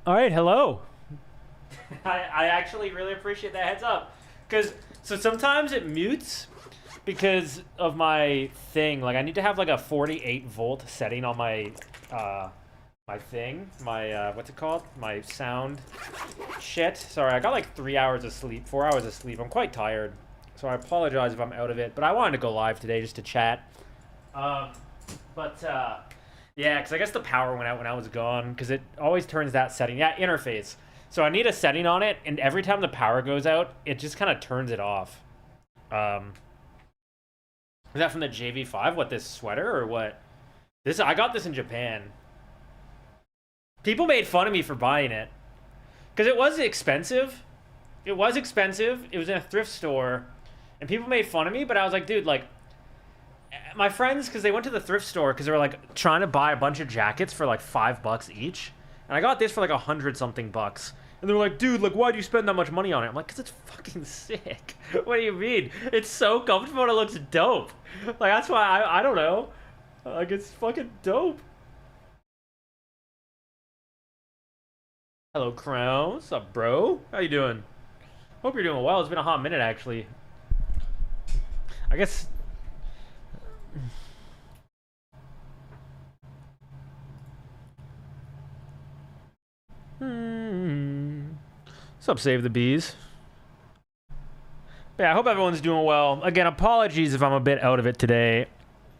All right, hello. I actually really appreciate that heads up. So sometimes it mutes because of my thing. Like I need to have like a 48-volt setting on uh my thing. My what's it called? My sound shit. Sorry, I got like 3 hours of sleep, 4 hours of sleep. I'm quite tired. So I apologize if I'm out of it, but I wanted to go live today just to chat. Um but yeah, because I guess the power went out when I was gone, because it always turns that setting. Yeah, interface. So I need a setting on it, and every time the power goes out, it just kind of turns it off. Is that from the JV5? What, this sweater, or what? I got this in Japan. People made fun of me for buying it, because it was expensive. It was expensive. It was in a thrift store, and people made fun of me, but I was like, dude, like, my friends, because they went to the thrift store because they were like trying to buy a bunch of jackets for like $5 each, and I got this for like 100 something bucks, and they were like, dude, like, why do you spend that much money on it? I'm like, because it's fucking sick. What do you mean? It's so comfortable and it looks dope. Like, that's why I don't know, like, it's fucking dope. Hello, Crown. What's up, bro? How you doing? Hope you're doing well. It's been a hot minute, actually. I guess. What's up, Save the Bees? But yeah, I hope everyone's doing well. Again, apologies if I'm a bit out of it today.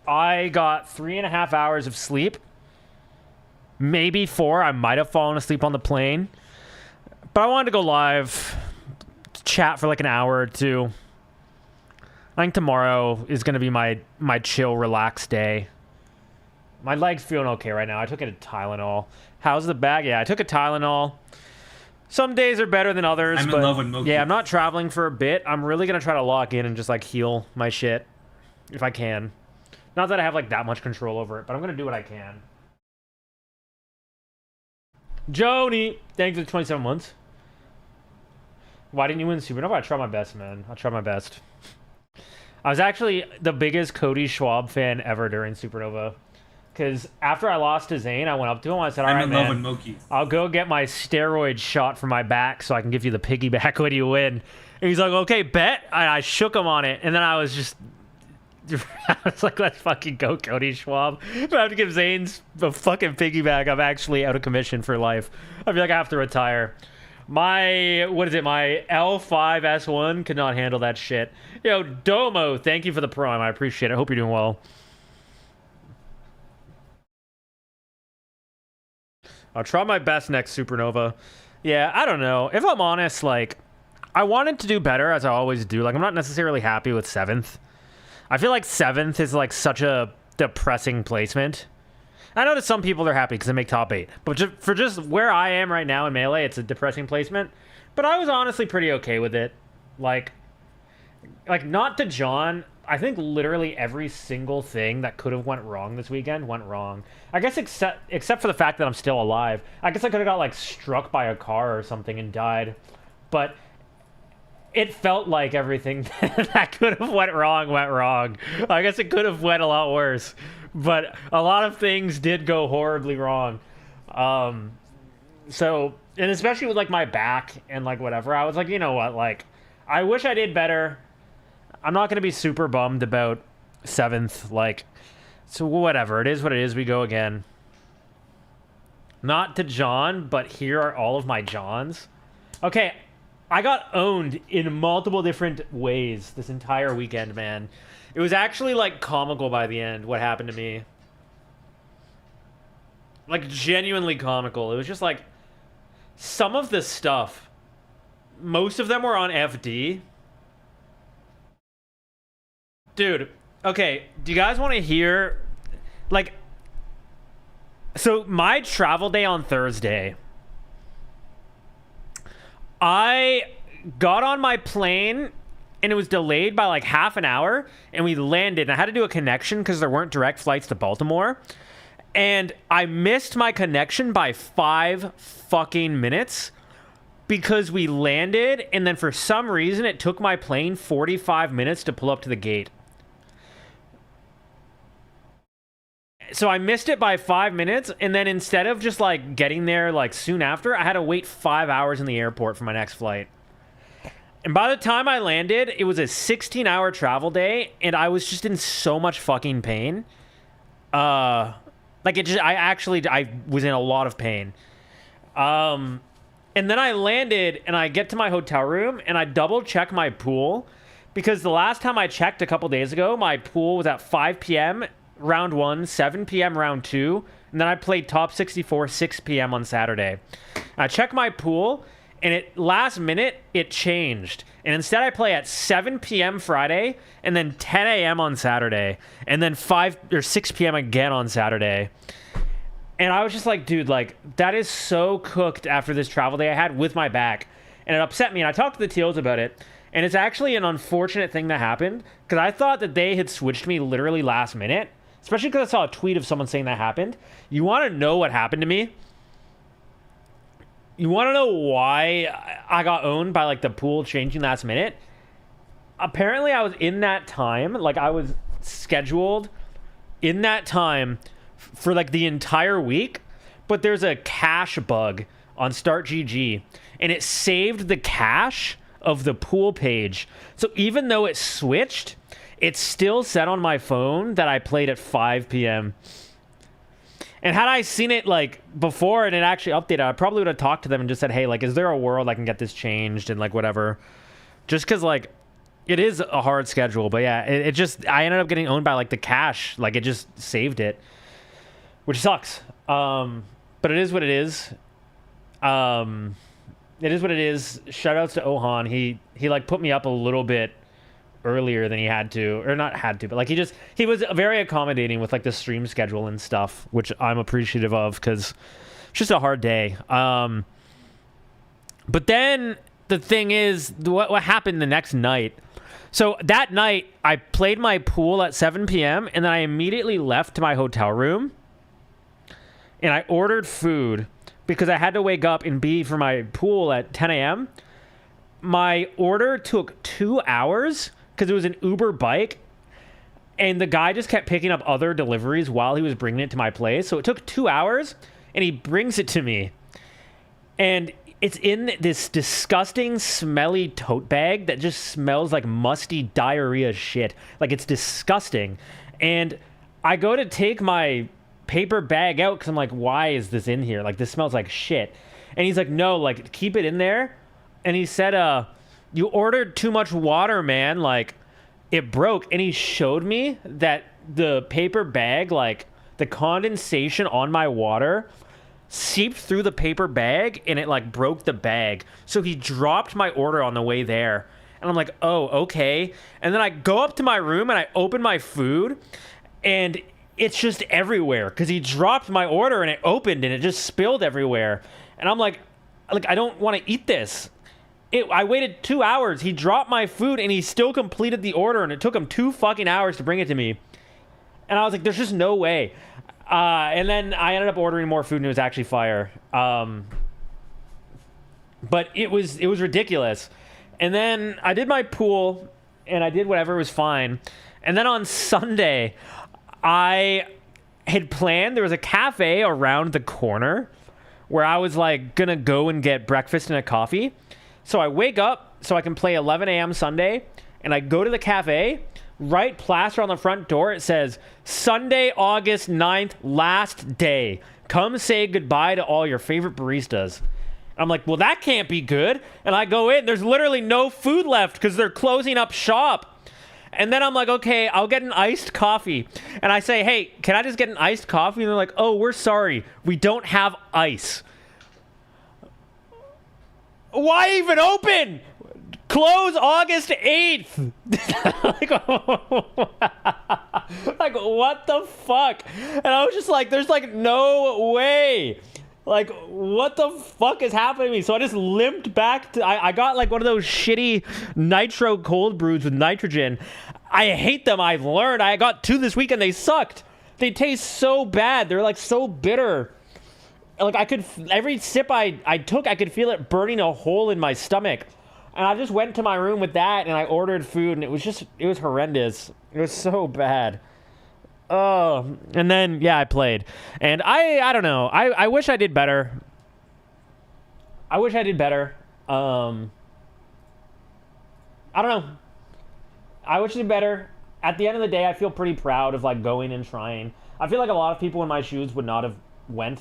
I got 3.5 hours of sleep. Maybe 4. I might have fallen asleep on the plane. But I wanted to go live, chat for like an hour or two. I think tomorrow is going to be my chill, relaxed day. My leg's feeling okay right now. I took a Tylenol. How's the bag? Yeah, I took a Tylenol. Some days are better than others. I'm but in love with moky. yeah, I'm not traveling for a bit. I'm really going to try to lock in and just like heal my shit if I can. Not that I have like that much control over it, but I'm going to do what I can. Joni, thanks for the 27 months. Why didn't you win Supernova? I tried my best, man. I tried my best. I was actually the biggest Cody Schwab fan ever during Supernova. Because after I lost to Zane, I went up to him. I said, all right, I'm in love with man, moky. I'll go get my steroid shot for my back so I can give you the piggyback when you win. And he's like, okay, bet. And I shook him on it. And then I was just... I was like, let's fucking go, Cody Schwab. If I have to give Zane's a fucking piggyback, I'm actually out of commission for life. I feel like I have to retire. My, what is it, my L5S1 could not handle that shit. Yo, Domo, thank you for the prime. I appreciate it. I hope you're doing well. I'll try my best next Supernova. Yeah, I don't know. If I'm honest, like, I wanted to do better, as I always do. Like, I'm not necessarily happy with 7th. I feel like 7th is, like, such a depressing placement. I know that some people are happy because they make top 8. But for just where I am right now in Melee, it's a depressing placement. But I was honestly pretty okay with it. Like not to John, I think literally every single thing that could have went wrong this weekend went wrong. I guess except for the fact that I'm still alive. I guess I could have got, like, struck by a car or something and died. But it felt like everything that could have went wrong. I guess it could have went a lot worse. But a lot of things did go horribly wrong. So, and especially with, like, my back and, like, whatever, I was like, you know what, like, I wish I did better. I'm not going to be super bummed about 7th, like, so whatever. It is what it is. We go again. Not to John, but here are all of my Johns. Okay, I got owned in multiple different ways this entire weekend, man. It was actually, like, comical by the end, what happened to me. Like, genuinely comical. It was just, like, some of the stuff, most of them were on FD. Dude, okay, do you guys want to hear, like, so my travel day on Thursday, I got on my plane and it was delayed by like half an hour, and we landed, and I had to do a connection because there weren't direct flights to Baltimore, and I missed my connection by 5 fucking minutes because we landed, and then for some reason it took my plane 45 minutes to pull up to the gate. So I missed it by 5 minutes, and then instead of just like getting there like soon after, I had to wait 5 hours in the airport for my next flight. And by the time I landed, it was a 16-hour travel day, and I was just in so much fucking pain. Like I was in a lot of pain. And then I landed, and I get to my hotel room, and I double check my pool, because the last time I checked a couple days ago, my pool was at 5 p.m. round 1, 7 p.m. round 2, and then I played top 64 6 p.m. on Saturday. I checked my pool, and last minute it changed, and instead I play at 7 p.m. Friday, and then 10 a.m. on Saturday, and then 5 or 6 p.m. again on Saturday. And I was just like, dude, like, that is so cooked after this travel day I had with my back. And it upset me. And I talked to the Teals about it. And it's actually an unfortunate thing that happened, because I thought that they had switched me literally last minute. Especially because I saw a tweet of someone saying that happened. You want to know what happened to me? You want to know why I got owned by, like, the pool changing last minute? Apparently, I was in that time. Like, I was scheduled in that time for like the entire week, but there's a cache bug on StartGG, and it saved the cache of the pool page. So even though it switched, it still said on my phone that I played at 5 p.m. And had I seen it like before and it actually updated, I probably would have talked to them and just said, hey, like, is there a world I can get this changed and like whatever? Just because like it is a hard schedule. But yeah, it just, I ended up getting owned by like the cache. Like it just saved it, which sucks. But it is what it is. It is what it is. Shout outs to Ohan. He like put me up a little bit earlier than he had to, or not had to, but like he was very accommodating with like the stream schedule and stuff, which I'm appreciative of, because it's just a hard day. But then the thing is, what happened the next night? So that night I played my pool at 7 p.m. and then I immediately left to my hotel room. And I ordered food because I had to wake up and be for my pool at 10 a.m. My order took 2 hours because it was an Uber bike. And the guy just kept picking up other deliveries while he was bringing it to my place. So it took 2 hours, and he brings it to me. And it's in this disgusting, smelly tote bag that just smells like musty diarrhea shit. Like, it's disgusting. And I go to take my paper bag out because I'm like, why is this in here? Like, this smells like shit. And he's like, no, like, keep it in there. And he said, you ordered too much water, man. Like, it broke. And he showed me that the paper bag, like, the condensation on my water seeped through the paper bag and it, like, broke the bag. So he dropped my order on the way there. And I'm like, oh, okay. And then I go up to my room and I open my food, and it's just everywhere because he dropped my order and it opened and it just spilled everywhere. And I'm like, I don't want to eat this. I waited 2 hours. He dropped my food and he still completed the order, and it took him 2 fucking hours to bring it to me. And I was like, there's just no way. And then I ended up ordering more food, and it was actually fire. But it was ridiculous. And then I did my pool and I did whatever, was fine. And then on Sunday, I had planned, there was a cafe around the corner where I was like gonna go and get breakfast and a coffee. So I wake up so I can play 11 a.m. Sunday, and I go to the cafe. Right plaster on the front door, it says, Sunday, August 9th, last day. Come say goodbye to all your favorite baristas. I'm like, well, that can't be good. And I go in, there's literally no food left because they're closing up shop. And then I'm like, okay, I'll get an iced coffee. And I say, hey, can I just get an iced coffee? And they're like, oh, we're sorry, we don't have ice. Why even open? Close August 8th. like, what the fuck? And I was just like, there's like no way. Like, what the fuck is happening to me? So I just limped back to, I got like one of those shitty nitro cold brews with nitrogen. I hate them. I've learned. I got 2 this week and they sucked. They taste so bad. They're like so bitter. Like, I could, every sip I took, I could feel it burning a hole in my stomach. And I just went to my room with that, and I ordered food, and it was horrendous. It was so bad. Oh, and then yeah, I played, and I don't know. I wish I did better. I wish I did better. I don't know. I wish I did better. At the end of the day, I feel pretty proud of like going and trying. I feel like a lot of people in my shoes would not have went,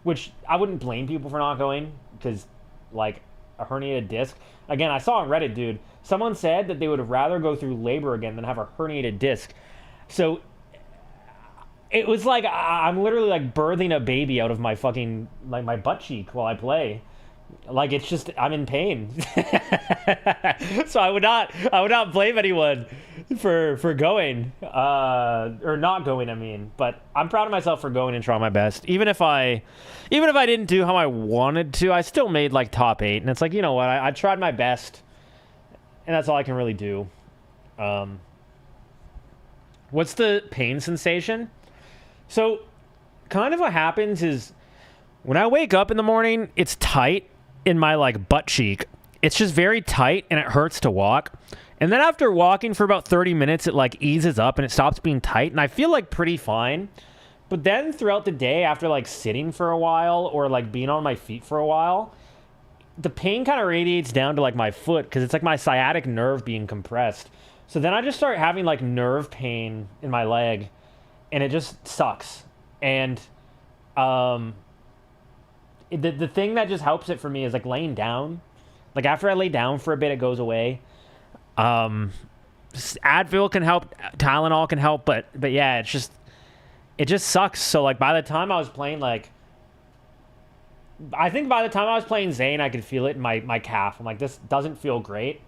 which I wouldn't blame people for not going because like a herniated disc. Again, I saw on Reddit, dude. Someone said that they would rather go through labor again than have a herniated disc. So it was like I'm literally like birthing a baby out of my fucking like my butt cheek while I play. Like it's just I'm in pain. So I would not blame anyone for going or not going, I mean. But I'm proud of myself for going and trying my best. Even if I didn't do how I wanted to, I still made like top 8, and it's like, you know what, I tried my best, and that's all I can really do. What's the pain sensation? So kind of what happens is when I wake up in the morning, it's tight in my like butt cheek. It's just very tight and it hurts to walk. And then after walking for about 30 minutes, it like eases up and it stops being tight, and I feel like pretty fine. But then throughout the day, after like sitting for a while or like being on my feet for a while, the pain kind of radiates down to like my foot because it's like my sciatic nerve being compressed. So then I just start having like nerve pain in my leg, and it just sucks. And the thing that just helps it for me is like laying down. Like after I lay down for a bit, it goes away. Advil can help, Tylenol can help, but yeah, it just sucks. So like by the time I was playing, like I think by the time I was playing Zane, I could feel it in my calf. I'm like, this doesn't feel great.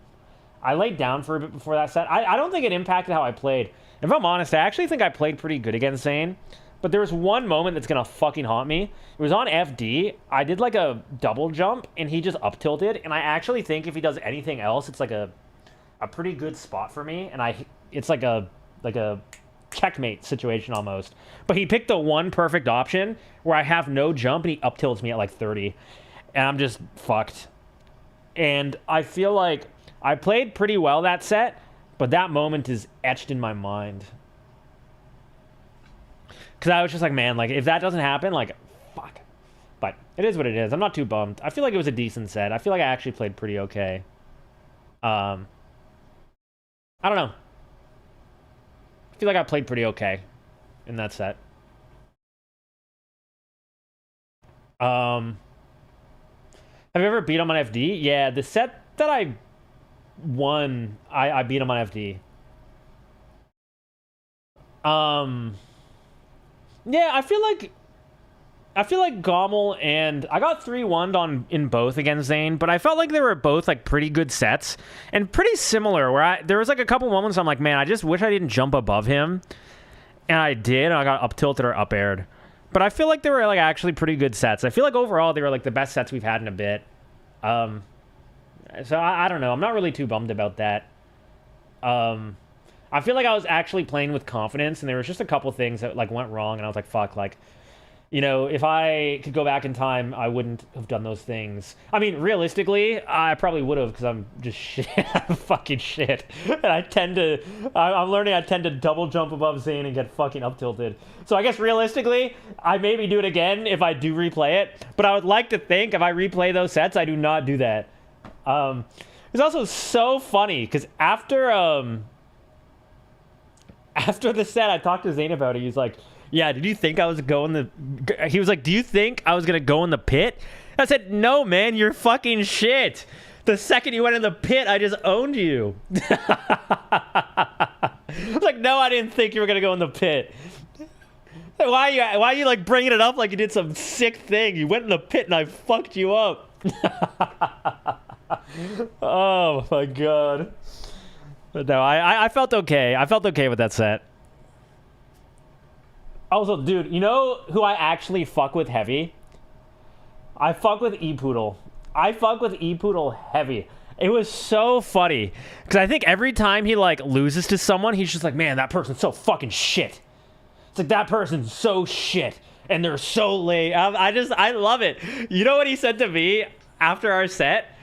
I laid down for a bit before that set. I don't think it impacted how I played. If I'm honest, I actually think I played pretty good against Zane. But there was one moment that's going to fucking haunt me. It was on FD. I did like a double jump, and he just up tilted. And I actually think if he does anything else, it's like a pretty good spot for me. And it's like a checkmate situation almost. But he picked the one perfect option where I have no jump, and he up tilts me at like 30. And I'm just fucked. And I feel like I played pretty well that set, but that moment is etched in my mind. Because I was just like, man, like, if that doesn't happen, like, fuck. But it is what it is. I'm not too bummed. I feel like it was a decent set. I feel like I actually played pretty okay. I don't know. I feel like I played pretty okay in that set. Have you ever beat him on FD? Yeah, the set that I won, I beat him on FD. Yeah, I feel like Gommel and I got 3-1'd in both against Zane, but I felt like they were both like pretty good sets and pretty similar where there was like a couple moments I'm like, man, I just wish I didn't jump above him. And I did, and I got up tilted or up aired. But I feel like they were like actually pretty good sets. I feel like overall they were like the best sets we've had in a bit. So I don't know. I'm not really too bummed about that. I feel like I was actually playing with confidence, and there was just a couple things that like went wrong, and I was like, fuck, like, you know, if I could go back in time, I wouldn't have done those things. I mean, realistically, I probably would have, because I'm just shit. I'm fucking shit. And I'm learning I tend to double jump above Zane and get fucking up tilted. So I guess realistically, I maybe do it again if I do replay it, but I would like to think if I replay those sets, I do not do that. It's also so funny, because after the set, I talked to Zane about it. He's like, yeah, did you think I was he was like, do you think I was going to go in the pit? I said, no, man, you're fucking shit. The second you went in the pit, I just owned you. I was like, no, I didn't think you were going to go in the pit. Why are you like bringing it up like you did some sick thing? You went in the pit and I fucked you up. Oh, my God. But no, I felt okay. I felt okay with that set. Also, dude, you know who I actually fuck with heavy? I fuck with E-Poodle. I fuck with E-Poodle heavy. It was so funny. Because I think every time he, like, loses to someone, he's just like, man, that person's so fucking shit. It's like, that person's so shit. And they're so lame. I love it. You know what he said to me after our set?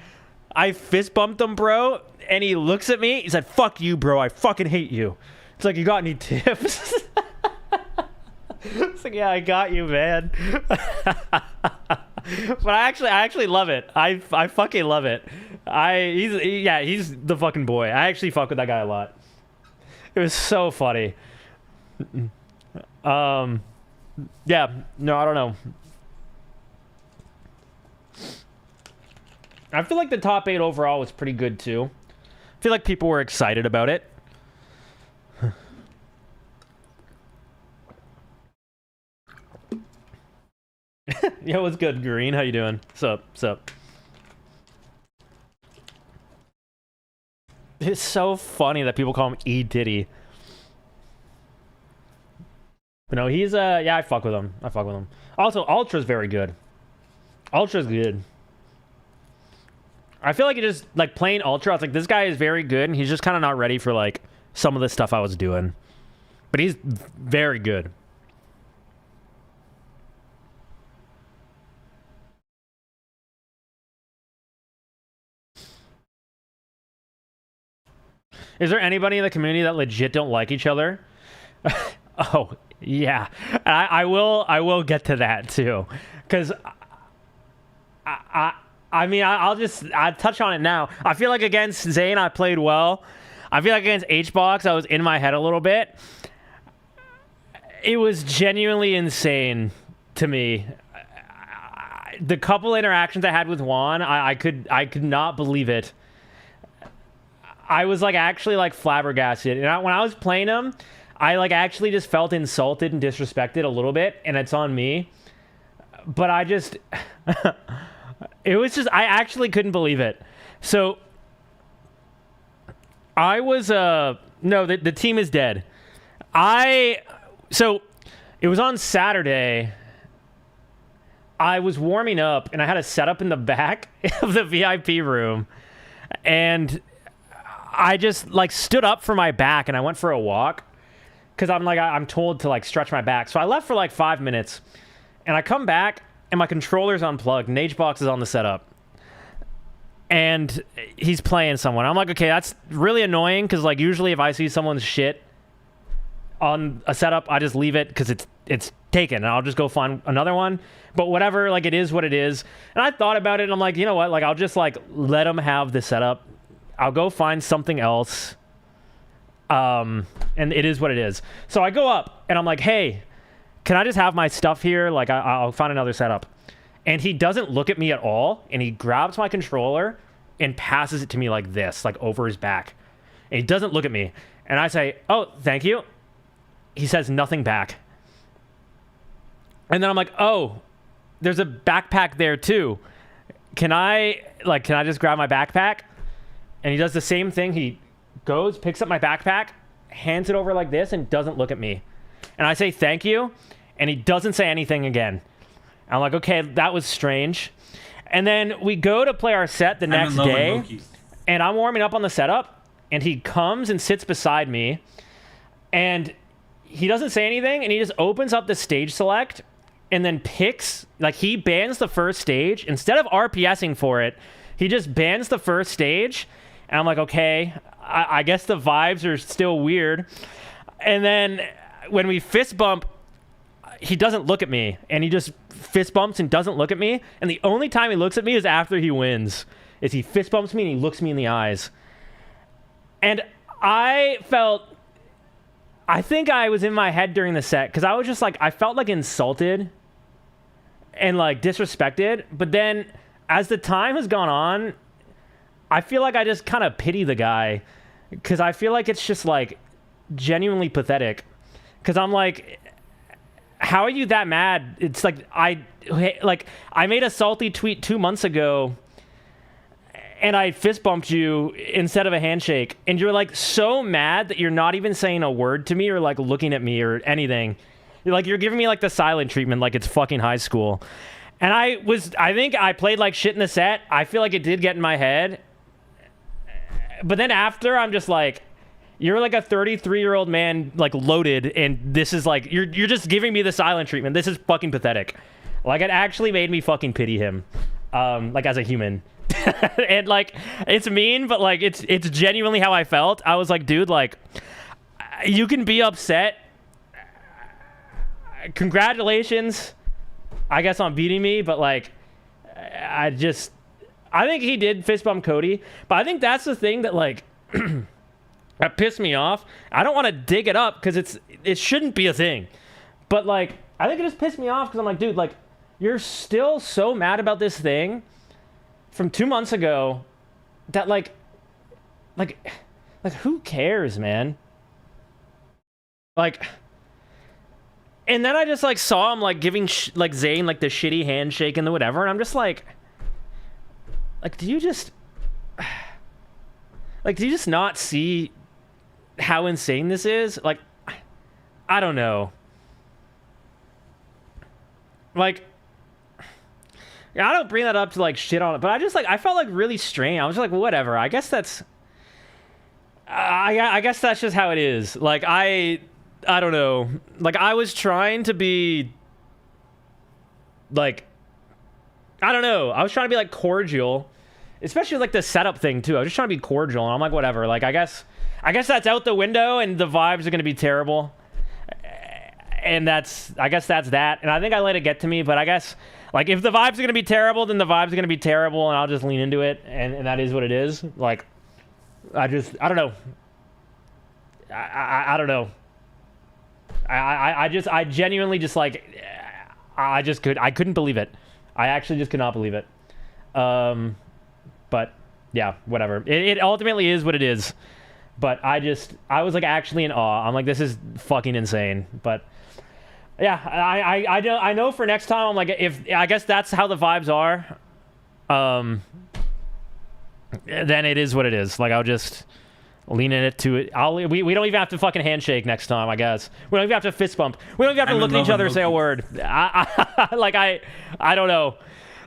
I fist bumped him, bro. And he looks at me. He said, fuck you, bro. I fucking hate you. It's like, you got any tips? like, yeah, I got you, man. But I actually love it. I fucking love it. He's the fucking boy. I actually fuck with that guy a lot. It was so funny. Yeah, no, I don't know. I feel like the top 8 overall was pretty good too. I feel like people were excited about it. Yo, what's good, Green? How you doing? Sup? It's so funny that people call him E. Diddy. But no, he's yeah, I fuck with him. Also, Ultra's very good. Ultra's good. I feel like it just like playing Ultra, I was like, this guy is very good, and he's just kind of not ready for like some of the stuff I was doing. But he's very good. Is there anybody in the community that legit don't like each other? Oh, yeah. I will get to that too. Because I'll touch on it now. I feel like against Zane, I played well. I feel like against HBox, I was in my head a little bit. It was genuinely insane to me. The couple interactions I had with Juan, I could not believe it. I was like actually like flabbergasted, and when I was playing him, I like actually just felt insulted and disrespected a little bit, and it's on me. But I just, it was just, I actually couldn't believe it. So I was no, the team is dead. So it was on Saturday. I was warming up, and I had a setup in the back of the VIP room, and I just like stood up for my back and I went for a walk because I'm told to like stretch my back. So I left for like 5 minutes, and I come back and my controller's unplugged and HBox is on the setup, and he's playing someone. I'm like, okay, that's really annoying because like usually if I see someone's shit on a setup, I just leave it because it's taken, and I'll just go find another one. But whatever, like it is what it is. And I thought about it, and I'm like, you know what, like I'll just like let him have the setup. I'll go find something else. And it is what it is. So I go up and I'm like, hey, can I just have my stuff here? Like I'll find another setup. And he doesn't look at me at all. And he grabs my controller and passes it to me like this, like over his back. And he doesn't look at me. And I say, oh, thank you. He says nothing back. And then I'm like, oh, there's a backpack there too. Can I just grab my backpack? And he does the same thing. He goes, picks up my backpack, hands it over like this, and doesn't look at me. And I say, thank you. And he doesn't say anything again. I'm like, okay, that was strange. And then we go to play our set the next day. And I'm warming up on the setup. And he comes and sits beside me. And he doesn't say anything. And he just opens up the stage select. And then picks, like he bans the first stage. Instead of RPSing for it, he just bans the first stage. And I'm like, okay, I guess the vibes are still weird. And then when we fist bump, he doesn't look at me. And he just fist bumps and doesn't look at me. And the only time he looks at me is after he wins. Is he fist bumps me and he looks me in the eyes. And I think I was in my head during the set. Because I was just like, I felt like insulted and like disrespected. But then as the time has gone on, I feel like I just kind of pity the guy, because I feel like it's just like genuinely pathetic. Because I'm like, how are you that mad? It's like I made a salty tweet 2 months ago, and I fist bumped you instead of a handshake, and you're like so mad that you're not even saying a word to me or like looking at me or anything. You're giving me like the silent treatment, like it's fucking high school. And I think I played like shit in the set. I feel like it did get in my head. But then after, I'm just like, you're like a 33-year-old man, like loaded, and this is like, you're just giving me the silent treatment. This is fucking pathetic. Like, it actually made me fucking pity him, like as a human. And like, it's mean, but like, it's genuinely how I felt. I was like, dude, like, you can be upset, congratulations, I guess, on beating me, but like, I think he did fist bump Cody, but I think that's the thing that like that pissed me off. I don't want to dig it up because it shouldn't be a thing, but like I think it just pissed me off because I'm like, dude, like you're still so mad about this thing from 2 months ago that like who cares, man? Like. And then I just like saw him like giving like Zayn like the shitty handshake and the whatever, and I'm just like do you just not see how insane this is? Like, I don't know. Like, I don't bring that up to like shit on it, but I felt like really strange. I was just like, whatever. I guess that's I guess that's just how it is. Like I don't know. Like, I was trying to be, like, I don't know. I was trying to be, like, cordial. Especially, like, the setup thing, too. I was just trying to be cordial, and I'm like, whatever. Like, I guess that's out the window, and the vibes are going to be terrible. And I guess that's that. And I think I let it get to me, but I guess, like, if the vibes are going to be terrible, then the vibes are going to be terrible, and I'll just lean into it, and that is what it is. Like, I don't know. I don't know. I genuinely just like, I couldn't believe it. I actually just could not believe it. But yeah, whatever. It ultimately is what it is. But I was like actually in awe. I'm like, this is fucking insane. But yeah, I know for next time, I'm like, I guess that's how the vibes are. Then it is what it is. Like, I'll just lean in it to it. We don't even have to fucking handshake next time, I guess. We don't even have to fist bump. We don't even have to look at each other and say a word. I don't know.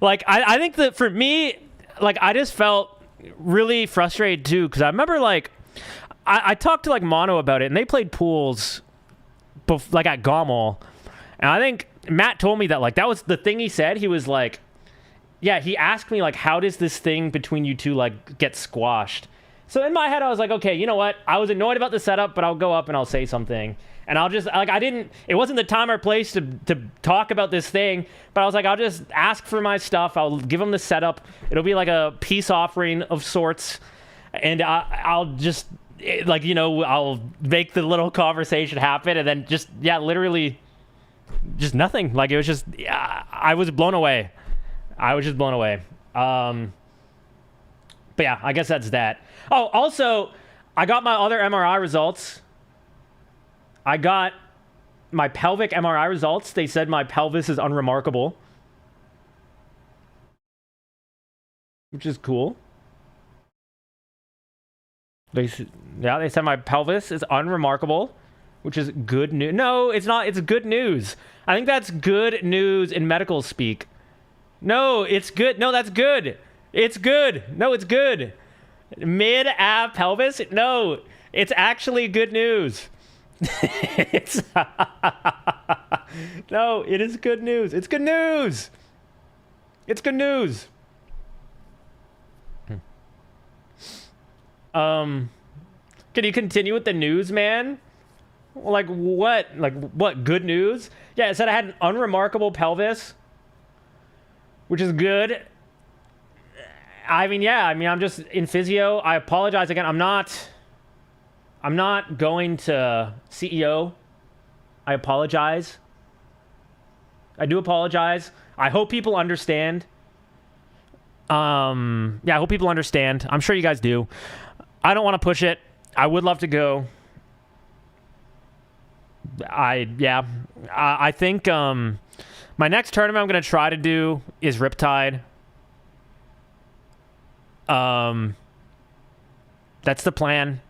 Like, I think that for me, like, I just felt really frustrated too, because I remember, like, I talked to, like, Mono about it, and they played pools, like, at Gommel, and I think Matt told me that, like, that was the thing he said. He was like, yeah, he asked me, like, how does this thing between you two, like, get squashed? So in my head, I was like, okay, you know what? I was annoyed about the setup, but I'll go up and I'll say something. And I'll just, like, it wasn't the time or place to talk about this thing, but I was like, I'll just ask for my stuff. I'll give them the setup. It'll be like a peace offering of sorts. And I'll just, like, you know, I'll make the little conversation happen. And then just, yeah, literally just nothing. Like, it was just, yeah, I was blown away. I was just blown away. But yeah, I guess that's that. Oh, also, I got my other MRI results. I got my pelvic MRI results. They said my pelvis is unremarkable, which is cool. They said my pelvis is unremarkable, which is good news. No, it's not. It's good news. I think that's good news in medical speak. No, it's good. No, that's good. It's good. No, it's good. Mid-ab pelvis? No, it's actually good news. It's no, it is good news. It's good news. It's good news. Can you continue with the news, man? Like what? Like what? Good news? Yeah, it said I had an unremarkable pelvis, which is good. I mean, yeah. I mean, I'm just in physio. I apologize again. I'm not going to CEO. I apologize. I do apologize. I hope people understand. Yeah, I hope people understand. I'm sure you guys do. I don't want to push it. I would love to go. I think my next tournament I'm going to try to do is Riptide. That's the plan.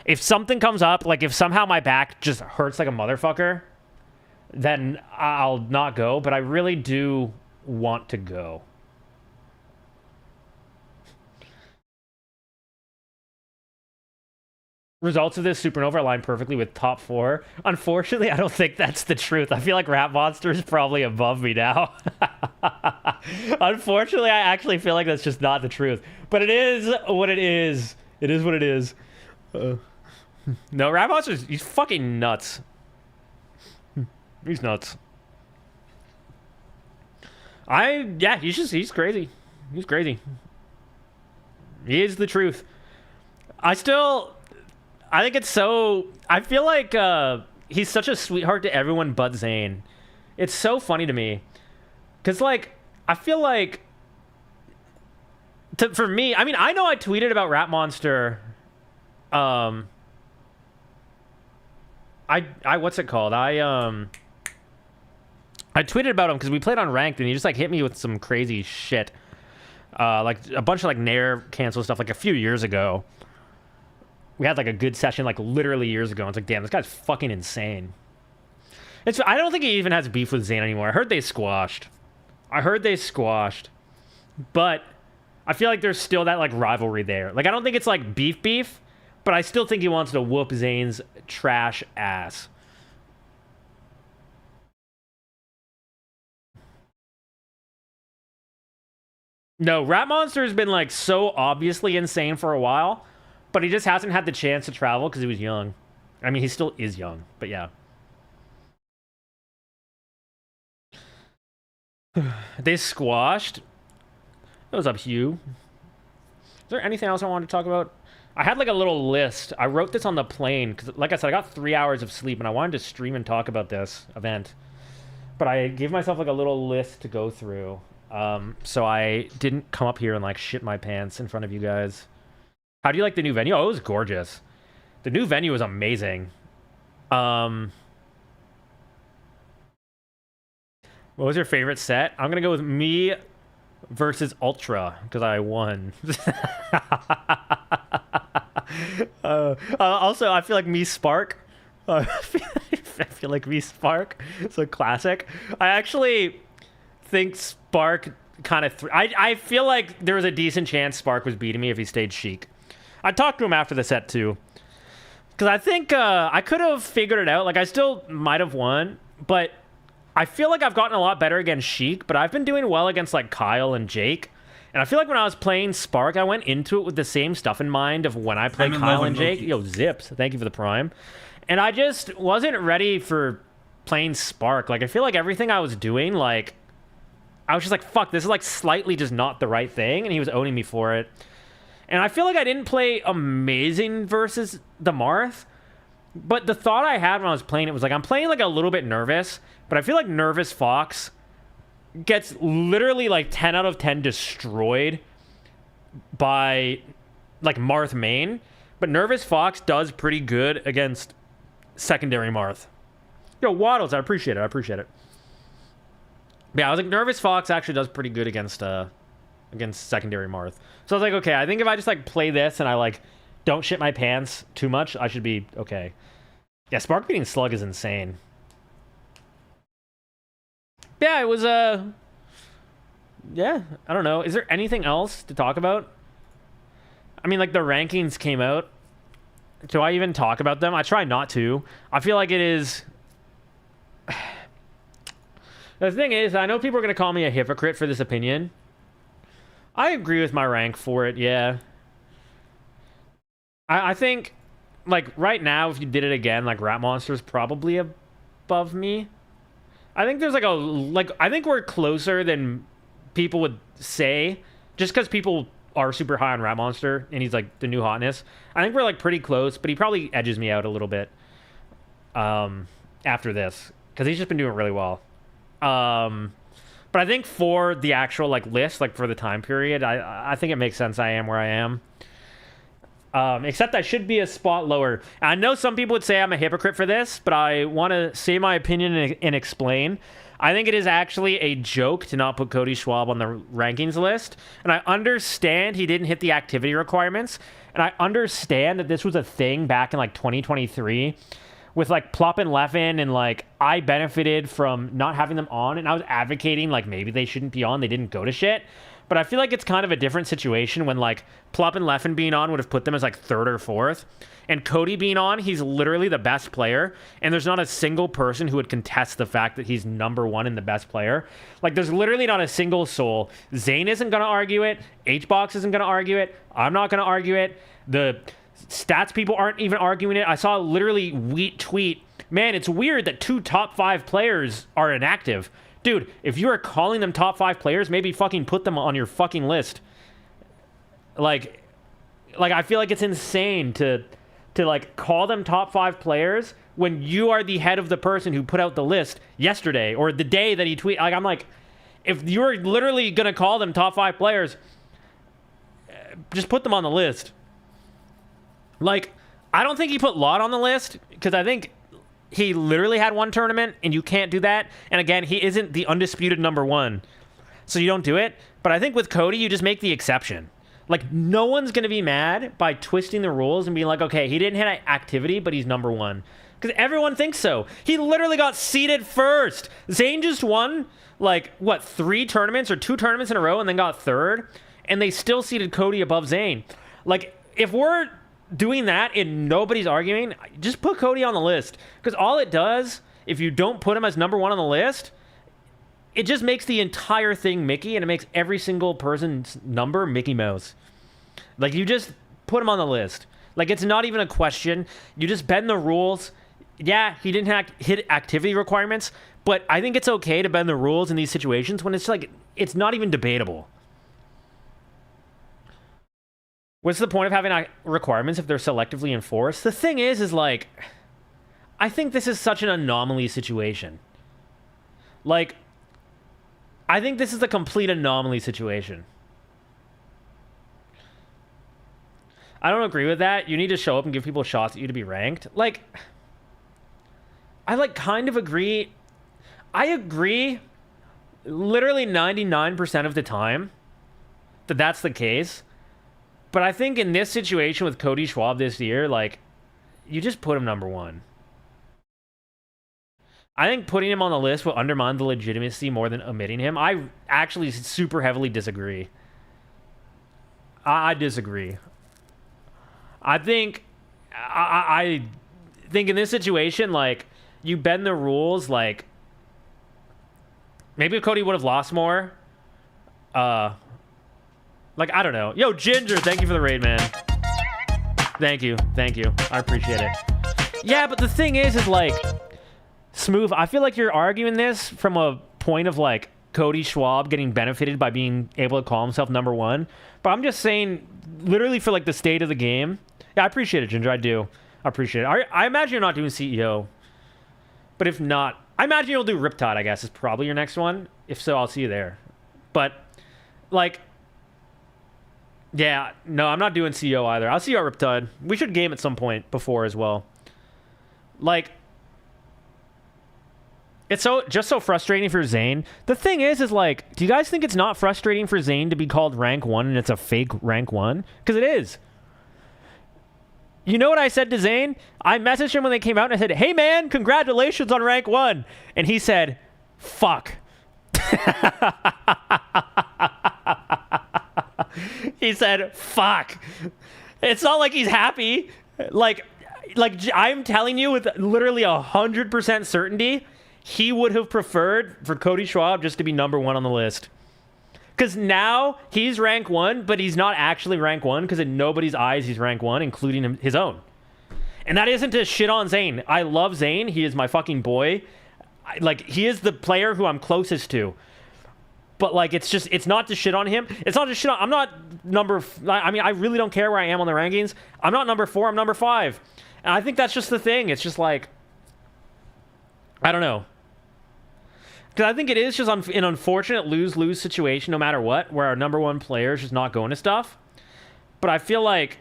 If something comes up, like if somehow my back just hurts like a motherfucker, then I'll not go, but I really do want to go. Results of this Supernova align perfectly with top 4. Unfortunately, I don't think that's the truth. I feel like Rap Monster is probably above me now. Unfortunately, I actually feel like that's just not the truth. But it is what it is. It is what it is. No, Rap Monster's, he's fucking nuts. He's nuts. Yeah, he's crazy. He's crazy. He is the truth. I think it's so, I feel like he's such a sweetheart to everyone but Zayn. It's so funny to me. Because, like, I feel like, for me, I mean, I know I tweeted about Rat Monster. What's it called? I tweeted about him because we played on Ranked and he just, like, hit me with some crazy shit. Like, a bunch of, like, Nair cancel stuff, like, a few years ago. We had, like, a good session, like, literally years ago. And it's like, damn, this guy's fucking insane. I don't think he even has beef with Zayn anymore. I heard they squashed. But I feel like there's still that, like, rivalry there. Like, I don't think it's, like, beef, but I still think he wants to whoop Zayn's trash ass. No, Rat Monster has been, like, so obviously insane for a while, but he just hasn't had the chance to travel because he was young. I mean, he still is young, but yeah. They squashed. What was up, Hugh? Is there anything else I wanted to talk about? I had, like, a little list. I wrote this on the plane because, like I said, I got 3 hours of sleep, and I wanted to stream and talk about this event. But I gave myself, like, a little list to go through. So I didn't come up here and, like, shit my pants in front of you guys. How do you like the new venue? Oh, it was gorgeous. The new venue was amazing. What was your favorite set? I'm gonna go with me versus Ultra because I won. Also, I feel like me Spark. I feel like me Spark. It's a classic. I actually think Spark kind of. I feel like there was a decent chance Spark was beating me if he stayed Sheik. I talked to him after the set too, because I think I could have figured it out. Like I still might have won, but I feel like I've gotten a lot better against Sheik. But I've been doing well against like Kyle and Jake. And I feel like when I was playing Spark, I went into it with the same stuff in mind of when I play Kyle and Jake. Yo, Zips, thank you for the prime. And I just wasn't ready for playing Spark. Like I feel like everything I was doing, like I was just like, fuck, this is like slightly just not the right thing. And he was owning me for it. And I feel like I didn't play amazing versus the Marth. But the thought I had when I was playing it was like, I'm playing like a little bit nervous. But I feel like Nervous Fox gets literally like 10 out of 10 destroyed by like Marth main. But Nervous Fox does pretty good against secondary Marth. Yo, Waddles, I appreciate it. Yeah, I was like, Nervous Fox actually does pretty good against secondary Marth. So I was like, okay, I think if I just like play this and I like don't shit my pants too much, I should be okay. Yeah, Spark beating Slug is insane. Yeah, it was yeah, I don't know. Is there anything else to talk about? I mean, like the rankings came out. Do I even talk about them? I try not to. I feel like it is. The thing is, I know people are going to call me a hypocrite for this opinion. I agree with my rank for it, yeah. I think, like, right now, if you did it again, like, Rat Monster's probably above me. I think there's, I think we're closer than people would say, just because people are super high on Rat Monster, and he's, like, the new hotness. I think we're, like, pretty close, but he probably edges me out a little bit after this, because he's just been doing really well. But I think for the actual like list, like for the time period, I think it makes sense I am where I am. Except I should be a spot lower. I know some people would say I'm a hypocrite for this, but I want to say my opinion and explain. I think it is actually a joke to not put Cody Schwab on the rankings list. And I understand he didn't hit the activity requirements. And I understand that this was a thing back in like 2023. With like Plop and Leffen, and like I benefited from not having them on, and I was advocating like maybe they shouldn't be on, they didn't go to shit. But I feel like it's kind of a different situation when like Plop and Leffen being on would have put them as like third or fourth, and Cody being on, he's literally the best player, and there's not a single person who would contest the fact that he's number one and the best player. Like there's literally not a single soul. Zayn isn't gonna argue it, HBox isn't gonna argue it, I'm not gonna argue it, the stats people aren't even arguing it. I saw literally Wheat tweet, man, it's weird that 2 top 5 players are inactive. Dude, if you are calling them top 5 players, maybe fucking put them on your fucking list. Like I feel like it's insane to like call them top 5 players when you are the head of the person who put out the list yesterday or the day that he tweeted. Like, I'm like, if you're literally gonna call them top 5 players, just put them on the list. Like, I don't think he put Lot on the list because I think he literally had 1 tournament and you can't do that. And again, he isn't the undisputed number 1, so you don't do it. But I think with Cody, you just make the exception. Like, no one's going to be mad by twisting the rules and being like, okay, he didn't hit activity, but he's number 1. Because everyone thinks so. He literally got seeded first. Zayn just won, like, what, 3 tournaments or 2 tournaments in a row and then got 3rd? And they still seeded Cody above Zayn. Like, if we're doing that and nobody's arguing, just put Cody on the list. Because all it does, if you don't put him as number 1 on the list, it just makes the entire thing Mickey, and it makes every single person's number Mickey Mouse. Like, you just put him on the list. Like, it's not even a question. You just bend the rules. Yeah, he didn't hit activity requirements, but I think it's okay to bend the rules in these situations when it's like, it's not even debatable. What's the point of having requirements if they're selectively enforced? The thing is like, I think this is such an anomaly situation. Like, I think this is a complete anomaly situation. I don't agree with that. You need to show up and give people shots at you to be ranked. Like, I like kind of agree. I agree literally 99% of the time that that's the case. But I think in this situation with Cody Schwab this year, like, you just put him number 1. I think putting him on the list will undermine the legitimacy more than omitting him. I actually super heavily disagree. I disagree. I think in this situation, like, you bend the rules, like, maybe if Cody would have lost more, like, I don't know. Yo, Ginger, thank you for the raid, man. Thank you. I appreciate it. Yeah, but the thing is like, Smooth, I feel like you're arguing this from a point of, like, Cody Schwab getting benefited by being able to call himself number 1. But I'm just saying, literally for, like, the state of the game. Yeah, I appreciate it, Ginger. I do. I appreciate it. I imagine you're not doing CEO. But if not, I imagine you'll do Riptide, I guess, is probably your next one. If so, I'll see you there. But, like, yeah, no, I'm not doing CEO either. I'll see you at Riptide. We should game at some point before as well. Like, it's just so frustrating for Zayn. The thing is like, do you guys think it's not frustrating for Zayn to be called rank 1 and it's a fake rank 1? Because it is. You know what I said to Zayn? I messaged him when they came out and I said, hey man, congratulations on rank 1. And he said, fuck. He said, fuck. It's not like he's happy. Like I'm telling you with literally 100% certainty, he would have preferred for Cody Schwab just to be number 1 on the list. Because now he's rank 1, but he's not actually rank 1 because in nobody's eyes he's rank 1, including his own. And that isn't to shit on Zayn. I love Zayn. He is my fucking boy. Like, he is the player who I'm closest to. But, like, it's not to shit on him. It's not to shit on... I'm not number... I mean, I really don't care where I am on the rankings. I'm not number 4. I'm number 5. And I think that's just the thing. It's just like... I don't know. Because I think it is just an unfortunate lose-lose situation no matter what, where our number 1 player is just not going to stuff. But I feel like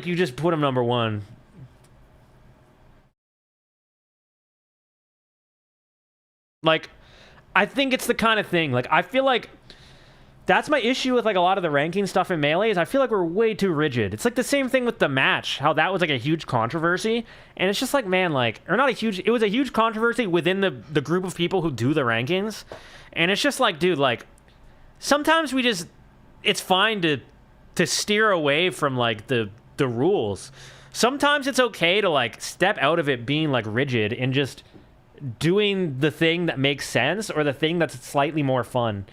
you just put him number 1. Like, I think it's the kind of thing. Like, I feel like that's my issue with, like, a lot of the ranking stuff in Melee is I feel like we're way too rigid. It's like the same thing with the match, how that was, like, a huge controversy. And it's just like, man, like, or not a huge, it was a huge controversy within the group of people who do the rankings. And it's just like, dude, like, sometimes it's fine to steer away from, like, the rules. Sometimes it's okay to, like, step out of it being, like, rigid and just doing the thing that makes sense or the thing that's slightly more fun.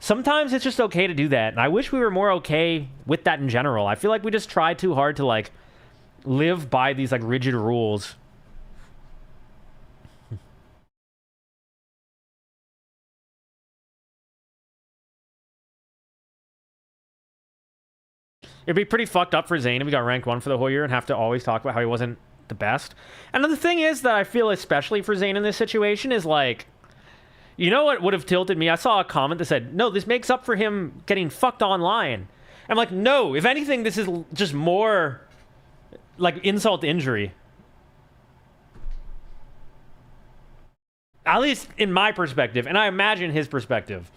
Sometimes it's just okay to do that. And I wish we were more okay with that in general. I feel like we just try too hard to, like, live by these, like, rigid rules. It'd be pretty fucked up for Zayn if he got ranked 1 for the whole year and have to always talk about how he wasn't the best. And the thing is that I feel especially for Zayn in this situation is like, you know what would have tilted me? I saw a comment that said, no, this makes up for him getting fucked online. I'm like, no, if anything, this is just more like insult to injury. At least in my perspective, and I imagine his perspective.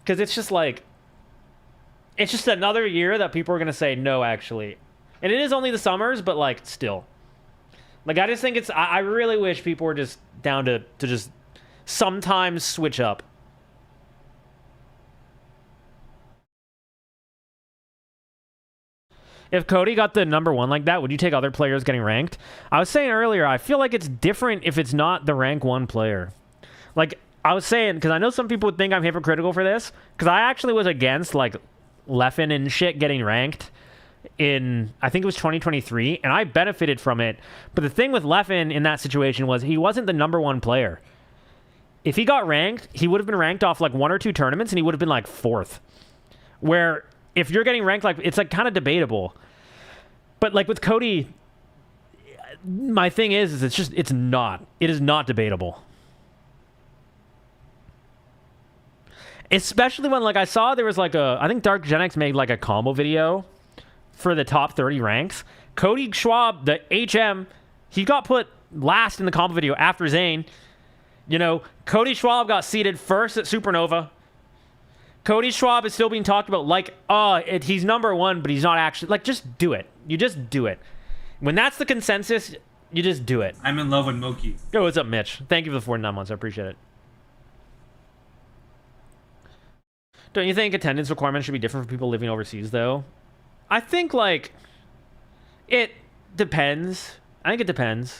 Because it's just like, it's just another year that people are going to say no, actually. And it is only the summers, but like, still. Like, I just think it's, I really wish people were just down to just sometimes switch up. If Cody got the #1 like that, would you take other players getting ranked? I was saying earlier, I feel like it's different if it's not the rank 1 player. Like, I was saying, because I know some people would think I'm hypocritical for this, because I actually was against, like, Leffen and shit getting ranked in, I think it was 2023, and I benefited from it. But the thing with Leffen in that situation was he wasn't the #1 player. If he got ranked, he would have been ranked off, like, 1 or 2 tournaments, and he would have been, like, 4th. Where if you're getting ranked, like, it's like kind of debatable. But like with Cody, my thing is it is not debatable. Especially when, like, I saw there was like I think Dark Gen X made like a combo video for the top 30 ranks. Cody Schwab, the HM, he got put last in the combo video after Zayn. You know, Cody Schwab got seated first at Supernova. Cody Schwab is still being talked about like, he's #1, but he's not actually. Like, just do it. You just do it. When that's the consensus, you just do it. I'm in love with moky. Yo, what's up, Mitch? Thank you for the 49 months. I appreciate it. Don't you think attendance requirements should be different for people living overseas, though? I think, like, it depends. I think it depends.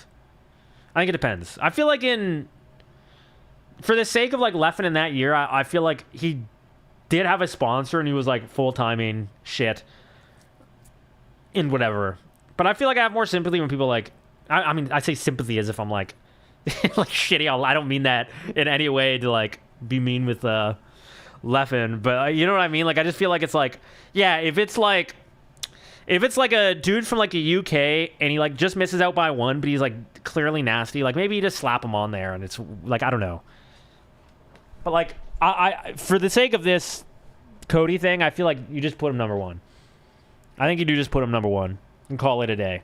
I feel like for the sake of, like, Leffen in that year, I feel like he did have a sponsor and he was like full-timing shit in whatever. But I feel like I have more sympathy when people like, I mean, I say sympathy as if I'm like like shitty. I don't mean that in any way to like be mean with Leffen, but you know what I mean? Like, I just feel like it's like, yeah, if it's like a dude from like the UK and he like just misses out by 1, but he's like clearly nasty, like maybe you just slap him on there and it's like, I don't know. But like, I for the sake of this Cody thing, I feel like you just put him #1. I think you do just put him #1 and call it a day.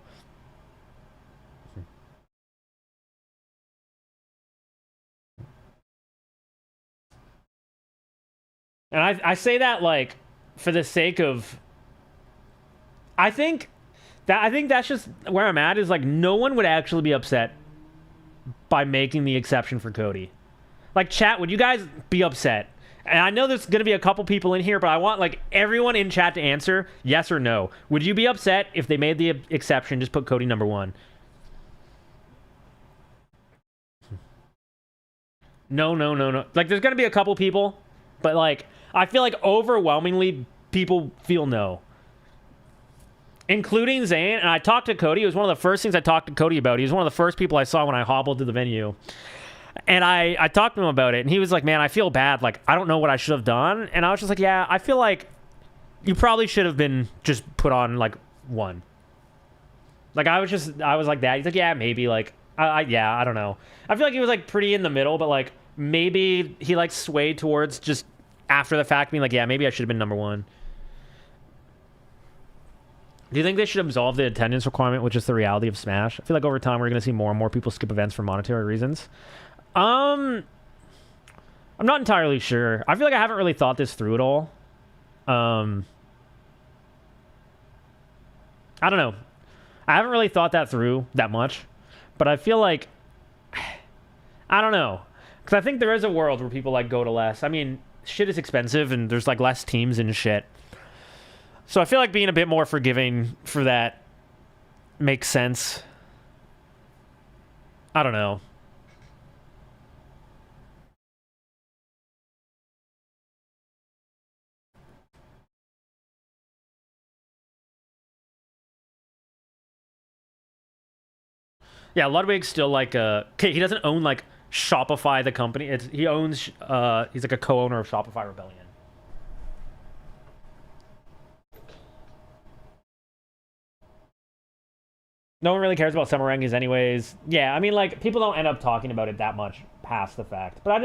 And I say that like for the sake of, I think that's just where I'm at, is like no one would actually be upset by making the exception for Cody. Like, chat, would you guys be upset? And I know there's going to be a couple people in here, but I want, like, everyone in chat to answer yes or no. Would you be upset if they made the exception, just put Cody #1? No. Like, there's going to be a couple people, but, like, I feel like overwhelmingly people feel no. Including Zayn. And I talked to Cody. It was one of the first things I talked to Cody about. He was one of the first people I saw when I hobbled to the venue. And I talked to him about it, and he was like, man, I feel bad. Like, I don't know what I should have done. And I was just like, yeah, I feel like you probably should have been just put on, like, 1. Like, I was like that. He's like, yeah, maybe. Like, yeah, I don't know. I feel like he was, like, pretty in the middle, but, like, maybe he, like, swayed towards just after the fact being like, yeah, maybe I should have been #1. Do you think they should absolve the attendance requirement, which is the reality of Smash? I feel like over time we're going to see more and more people skip events for monetary reasons. I'm not entirely sure. I feel like I haven't really thought this through at all. I don't know. I haven't really thought that through that much. But I feel like, I don't know. Because I think there is a world where people, like, go to less. I mean, shit is expensive and there's, like, less teams and shit. So I feel like being a bit more forgiving for that makes sense. I don't know. Yeah, Ludwig's still like okay, he doesn't own like Shopify the company. He owns he's like a co-owner of Shopify Rebellion. No one really cares about summer rankings anyways. Yeah, I mean, like, people don't end up talking about it that much past the fact. But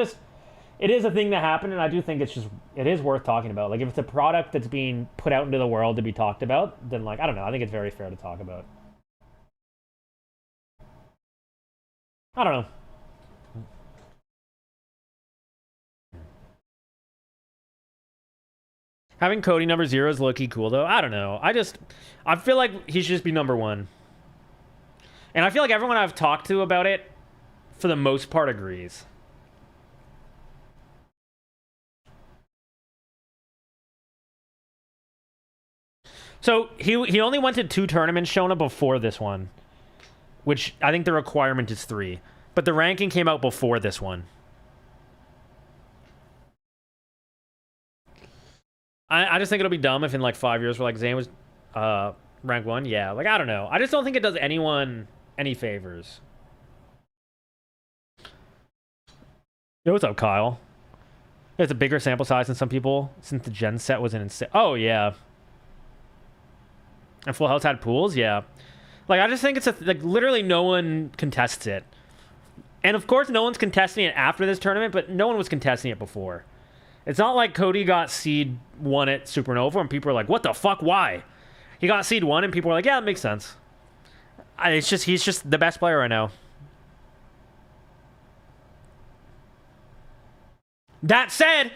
it is a thing that happened, and I do think it is worth talking about. Like, if it's a product that's being put out into the world to be talked about, then, like, I don't know. I think it's very fair to talk about. I don't know. Having Cody number 0 is low-key cool, though. I don't know. I feel like he should just be number 1. And I feel like everyone I've talked to about it, for the most part, agrees. So he only went to 2 tournaments, Shona, before this one, which I think the requirement is 3. But the ranking came out before this one. I just think it'll be dumb if in like 5 years we're like, Zane was rank 1. Yeah, like, I don't know. I just don't think it does anyone any favors. Yo, what's up, Kyle? It's a bigger sample size than some people since the gen set was an insane. Oh, yeah. And Full House had pools? Yeah. Like, I just think it's like, literally no one contests it. And of course, no one's contesting it after this tournament, but no one was contesting it before. It's not like Cody got seed 1 at Supernova and people are like, what the fuck? Why? He got seed 1 and people are like, yeah, that makes sense. He's just the best player right now. That said,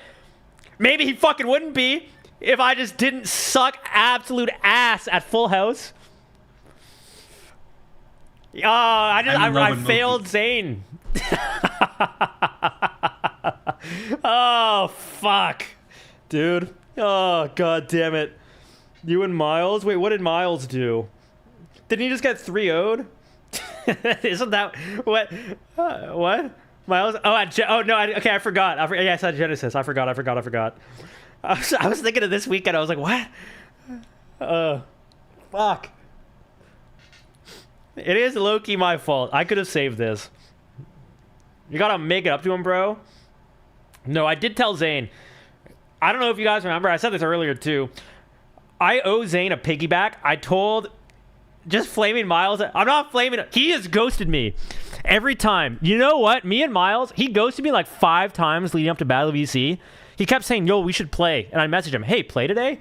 maybe he fucking wouldn't be if I just didn't suck absolute ass at Full House. Oh, I failed Zane. Oh, fuck. Dude. Oh, god damn it. You and Miles? Wait, what did Miles do? Didn't he just get 3-0'd? Isn't that... What? What? Miles? Oh, no, okay, I forgot. Yes, at Genesis. I forgot. I was thinking of this weekend. I was like, what? Fuck. It is low-key my fault. I could have saved this. You gotta make it up to him, bro. No, I did tell Zane. I don't know if you guys remember. I said this earlier, too. I owe Zane a piggyback. I told... Just flaming Miles. I'm not flaming... He has ghosted me. Every time. You know what? Me and Miles, he ghosted me like 5 times leading up to Battle VC. He kept saying, yo, we should play. And I messaged him, hey, play today?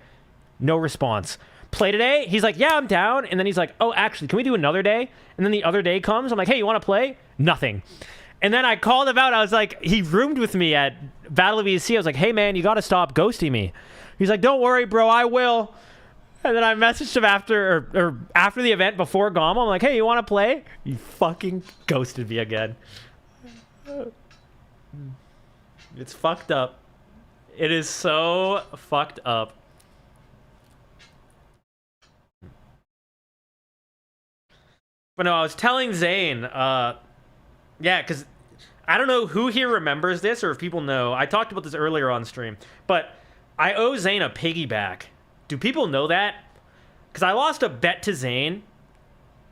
No response. Play today? He's like, yeah, I'm down. And then he's like, oh, actually, can we do another day? And then the other day comes. I'm like, hey, you want to play? Nothing. And then I called him out. I was like, he roomed with me at Battle of EC. I was like, hey, man, you got to stop ghosting me. He's like, don't worry, bro, I will. And then I messaged him after or after the event before Gama. I'm like, hey, you want to play? You fucking ghosted me again. It's fucked up. It is so fucked up. But no, I was telling Zane, yeah, because I don't know who here remembers this or if people know. I talked about this earlier on stream, but I owe Zane a piggyback. Do people know that? Because I lost a bet to Zane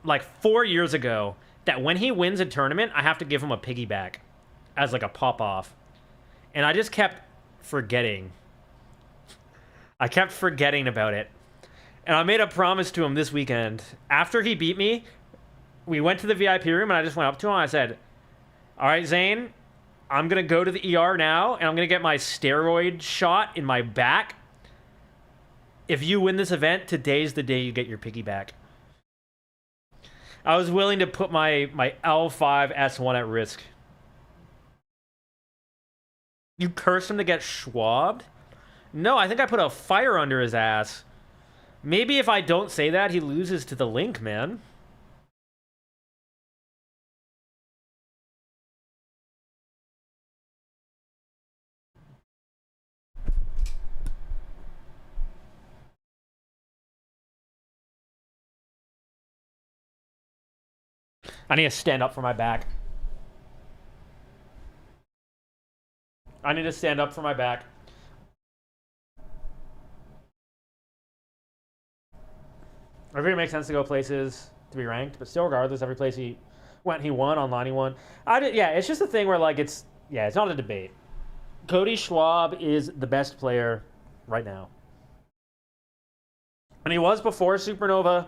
like 4 years ago that when he wins a tournament, I have to give him a piggyback as like a pop-off. And I just kept forgetting. I kept forgetting about it. And I made a promise to him this weekend. After he beat me, we went to the VIP room and I just went up to him and I said, all right, Zane, I'm going to go to the ER now and I'm going to get my steroid shot in my back. If you win this event, today's the day you get your piggyback. I was willing to put my L5 S1 at risk. You cursed him to get schwabbed? No, I think I put a fire under his ass. Maybe if I don't say that, he loses to the link, man. I need to stand up for my back. I need to stand up for my back. I think it makes sense to go places to be ranked, but still, regardless, every place he went, he won. Online, he won. Yeah, it's just a thing where, like, it's not a debate. Cody Schwab is the best player right now. And he was before Supernova,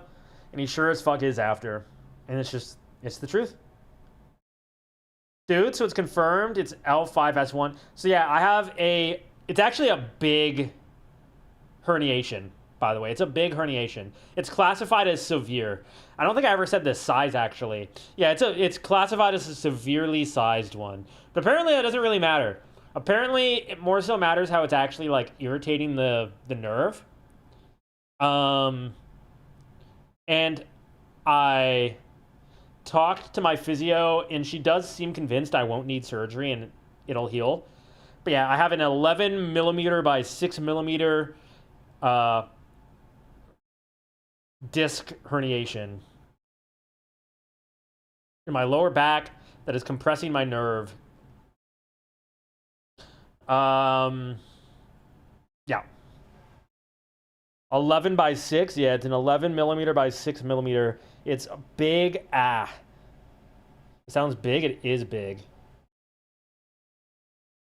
and he sure as fuck is after. And it's the truth. Dude, so it's confirmed. It's L5S1. So yeah, I have it's actually a big herniation, by the way. It's a big herniation. It's classified as severe. I don't think I ever said the size, actually. Yeah, it's classified as a severely sized one. But apparently that doesn't really matter. Apparently it more so matters how it's actually, like, irritating the nerve. And I talked to my physio, and she does seem convinced I won't need surgery and it'll heal. But yeah, I have an 11 millimeter by 6 millimeter disc herniation in my lower back that is compressing my nerve. Yeah. 11 by 6. Yeah, it's an 11 millimeter by 6 millimeter. It's big. It sounds big. It is big.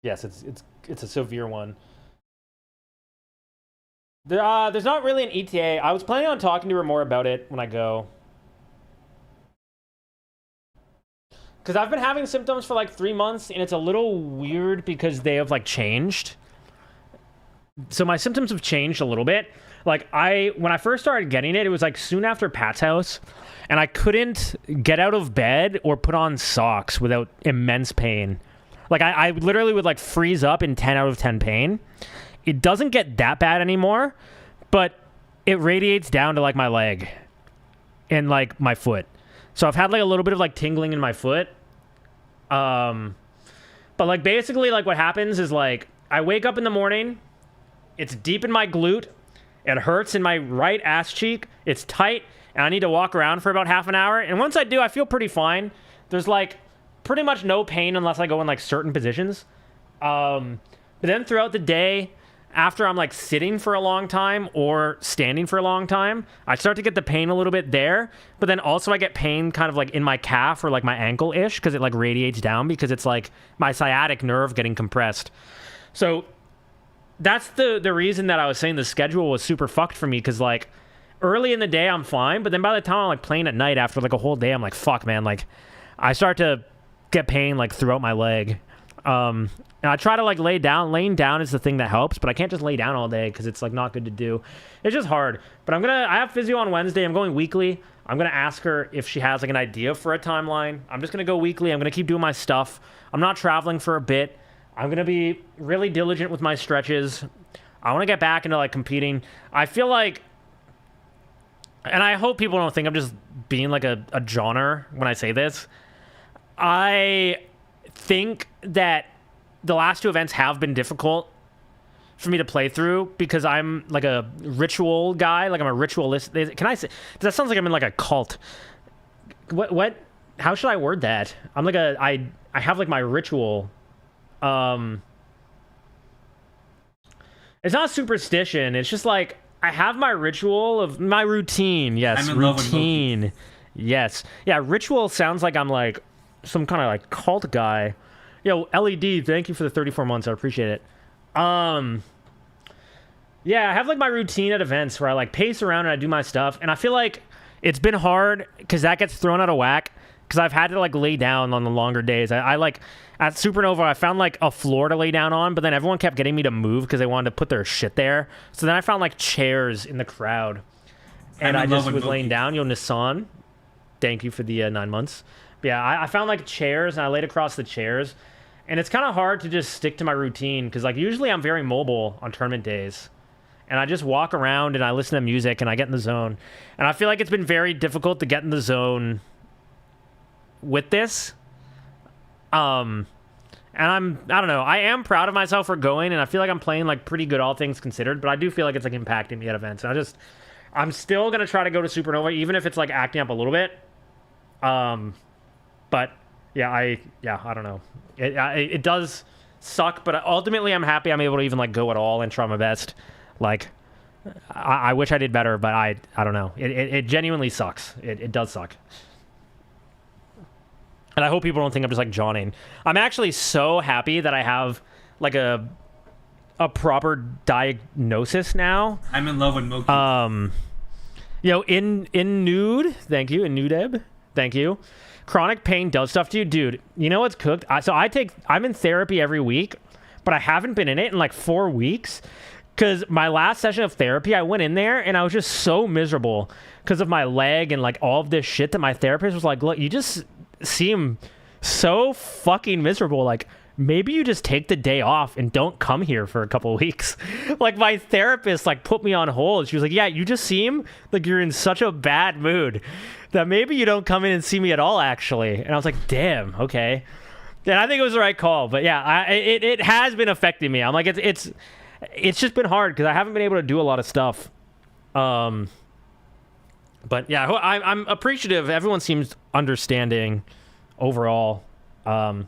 Yes, it's a severe one. There's not really an ETA. I was planning on talking to her more about it when I go. Because I've been having symptoms for like 3 months, and it's a little weird because they have like changed. So my symptoms have changed a little bit. Like when I first started getting it, it was like soon after Pat's house, and I couldn't get out of bed or put on socks without immense pain. Like I literally would like freeze up in 10 out of 10 pain. It doesn't get that bad anymore, but it radiates down to like my leg and like my foot. So I've had like a little bit of like tingling in my foot. But like basically like what happens is like I wake up in the morning, it's deep in my glute, it hurts in my right ass cheek, it's tight, and I need to walk around for about half an hour. And once I do, I feel pretty fine. There's like pretty much no pain unless I go in like certain positions. But then throughout the day, after I'm like sitting for a long time or standing for a long time, I start to get the pain a little bit there, but then also I get pain kind of like in my calf or like my ankle-ish because it like radiates down because it's like my sciatic nerve getting compressed. So that's the reason that I was saying the schedule was super fucked for me, because like early in the day I'm fine, but then by the time I'm like playing at night after like a whole day, I'm like, fuck, man, like I start to get pain like throughout my leg. And I try to like lay down. Laying down is the thing that helps, but I can't just lay down all day because it's like not good to do. It's just hard. But I have physio on Wednesday. I'm going weekly. I'm gonna ask her if she has like an idea for a timeline. I'm just gonna go weekly. I'm gonna keep doing my stuff. I'm not traveling for a bit. I'm gonna be really diligent with my stretches. I want to get back into like competing. I feel like, and I hope people don't think I'm just being like a joner when I say this. I think that the last two events have been difficult for me to play through because I'm like a ritual guy. Like I'm a ritualist. Can I say that sounds like I'm in like a cult? What? How should I word that? I'm like I have like my ritual. It's not superstition. It's just like I have my ritual of my routine. Yes, routine. Yes. Yeah, ritual sounds like I'm like some kind of like cult guy. Yo, LED, thank you for the 34 months. I appreciate it. Yeah, I have like my routine at events where I like pace around and I do my stuff. And I feel like it's been hard because that gets thrown out of whack because I've had to like lay down on the longer days. I like at Supernova, I found like a floor to lay down on, but then everyone kept getting me to move because they wanted to put their shit there. So then I found like chairs in the crowd. And I just was laying down. Yo, Nissan, thank you for the 9 months. But yeah, I found like chairs and I laid across the chairs. And it's kind of hard to just stick to my routine because like usually I'm very mobile on tournament days. And I just walk around and I listen to music and I get in the zone. And I feel like it's been very difficult to get in the zone with this. And I don't know. I am proud of myself for going, and I feel like I'm playing like pretty good, all things considered. But I do feel like it's like impacting me at events. And I'm still gonna try to go to Supernova, even if it's like acting up a little bit. But yeah, I don't know. It does suck, but ultimately I'm happy I'm able to even like go at all and try my best. Like, I wish I did better, but I don't know. It genuinely sucks. It does suck. And I hope people don't think I'm just like jawning. I'm actually so happy that I have like a proper diagnosis now. I'm in love with moky. You know, in nude, thank you, in nudeb. Thank you. Chronic pain does stuff to you, dude. You know what's cooked? I'm in therapy every week, but I haven't been in it in like 4 weeks. Because my last session of therapy, I went in there and I was just so miserable because of my leg and like all of this shit that my therapist was like, look, you just seem so fucking miserable. Like, maybe you just take the day off and don't come here for a couple of weeks. Like, my therapist like put me on hold. She was like, yeah, you just seem like you're in such a bad mood that maybe you don't come in and see me at all, actually. And I was like, damn, okay. And I think it was the right call. But yeah, it has been affecting me. I'm like, it's just been hard because I haven't been able to do a lot of stuff. But yeah, I'm appreciative. Everyone seems understanding overall. Yeah,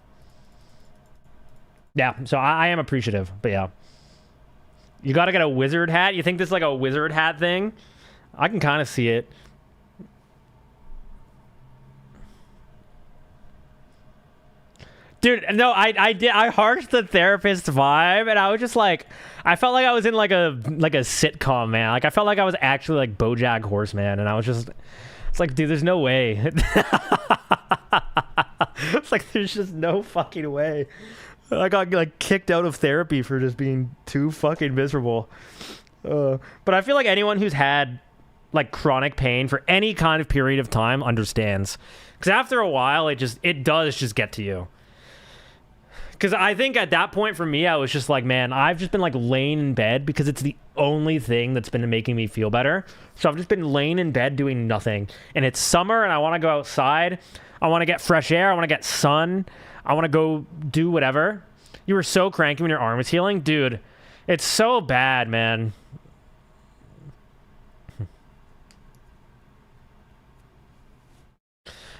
so I am appreciative. But yeah, you got to get a wizard hat. You think this is like a wizard hat thing? I can kind of see it. Dude, no, I harshed the therapist vibe, and I was just like, I felt like I was in like a sitcom, man. Like, I felt like I was actually like BoJack Horseman, and I was just, it's like, dude, there's no way. It's like, there's just no fucking way. I got like kicked out of therapy for just being too fucking miserable. But I feel like anyone who's had like chronic pain for any kind of period of time understands, because after a while, it does just get to you. Because I think at that point for me, I was just like, man, I've just been like laying in bed because it's the only thing that's been making me feel better. So I've just been laying in bed doing nothing. And it's summer and I want to go outside. I want to get fresh air. I want to get sun. I want to go do whatever. You were so cranky when your arm was healing. Dude, it's so bad, man.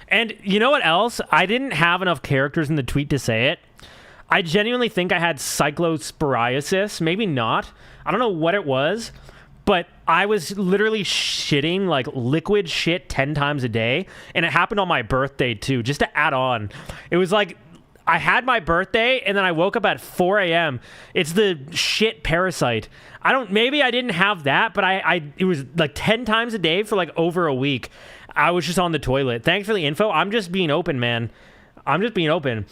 And you know what else? I didn't have enough characters in the tweet to say it. I genuinely think I had cyclosporiasis. Maybe not. I don't know what it was, but I was literally shitting like liquid shit 10 times a day. And it happened on my birthday too, just to add on. It was like I had my birthday and then I woke up at 4 a.m. It's the shit parasite. Maybe I didn't have that, but it was like 10 times a day for like over a week. I was just on the toilet. Thanks for the info. I'm just being open, man. I'm just being open.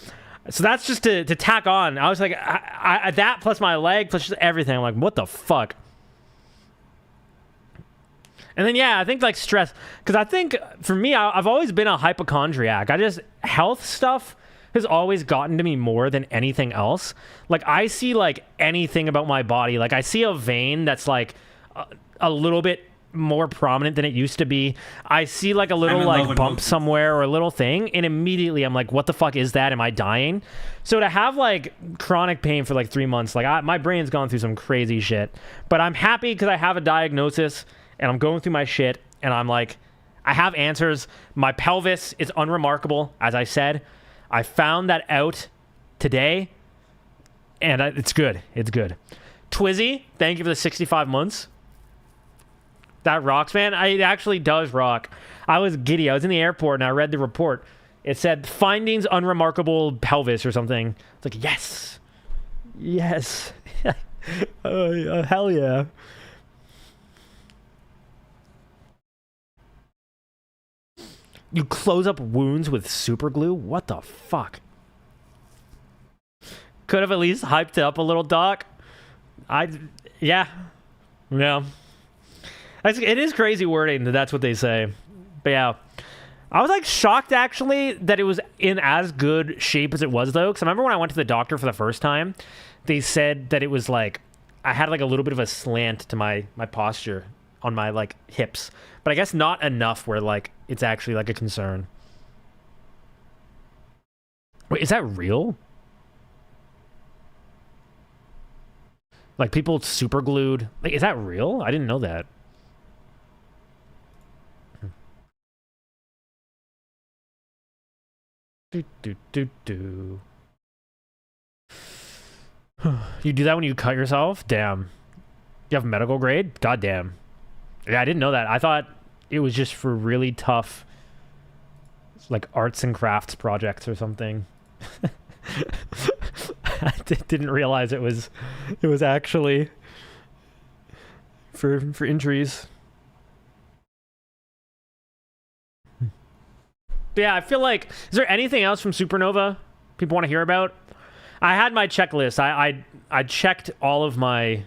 So that's just to tack on. I was like, that plus my leg plus just everything. I'm like, what the fuck? And then, yeah, I think like stress. Because I think for me, I've always been a hypochondriac. Health stuff has always gotten to me more than anything else. Like, I see like anything about my body. Like, I see a vein that's like a little bit more prominent than it used to be. I see like a little like bump somewhere or a little thing, and immediately I'm like, what the fuck is that? Am I dying? So to have like chronic pain for like 3 months, like my brain's gone through some crazy shit, but I'm happy because I have a diagnosis and I'm going through my shit and I'm like, I have answers. My pelvis is unremarkable. As I said, I found that out today and it's good. It's good. Twizzy, thank you for the 65 months. That rocks, man. It actually does rock. I was giddy. I was in the airport and I read the report. It said findings unremarkable pelvis or something. It's like, yes. Yes. Hell yeah. You close up wounds with super glue? What the fuck? Could have at least hyped it up a little, Doc. Yeah. It is crazy wording that's what they say. But yeah. I was like shocked actually that it was in as good shape as it was though. Because I remember when I went to the doctor for the first time, they said that it was like, I had like a little bit of a slant to my posture on my like hips. But I guess not enough where like it's actually like a concern. Wait, is that real? Like people super glued. Like, is that real? I didn't know that. Do. You do that when you cut yourself? Damn. You have medical grade? God damn. Yeah, I didn't know that. I thought it was just for really tough, like, arts and crafts projects or something. I didn't realize it was actually for injuries. But yeah, I feel like, is there anything else from Supernova people want to hear about? I had my checklist. I checked all of my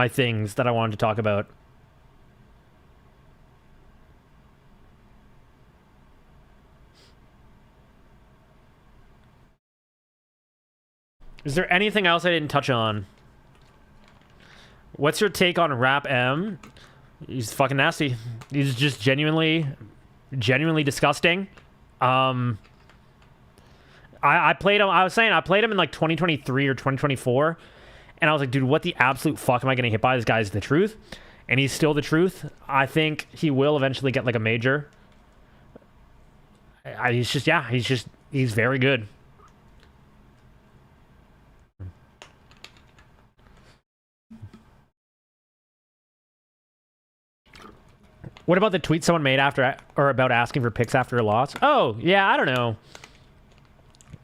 things that I wanted to talk about. Is there anything else I didn't touch on? What's your take on Rap M? He's fucking nasty. He's just genuinely disgusting. I played him. I was saying I played him in like 2023 or 2024, and I was like, dude, what the absolute fuck am I getting hit by? This guy's the truth, and he's still the truth. I think he will eventually get like a major. He's very good. What about the tweet someone made after or about asking for picks after a loss? Oh, yeah, I don't know.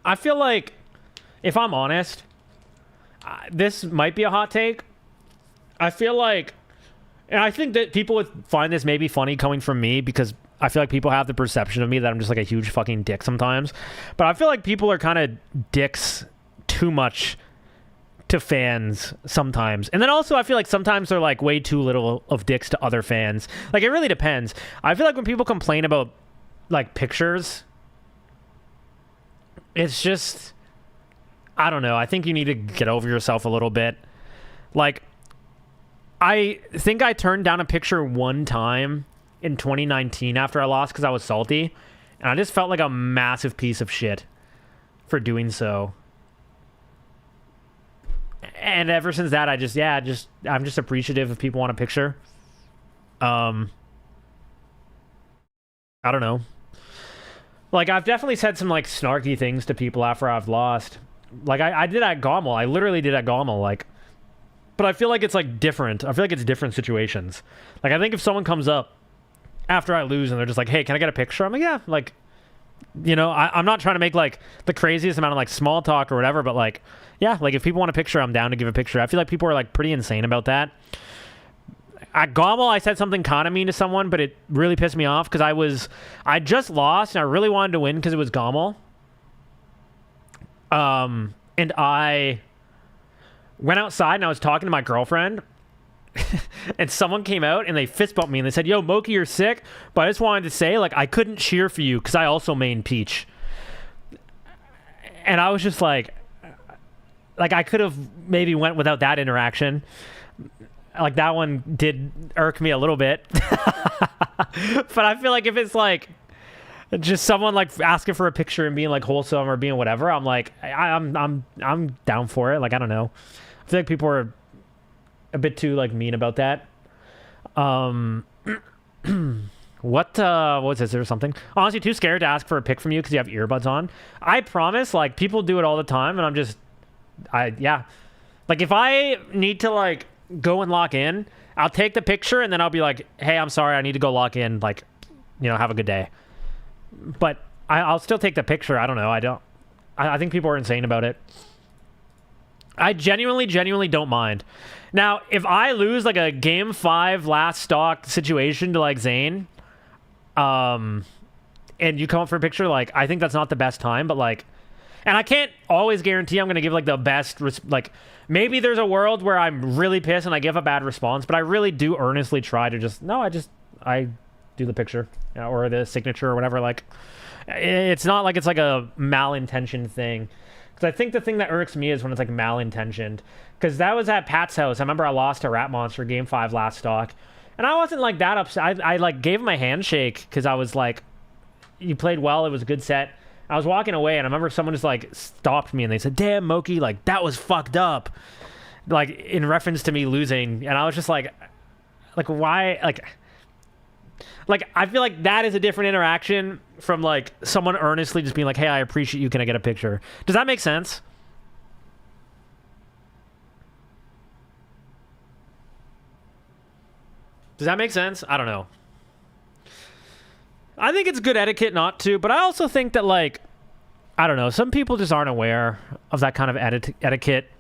I feel like, if I'm honest, this might be a hot take. I feel like, and I think that people would find this maybe funny coming from me because I feel like people have the perception of me that I'm just like a huge fucking dick sometimes. But I feel like people are kind of dicks too much to fans sometimes. And then also I feel like sometimes they're like way too little of dicks to other fans. Like it really depends. I feel like when people complain about like pictures, it's just, I don't know. I think you need to get over yourself a little bit. Like I think I turned down a picture one time in 2019 after I lost because I was salty. And I just felt like a massive piece of shit for doing so. And ever since that, I'm just appreciative if people want a picture. I don't know. Like, I've definitely said some, like, snarky things to people after I've lost. Like, I did at Gommel. I literally did at Gommel, like... But I feel like it's, like, different. I feel like it's different situations. Like, I think if someone comes up after I lose and they're just like, hey, can I get a picture? I'm like, yeah, like... You know, I'm not trying to make, like, the craziest amount of, like, small talk or whatever, but, like... Yeah, like, if people want a picture, I'm down to give a picture. I feel like people are, like, pretty insane about that. At Gommel, I said something kind of mean to someone, but it really pissed me off because I just lost and I really wanted to win because it was Gommel. And I went outside and I was talking to my girlfriend and someone came out and they fist bumped me and they said, yo, Moky, you're sick. But I just wanted to say, like, I couldn't cheer for you because I also main Peach. And I was just like I could have maybe went without that interaction. Like, that one did irk me a little bit. But I feel like if it's, like, just someone, like, asking for a picture and being, like, wholesome or being whatever, I'm like, I'm down for it. Like, I don't know. I feel like people are a bit too, like, mean about that. What was this or something? Honestly, too scared to ask for a pic from you because you have earbuds on. I promise, like, people do it all the time, and I'm just... yeah. Like, if I need to, like... go and lock in, I'll take the picture and then I'll be like, hey, I'm sorry, I need to go lock in, like, you know, have a good day. But I'll still take the picture. I don't know. I think people are insane about it. I genuinely don't mind. Now, if I lose like a game 5 last stock situation to like Zane, and you come up for a picture, like, I think that's not the best time, but like, and I can't always guarantee I'm going to give, like, the best... like, maybe there's a world where I'm really pissed and I give a bad response, but I really do earnestly try to just... No, I do the picture, you know, or the signature or whatever. Like, it's not like it's, like, a malintentioned thing. Because I think the thing that irks me is when it's, like, malintentioned. Because that was at Pat's house. I remember I lost to Rat Monster Game 5 last stock. And I wasn't, like, that upset. I like, gave him a handshake because I was like... You played well. It was a good set. I was walking away, and I remember someone just, like, stopped me, and they said, damn, Moky, like, that was fucked up. Like, in reference to me losing. And I was just like, why? Like, I feel like that is a different interaction from, like, someone earnestly just being like, hey, I appreciate you. Can I get a picture? Does that make sense? Does that make sense? I don't know. I think it's good etiquette not to, but I also think that, like, I don't know, some people just aren't aware of that kind of etiquette.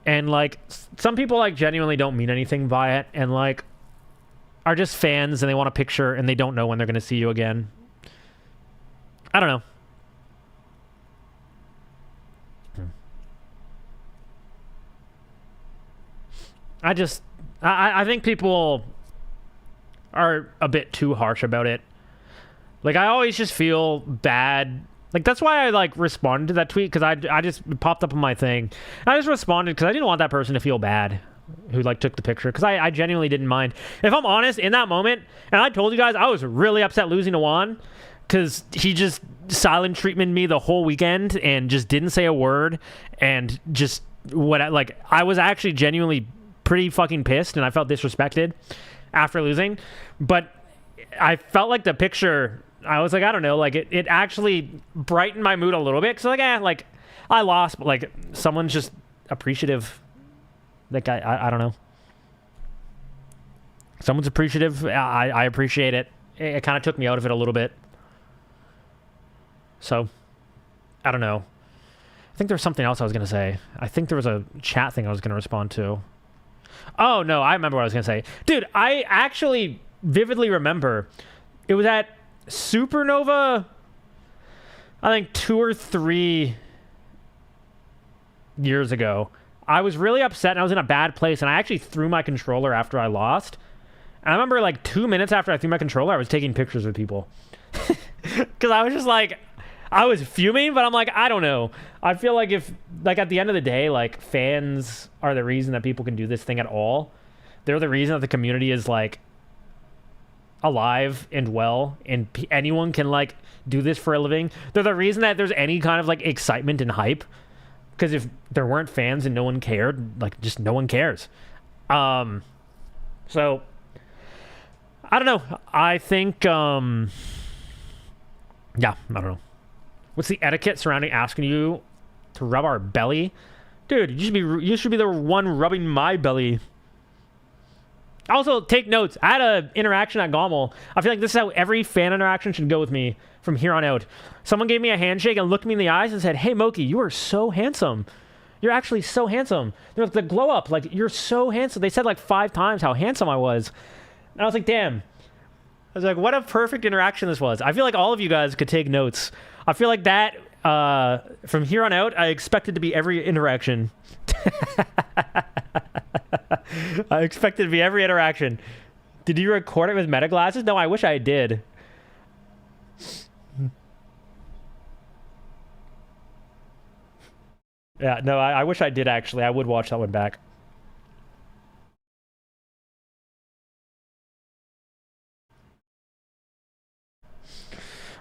And, like, some people, like, genuinely don't mean anything by it and, like, are just fans and they want a picture and they don't know when they're going to see you again. I don't know. I think people are a bit too harsh about it. Like, I always just feel bad. Like, that's why I, like, responded to that tweet, because I just popped up on my thing. I just responded because I didn't want that person to feel bad who, like, took the picture, because I genuinely didn't mind. If I'm honest, in that moment, and I told you guys, I was really upset losing to Juan, because he just silent treatment me the whole weekend and just didn't say a word, and just I was actually genuinely pretty fucking pissed, and I felt disrespected after losing. But I felt like the picture, I was like, I don't know, like it actually brightened my mood a little bit, because like I lost, but like someone's just appreciative. Like I don't know, someone's appreciative. I appreciate it. It kind of took me out of it a little bit. So I don't know. I think there was something else I was gonna say. I think there was a chat thing I was gonna respond to. Oh no, I remember what I was gonna say. Dude, I actually vividly remember it was at Supernova, I think 2 or 3 years ago. I was really upset and I was in a bad place, and I actually threw my controller after I lost. And I remember like 2 minutes after I threw my controller, I was taking pictures with people. Because I was just like, I was fuming, but I'm like, I don't know. I feel like if, like, at the end of the day, like, fans are the reason that people can do this thing at all. They're the reason that the community is, like, alive and well, and anyone can, like, do this for a living. They're the reason that there's any kind of, like, excitement and hype. Because if there weren't fans and no one cared, like, just no one cares. So, I don't know. I think, yeah, I don't know. What's the etiquette surrounding asking you to rub our belly? Dude, you should be the one rubbing my belly. Also, take notes. I had an interaction at Gommel. I feel like this is how every fan interaction should go with me from here on out. Someone gave me a handshake and looked me in the eyes and said, "Hey, Moky, you are so handsome. You're actually so handsome." They're like, the glow up, like, you're so handsome. They said like 5 times how handsome I was. And I was like, damn. I was like, what a perfect interaction this was. I feel like all of you guys could take notes. I feel like that, from here on out, I expect it to be every interaction. I expect it to be every interaction. Did you record it with meta glasses? No, I wish I did. Yeah, no, I wish I did, actually. I would watch that one back.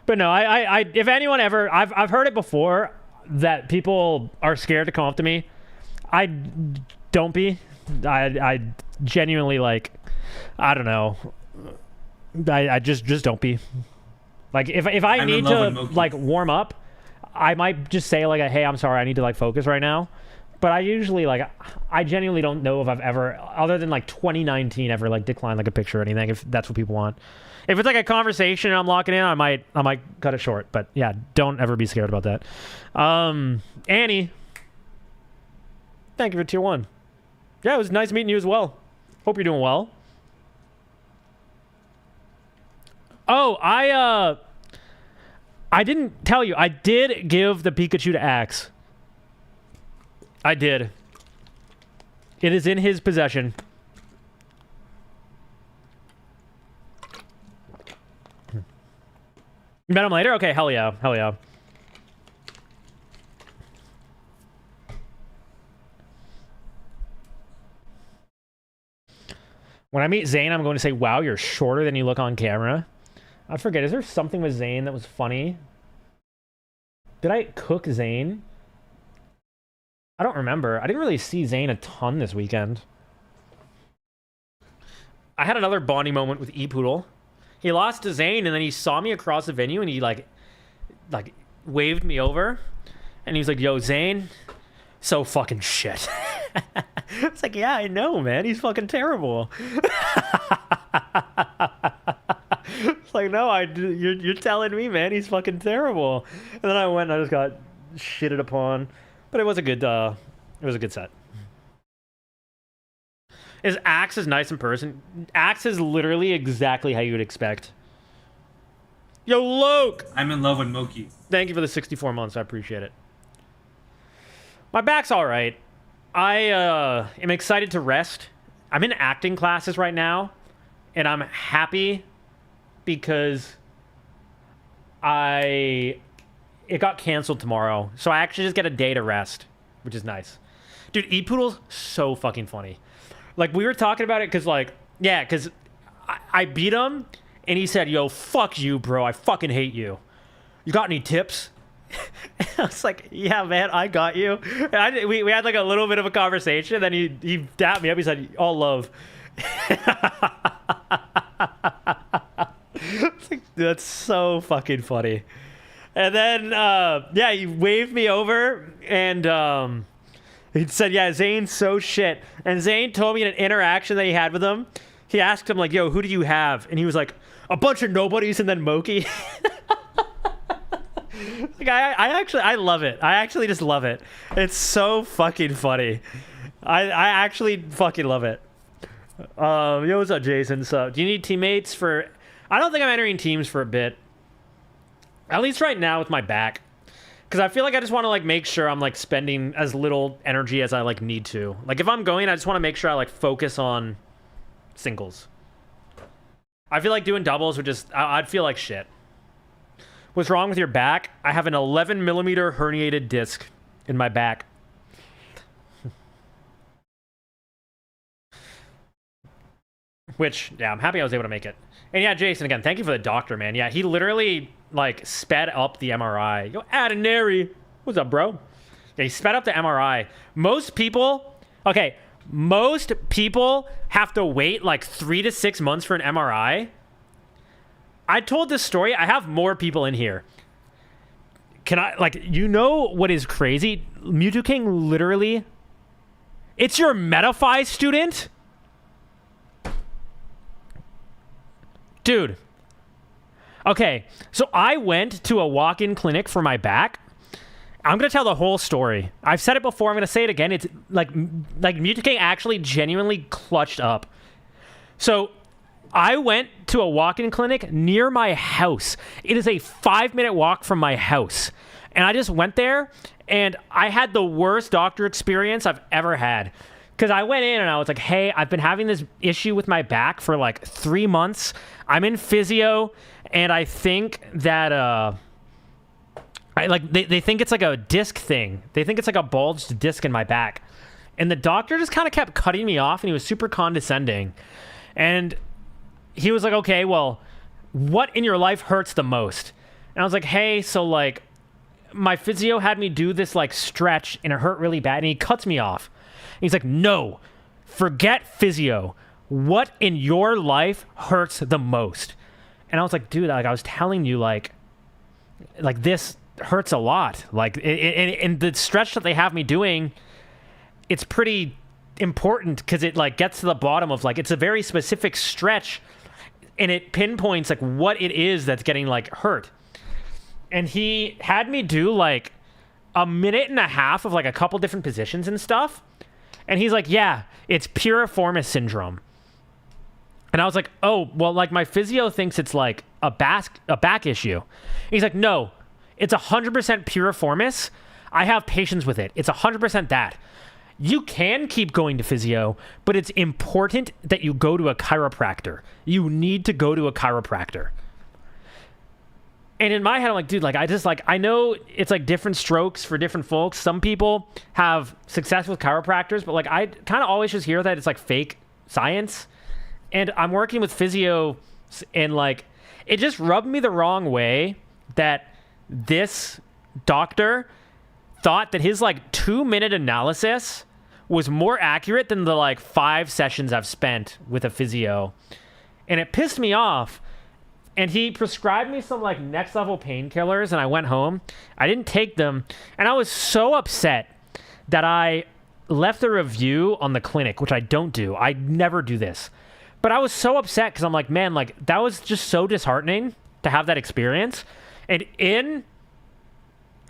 But no, I if anyone ever, I've heard it before that people are scared to come up to me. I don't be. I genuinely, like, I don't know. I just don't be. Like, if I need to, like, warm up, I might just say like, hey, I'm sorry, I need to, like, focus right now. But I usually, like, I genuinely don't know if I've ever, other than like 2019, ever like declined like a picture or anything, if that's what people want. If it's like a conversation and I'm locking in, I might cut it short. But yeah, don't ever be scared about that. Annie, thank you for tier 1. Yeah, it was nice meeting you as well. Hope you're doing well. Oh, I didn't tell you. I did give the Pikachu to Axe. I did. It is in his possession. You met him later? Okay, hell yeah. Hell yeah. When I meet Zane, I'm going to say, wow, you're shorter than you look on camera. I forget, is there something with Zane that was funny? Did I cook Zane? I don't remember. I didn't really see Zane a ton this weekend. I had another bonding moment with E-Poodle. He lost to Zane, and then he saw me across the venue, and he, like waved me over. And he was like, yo, Zane, so fucking shit. It's like, yeah, I know, man. He's fucking terrible. It's like, no, you're telling me, man. He's fucking terrible. And then I went and I just got shitted upon. But it was a good set. Is Axe is nice in person? Axe is literally exactly how you would expect. Yo, Luke! I'm in love with Moky. Thank you for the 64 months. I appreciate it. My back's all right. I am excited to rest. I'm in acting classes right now, and I'm happy because it got canceled tomorrow, so I actually just get a day to rest, which is nice. Dude, E-Poodle's so fucking funny. Like, we were talking about it because, like, yeah, because I beat him, and he said, yo, fuck you, bro. I fucking hate you. You got any tips? I was like, yeah, man, I got you. And we had, like, a little bit of a conversation, and then he dapped me up. He said, all love. It's like, that's so fucking funny. And then, yeah, he waved me over, and he said, yeah, Zane's so shit. And Zane told me in an interaction that he had with him, he asked him, like, yo, who do you have? And he was like, a bunch of nobodies and then Moky. Like, I love it. I actually just love it. It's so fucking funny. I actually fucking love it. Yo, what's up, Jason? So, do you need teammates for... I don't think I'm entering teams for a bit. At least right now with my back. Because I feel like I just want to, like, make sure I'm, like, spending as little energy as I, like, need to. Like, if I'm going, I just want to make sure I, like, focus on singles. I feel like doing doubles would just... I'd feel like shit. What's wrong with your back? I have an 11 millimeter herniated disc in my back. Which, yeah, I'm happy I was able to make it. And yeah, Jason, again, thank you for the doctor, man. Yeah, he literally, like, sped up the MRI. Yo, Adenary. What's up, bro? Yeah, he sped up the MRI. Most people have to wait, like, 3 to 6 months for an MRI. I told this story. I have more people in here. Can I, like, you know what is crazy? Mewtwo King literally... It's your Metaphy student? Dude. Okay, so I went to a walk-in clinic for my back. I'm going to tell the whole story. I've said it before. I'm going to say it again. It's like Mewtwo King actually genuinely clutched up. So I went to a walk-in clinic near my house. It is a 5-minute walk from my house. And I just went there, and I had the worst doctor experience I've ever had. Because I went in and I was like, hey, I've been having this issue with my back for like 3 months. I'm in physio, and I think that they think it's like a disc thing. They think it's like a bulged disc in my back. And the doctor just kind of kept cutting me off, and he was super condescending. And he was like, okay, well, what in your life hurts the most? And I was like, hey, so like my physio had me do this like stretch, and it hurt really bad. And he cuts me off. He's like, no, forget physio. What in your life hurts the most? And I was like, dude, like I was telling you, like this hurts a lot. Like, in the stretch that they have me doing, it's pretty important because it like gets to the bottom of like, it's a very specific stretch, and it pinpoints like what it is that's getting like hurt. And he had me do like a minute and a half of like a couple different positions and stuff. And he's like, yeah, it's piriformis syndrome. And I was like, oh, well, like my physio thinks it's like a back issue. And he's like, no, it's 100% piriformis. I have patients with it. It's 100% that. You can keep going to physio, but it's important that you go to a chiropractor. You need to go to a chiropractor. And in my head, I'm like, dude, like, I know it's like different strokes for different folks. Some people have success with chiropractors, but like, I kind of always just hear that it's like fake science. And I'm working with physio, and like, it just rubbed me the wrong way that this doctor thought that his like 2-minute analysis was more accurate than the like 5 sessions I've spent with a physio. And it pissed me off. And he prescribed me some like next level painkillers, and I went home. I didn't take them, and I was so upset that I left a review on the clinic, which I don't do. I never do this. But I was so upset because I'm like, man, like that was just so disheartening to have that experience. And in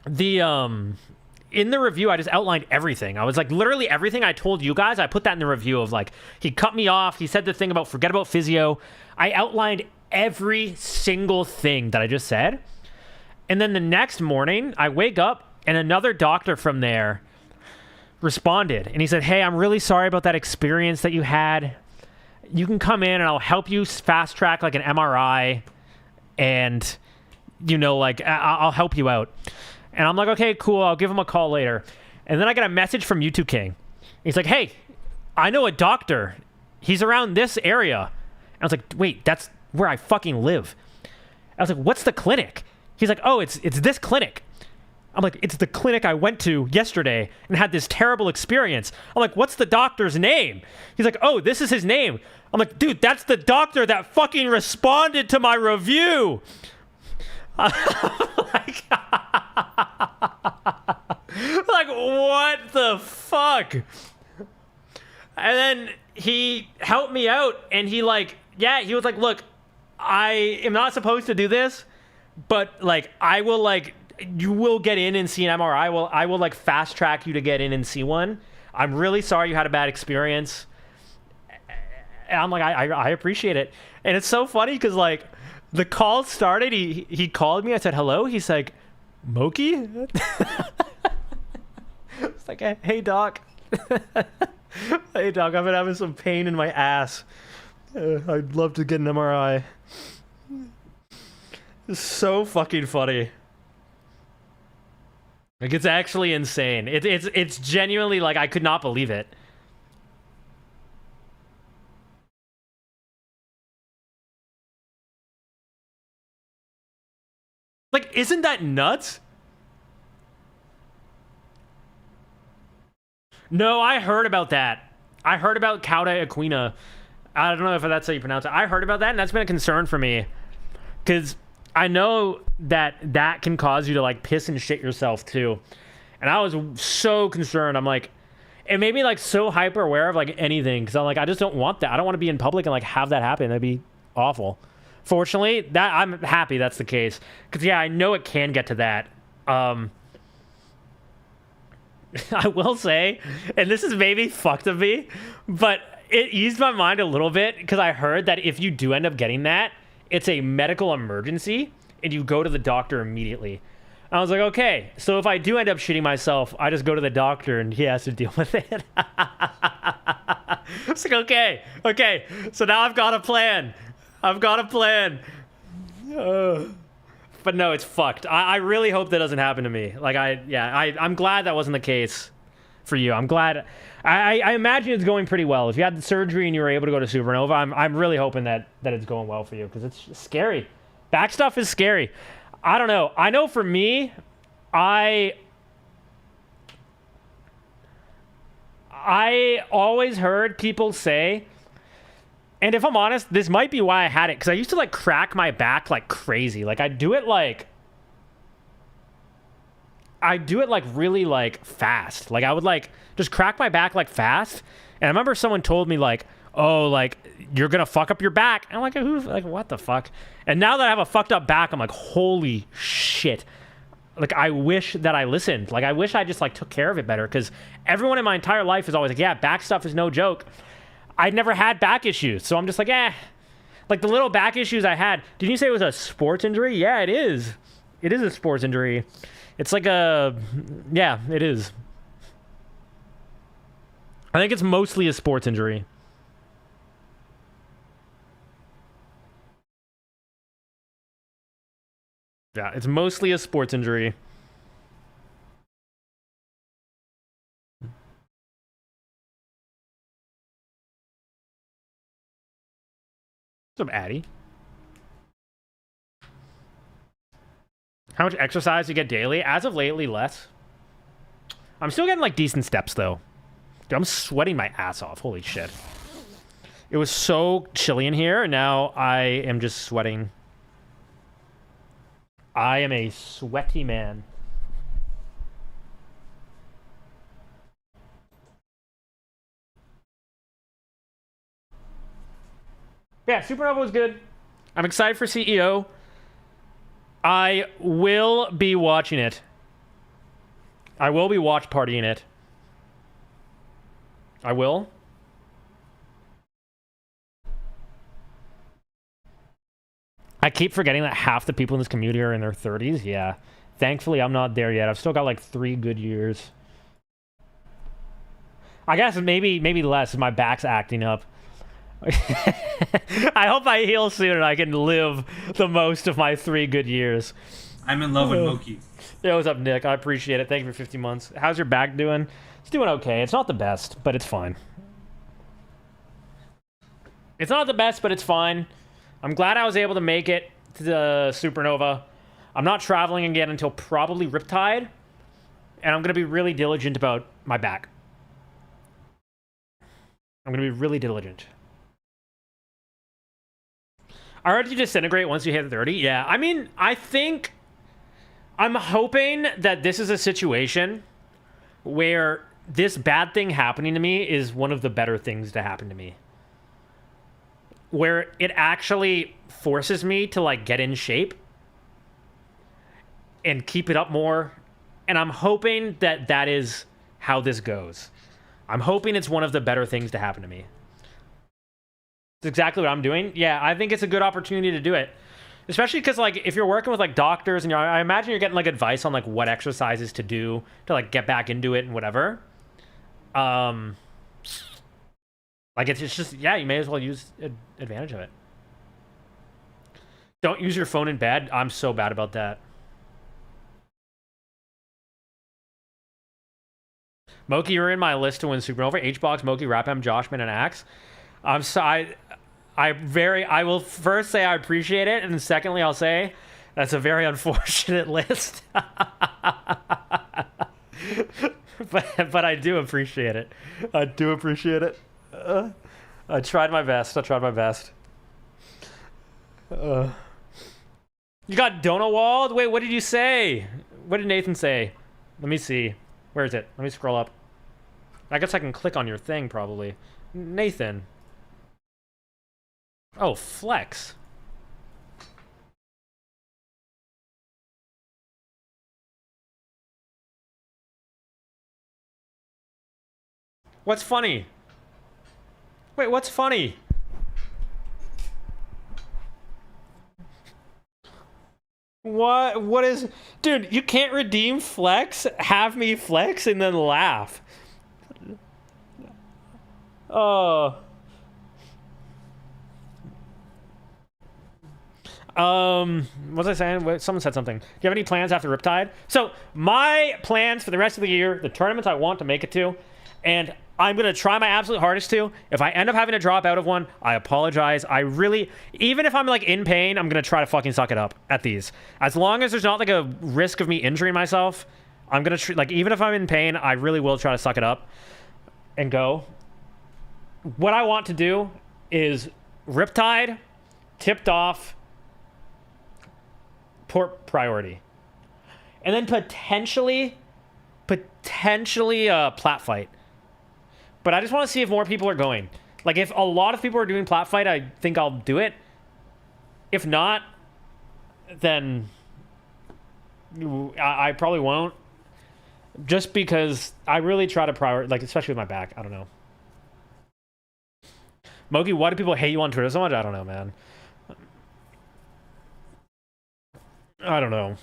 the review, I just outlined everything. I was like, literally everything I told you guys, I put that in the review of like, he cut me off. He said the thing about forget about physio. I outlined every single thing that I just said. And then the next morning, I wake up and another doctor from there responded. And he said, hey, I'm really sorry about that experience that you had. You can come in and I'll help you fast track like an MRI. And, you know, like, I'll help you out. And I'm like, okay, cool. I'll give him a call later. And then I get a message from YouTube King. He's like, hey, I know a doctor. He's around this area. And I was like, wait, that's where I fucking live. I was like, what's the clinic? He's like, oh, it's this clinic. I'm like, it's the clinic I went to yesterday and had this terrible experience. I'm like, what's the doctor's name? He's like, oh, this is his name. I'm like, dude, that's the doctor that fucking responded to my review. Like, what the fuck? And then he helped me out and he like, yeah, he was like, look, I am not supposed to do this, but like, I will like, you will get in and see an MRI. I will like fast track you to get in and see one. I'm really sorry you had a bad experience. And I'm like, I appreciate it. And it's so funny because like the call started, he called me. I said, hello. He's like, moky? It's like, hey, doc. Hey, doc, I've been having some pain in my ass. I'd love to get an MRI. It's so fucking funny. Like, it's actually insane. It's genuinely like, I could not believe it. Like, isn't that nuts? No, I heard about that. I heard about Cauda Equina. I don't know if that's how you pronounce it. I heard about that, and that's been a concern for me. Because I know that that can cause you to, like, piss and shit yourself, too. And I was so concerned. I'm like, it made me, like, so hyper aware of, like, anything. Because I'm like, I just don't want that. I don't want to be in public and, like, have that happen. That'd be awful. Fortunately, that I'm happy that's the case. Because, yeah, I know it can get to that. I will say, and this is maybe fucked of me, but it eased my mind a little bit because I heard that if you do end up getting that, it's a medical emergency and you go to the doctor immediately. I was like, okay, so if I do end up shitting myself, I just go to the doctor and he has to deal with it. It's like, okay, so now I've got a plan. But no, it's fucked. I really hope that doesn't happen to me. Like, I'm glad that wasn't the case for you. I'm glad. I imagine it's going pretty well. If you had the surgery and you were able to go to Supernova, I'm really hoping that it's going well for you because it's scary. Back stuff is scary. I don't know. I know for me, I always heard people say, and if I'm honest, this might be why I had it, because I used to, like, crack my back like crazy. Like, I do it, like, really, like, fast. Like, I would, like, just crack my back, like, fast. And I remember someone told me, like, oh, like, you're going to fuck up your back. And I'm like, who, like, what the fuck? And now that I have a fucked up back, I'm like, holy shit. Like, I wish that I listened. Like, I wish I just, like, took care of it better, because everyone in my entire life is always like, yeah, back stuff is no joke. I'd never had back issues, so I'm just like, like the little back issues I had. Did you say it was a sports injury? Yeah, it is. It is a sports injury. It's like yeah, it is. I think it's mostly a sports injury. Yeah, it's mostly a sports injury. What's up, Addy? How much exercise do you get daily? As of lately, less. I'm still getting, like, decent steps, though. Dude, I'm sweating my ass off. Holy shit. It was so chilly in here, and now I am just sweating. I am a sweaty man. Yeah, Supernova was good. I'm excited for CEO. I will be watching it. I will be watch partying it. I will. I keep forgetting that half the people in this community are in their 30s. Yeah. Thankfully, I'm not there yet. I've still got like 3 good years. I guess maybe less. My back's acting up. I hope I heal soon and I can live the most of my 3 good years. I'm in love with moky. Yo, what's up, Nick? I appreciate it. Thank you for 50 months. How's your back doing? It's doing okay. It's not the best, but it's fine. It's not the best, but it's fine. I'm glad I was able to make it to the Supernova. I'm not traveling again until probably Riptide, and I'm going to be really diligent about my back. I'm going to be really diligent. I heard you disintegrate once you hit 30. Yeah, I mean, I'm hoping that this is a situation where this bad thing happening to me is one of the better things to happen to me. Where it actually forces me to like get in shape and keep it up more. And I'm hoping that that is how this goes. I'm hoping it's one of the better things to happen to me. It's exactly what I'm doing. Yeah, I think it's a good opportunity to do it. Especially because like if you're working with like doctors and I imagine you're getting like advice on like what exercises to do to like get back into it and whatever. Like it's just, yeah, you may as well use advantage of it. Don't use your phone in bed. I'm so bad about that. Moky, you're in my list to win Supernova. H-Box, Moky, Rapam, Joshman, and Axe. I'm sorry. I will first say I appreciate it, and secondly I'll say that's a very unfortunate list. but I do appreciate it. I do appreciate it. I tried my best. You got Donowald? Wait, what did you say? What did Nathan say? Let me see. Where is it? Let me scroll up. I guess I can click on your thing, probably. Nathan. Oh, flex. What's funny? Wait, what's funny? What is... Dude, you can't redeem flex, have me flex, and then laugh. Oh. What was I saying? Wait, someone said something. Do you have any plans after Riptide? So, my plans for the rest of the year, the tournaments I want to make it to, and I'm going to try my absolute hardest to. If I end up having to drop out of one, I apologize. I really, even if I'm like in pain, I'm going to try to fucking suck it up at these. As long as there's not like a risk of me injuring myself, I'm going to, like, even if I'm in pain, I really will try to suck it up and go. What I want to do is Riptide, Tipped Off, Port Priority. And then potentially Plat Fight. But I just want to see if more people are going. Like, if a lot of people are doing Plat Fight, I think I'll do it. If not, then I probably won't. Just because I really try to prioritize, like, especially with my back. I don't know. Moki, why do people hate you on Twitter so much? I don't know, man. I don't know.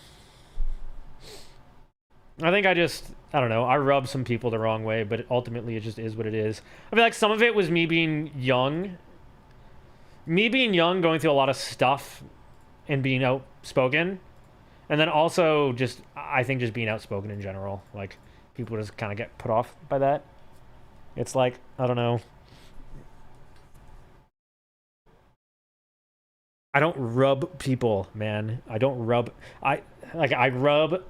I think I don't know. I rub some people the wrong way, but ultimately it just is what it is. I feel like some of it was me being young. Me being young, going through a lot of stuff and being outspoken. And then also just, I think just being outspoken in general. Like, people just kind of get put off by that. It's like, I don't know. I don't rub people, man. I don't rub... I rub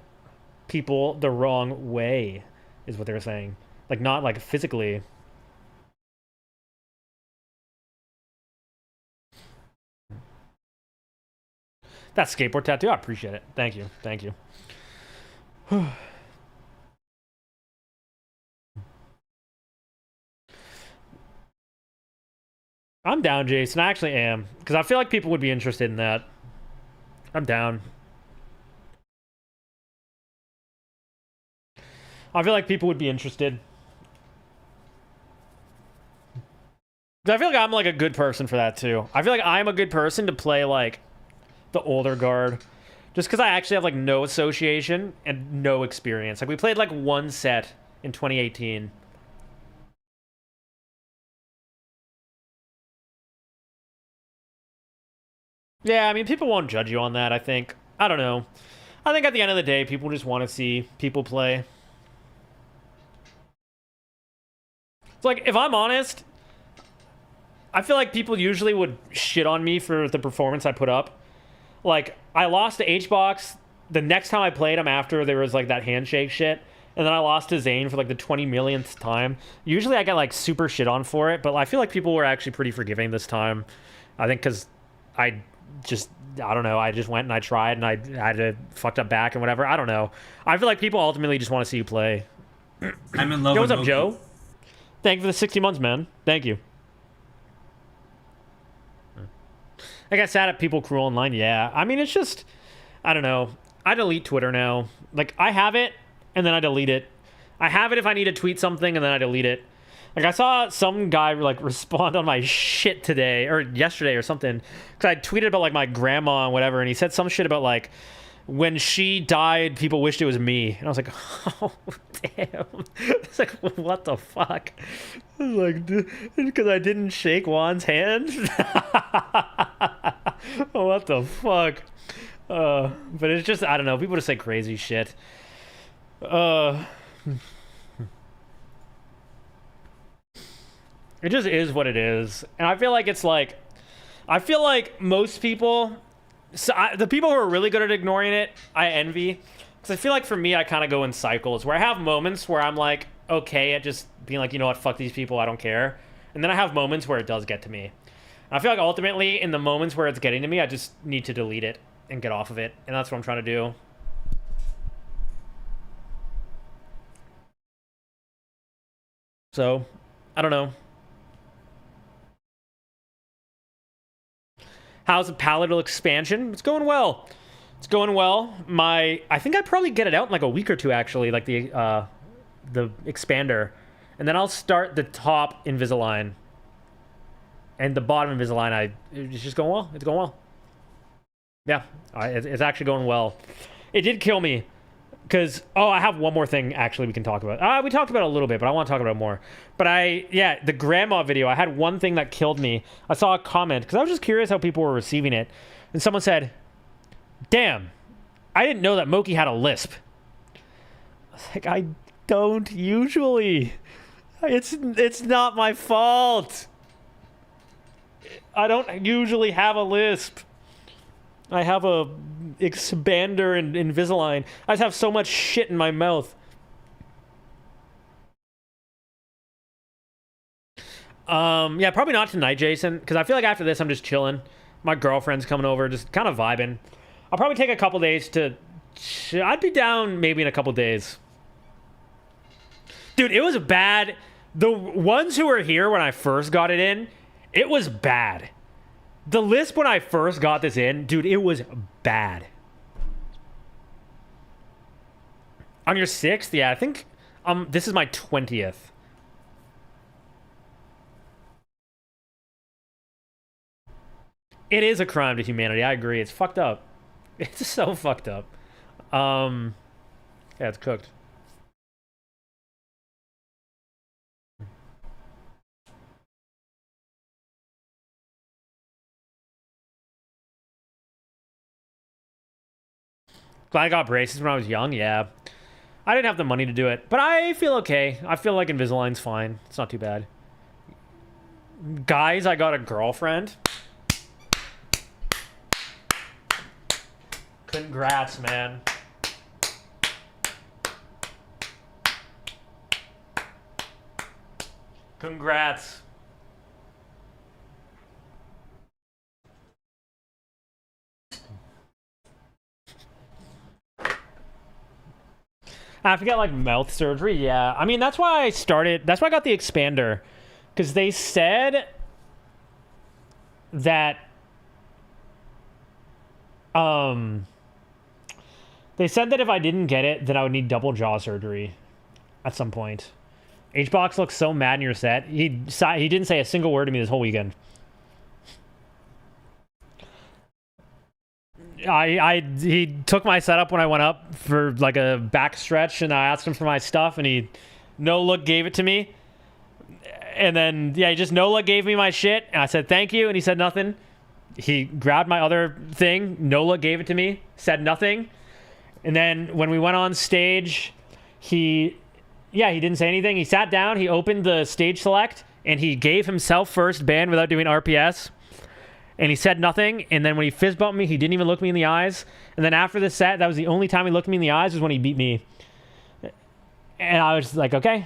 people the wrong way, is what they're saying. Like, not, like, physically. That skateboard tattoo, I appreciate it. Thank you. Thank you. I'm down, Jason. I actually am. Because I feel like people would be interested in that. I'm down. I feel like people would be interested. I feel like I'm like a good person for that too. I feel like I'm a good person to play like the older guard. Just because I actually have like no association and no experience. Like we played like one set in 2018. Yeah, I mean, people won't judge you on that, I think. I don't know. I think at the end of the day, people just want to see people play. It's like, if I'm honest, I feel like people usually would shit on me for the performance I put up. Like, I lost to HBox. The next time I played him after there was like that handshake shit. And then I lost to Zane for like the 20 millionth time. Usually I get like super shit on for it, but I feel like people were actually pretty forgiving this time. I think because I don't know, I just went and I tried and I had a fucked up back and whatever. I don't know. I feel like people ultimately just want to see you play. I'm in love Yo, with what's up, moky. Joe? Thank you for the 60 months, man. Thank you. I got sad at people cruel online. Yeah. I mean, it's just, I don't know. I delete Twitter now. Like, I have it, and then I delete it. I have it if I need to tweet something, and then I delete it. Like, I saw some guy, like, respond on my shit today, or yesterday or something, because I tweeted about, like, my grandma and whatever, and he said some shit about, like, when she died, people wished it was me. And I was like, oh, damn. It's like, what the fuck? I was like, because I didn't shake Juan's hand? What the fuck? But it's just, I don't know. People just say crazy shit. It just is what it is. And I feel like it's like, I feel like most people... So the people who are really good at ignoring it, I envy. Because I feel like for me, I kind of go in cycles where I have moments where I'm like, okay at just being like, you know what, fuck these people, I don't care. And then I have moments where it does get to me. And I feel like ultimately, in the moments where it's getting to me, I just need to delete it and get off of it. And that's what I'm trying to do. So, I don't know. How's the Paladin expansion? It's going well. It's going well. I think I'd probably get it out in like a week or two, actually, like the expander. And then I'll start the top Invisalign. And the bottom Invisalign, it's just going well. It's going well. Yeah, it's actually going well. It did kill me. Because, I have one more thing, actually, we can talk about. We talked about it a little bit, but I want to talk about it more. But the grandma video, I had one thing that killed me. I saw a comment, because I was just curious how people were receiving it. And someone said, damn, I didn't know that Moky had a lisp. I was like, I don't usually. It's not my fault. I don't usually have a lisp. I have a expander and Invisalign. I just have so much shit in my mouth. Yeah, probably not tonight, Jason, because I feel like after this I'm just chilling. My girlfriend's coming over, just kind of vibing. I'll probably take a couple days to... I'd be down maybe in a couple days. Dude, it was bad. The ones who were here when I first got it in, it was bad. The lisp when I first got this in, dude, it was bad. On your 6th? Yeah, I think this is my 20th. It is a crime to humanity, I agree. It's fucked up. It's so fucked up. Yeah, it's cooked. Glad I got braces when I was young, yeah. I didn't have the money to do it, but I feel okay. I feel like Invisalign's fine. It's not too bad. Guys, I got a girlfriend. Congrats, man. Congrats. I have to get like mouth surgery. Yeah, I mean that's why I started. That's why I got the expander, because they said that they said that if I didn't get it, then I would need double jaw surgery at some point. HBox looks so mad in your set. He didn't say a single word to me this whole weekend. he took my setup when I went up for like a back stretch, and I asked him for my stuff, and he no look gave it to me. And then he just no look gave me my shit, and I said thank you, and he said nothing. He grabbed my other thing, no look gave it to me, said nothing. And then when we went on stage, he didn't say anything. He sat down, he opened the stage select, and he gave himself first ban without doing RPS. And he said nothing. And then when he fist bumped me, he didn't even look me in the eyes. And then after the set, that was the only time he looked me in the eyes was when he beat me. And I was like, okay,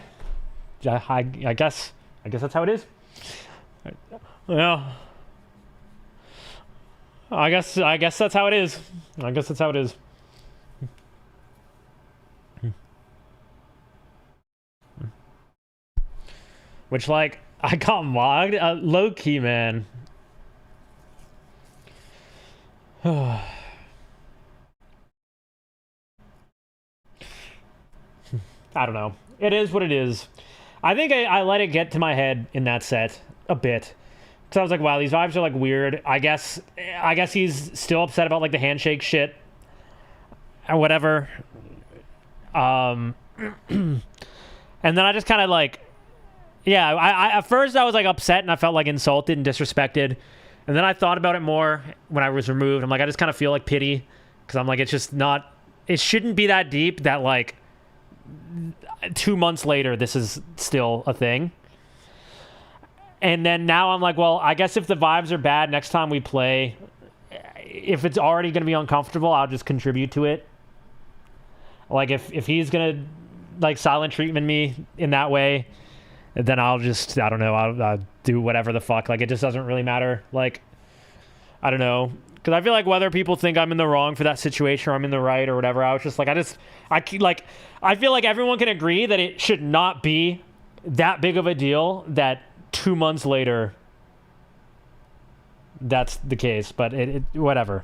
I guess that's how it is. Yeah. I guess that's how it is. I guess that's how it is. Which, like, I got mogged. Low key, man. I don't know. It is what it is. I think I let it get to my head in that set a bit. So I was like, wow, these vibes are like weird. I guess he's still upset about like the handshake shit or whatever. And then I just kind of like, yeah, I at first I was like upset and I felt like insulted and disrespected. And then I thought about it more when I was removed. I'm like, I just kind of feel like pity because I'm like, it's just not, it shouldn't be that deep that like 2 months later, this is still a thing. And then now I'm like, well, I guess if the vibes are bad next time we play, if it's already going to be uncomfortable, I'll just contribute to it. Like if he's going to like silent treatment me in that way, then I'll just, I don't know, I'll do whatever the fuck. Like, it just doesn't really matter. Like, I don't know. Because I feel like whether people think I'm in the wrong for that situation or I'm in the right or whatever, I was just like, I feel like everyone can agree that it should not be that big of a deal that 2 months later that's the case. But whatever.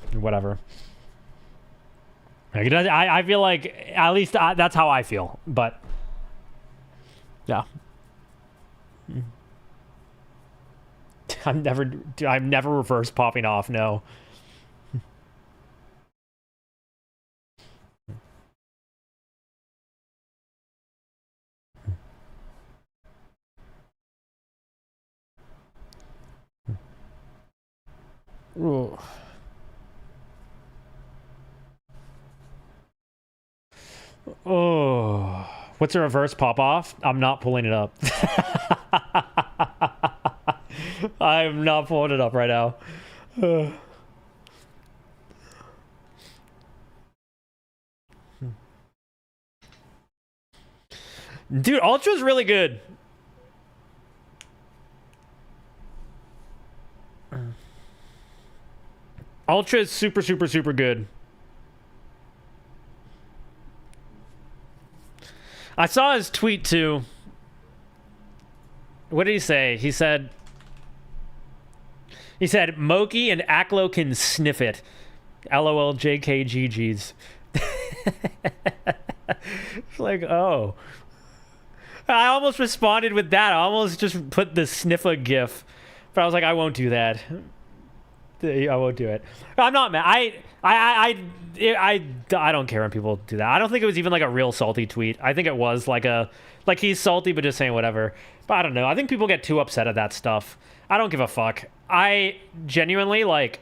Like, I feel like, at least that's how I feel. But, yeah. I'm never reverse popping off, no. Ooh. Oh, what's a reverse pop off? I'm not pulling it up. I'm not pulling it up right now. Dude, Ultra's really good. Ultra is super, super, super good. I saw his tweet too. What did he say? He said Moky and Aklo can sniff it. LOL JKGGs. It's like, oh. I almost responded with that. I almost just put the sniffer gif. But I was like, I won't do that. I won't do it. I'm not mad. I don't care when people do that. I don't think it was even like a real salty tweet. I think it was like he's salty but just saying whatever. But I don't know. I think people get too upset at that stuff. I don't give a fuck. I genuinely like,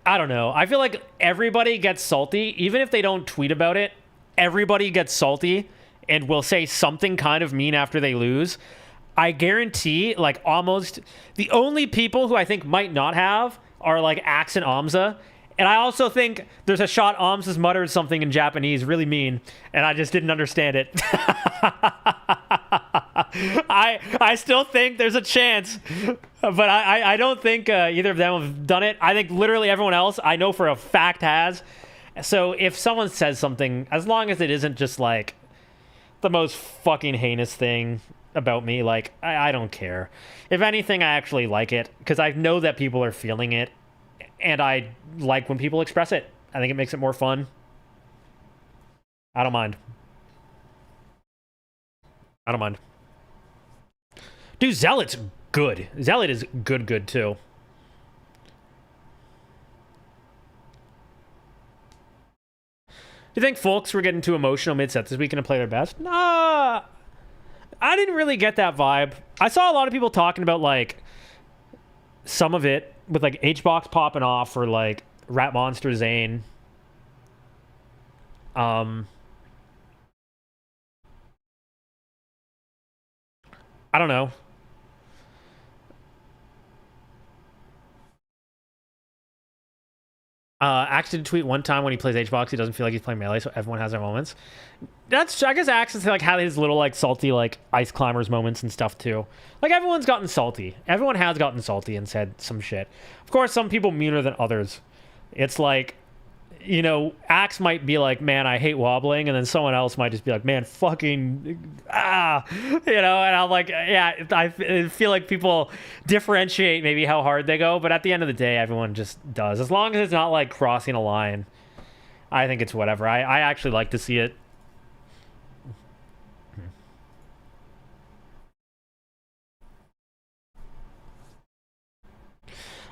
I don't know. I feel like everybody gets salty even if they don't tweet about it. Everybody gets salty and will say something kind of mean after they lose. I guarantee, like, almost the only people who I think might not have are like Axe and Amza. And I also think there's a shot Amza's muttered something in Japanese really mean, and I just didn't understand it. I still think there's a chance, but I don't think either of them have done it. I think literally everyone else I know for a fact has. So if someone says something, as long as it isn't just like the most fucking heinous thing about me, like, I don't care. If anything, I actually like it because I know that people are feeling it, and I like when people express it. I think it makes it more fun. I don't mind. Dude, Zealot's good. Zealot is good too. You think folks were getting too emotional mid-set this weekend to play their best? Nah, I didn't really get that vibe. I saw a lot of people talking about like some of it with like HBox popping off or like Rat Monster Zane. I don't know. Axe did tweet one time when he plays HBox, he doesn't feel like he's playing melee, so everyone has their moments. That's, I guess Axe is like had his little like salty like ice climbers moments and stuff too. Like everyone's gotten salty. Everyone has gotten salty and said some shit. Of course, some people meaner than others. It's like, you know, Axe might be like, man, I hate wobbling, and then someone else might just be like, man, fucking, you know, and I'm like, yeah, I feel like people differentiate maybe how hard they go, but at the end of the day, everyone just does. As long as it's not like crossing a line, I think it's whatever. I actually like to see it.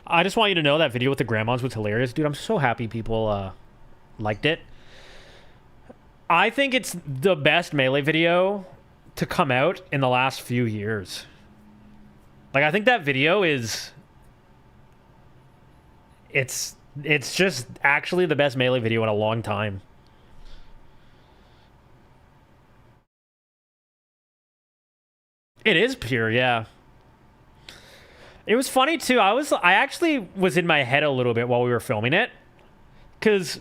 I just want you to know that video with the grandmas was hilarious. Dude, I'm so happy people liked it. I think it's the best melee video to come out in the last few years. Like, I think that video is... It's just actually the best melee video in a long time. It is pure, yeah. It was funny too. I actually was in my head a little bit while we were filming it, because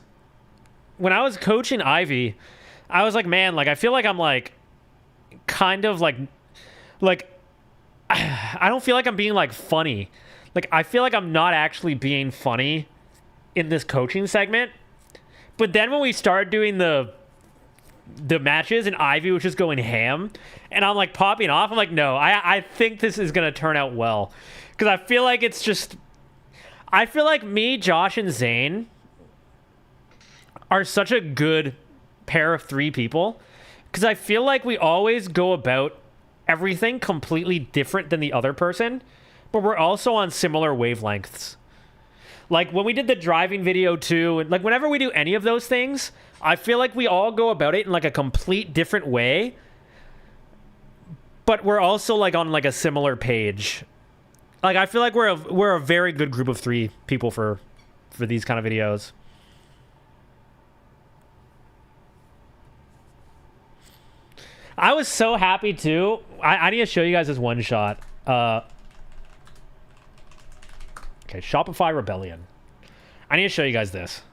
when I was coaching Ivy, I was like, man, like I feel like I'm like kind of like I don't feel like I'm being like funny. Like I feel like I'm not actually being funny in this coaching segment. But then when we started doing the matches and Ivy was just going ham and I'm like popping off, I'm like, no, I think this is gonna turn out well. Because I feel like it's just... I feel like me, Josh, and Zane are such a good pair of three people. Because I feel like we always go about everything completely different than the other person. But we're also on similar wavelengths. Like, when we did the driving video, too, and like, whenever we do any of those things, I feel like we all go about it in, like, a complete different way. But we're also, like, on, like, a similar page. Like, I feel like we're a very good group of three people for these kind of videos. I was so happy too. I need to show you guys this one shot. Okay, Shopify Rebellion. I need to show you guys this.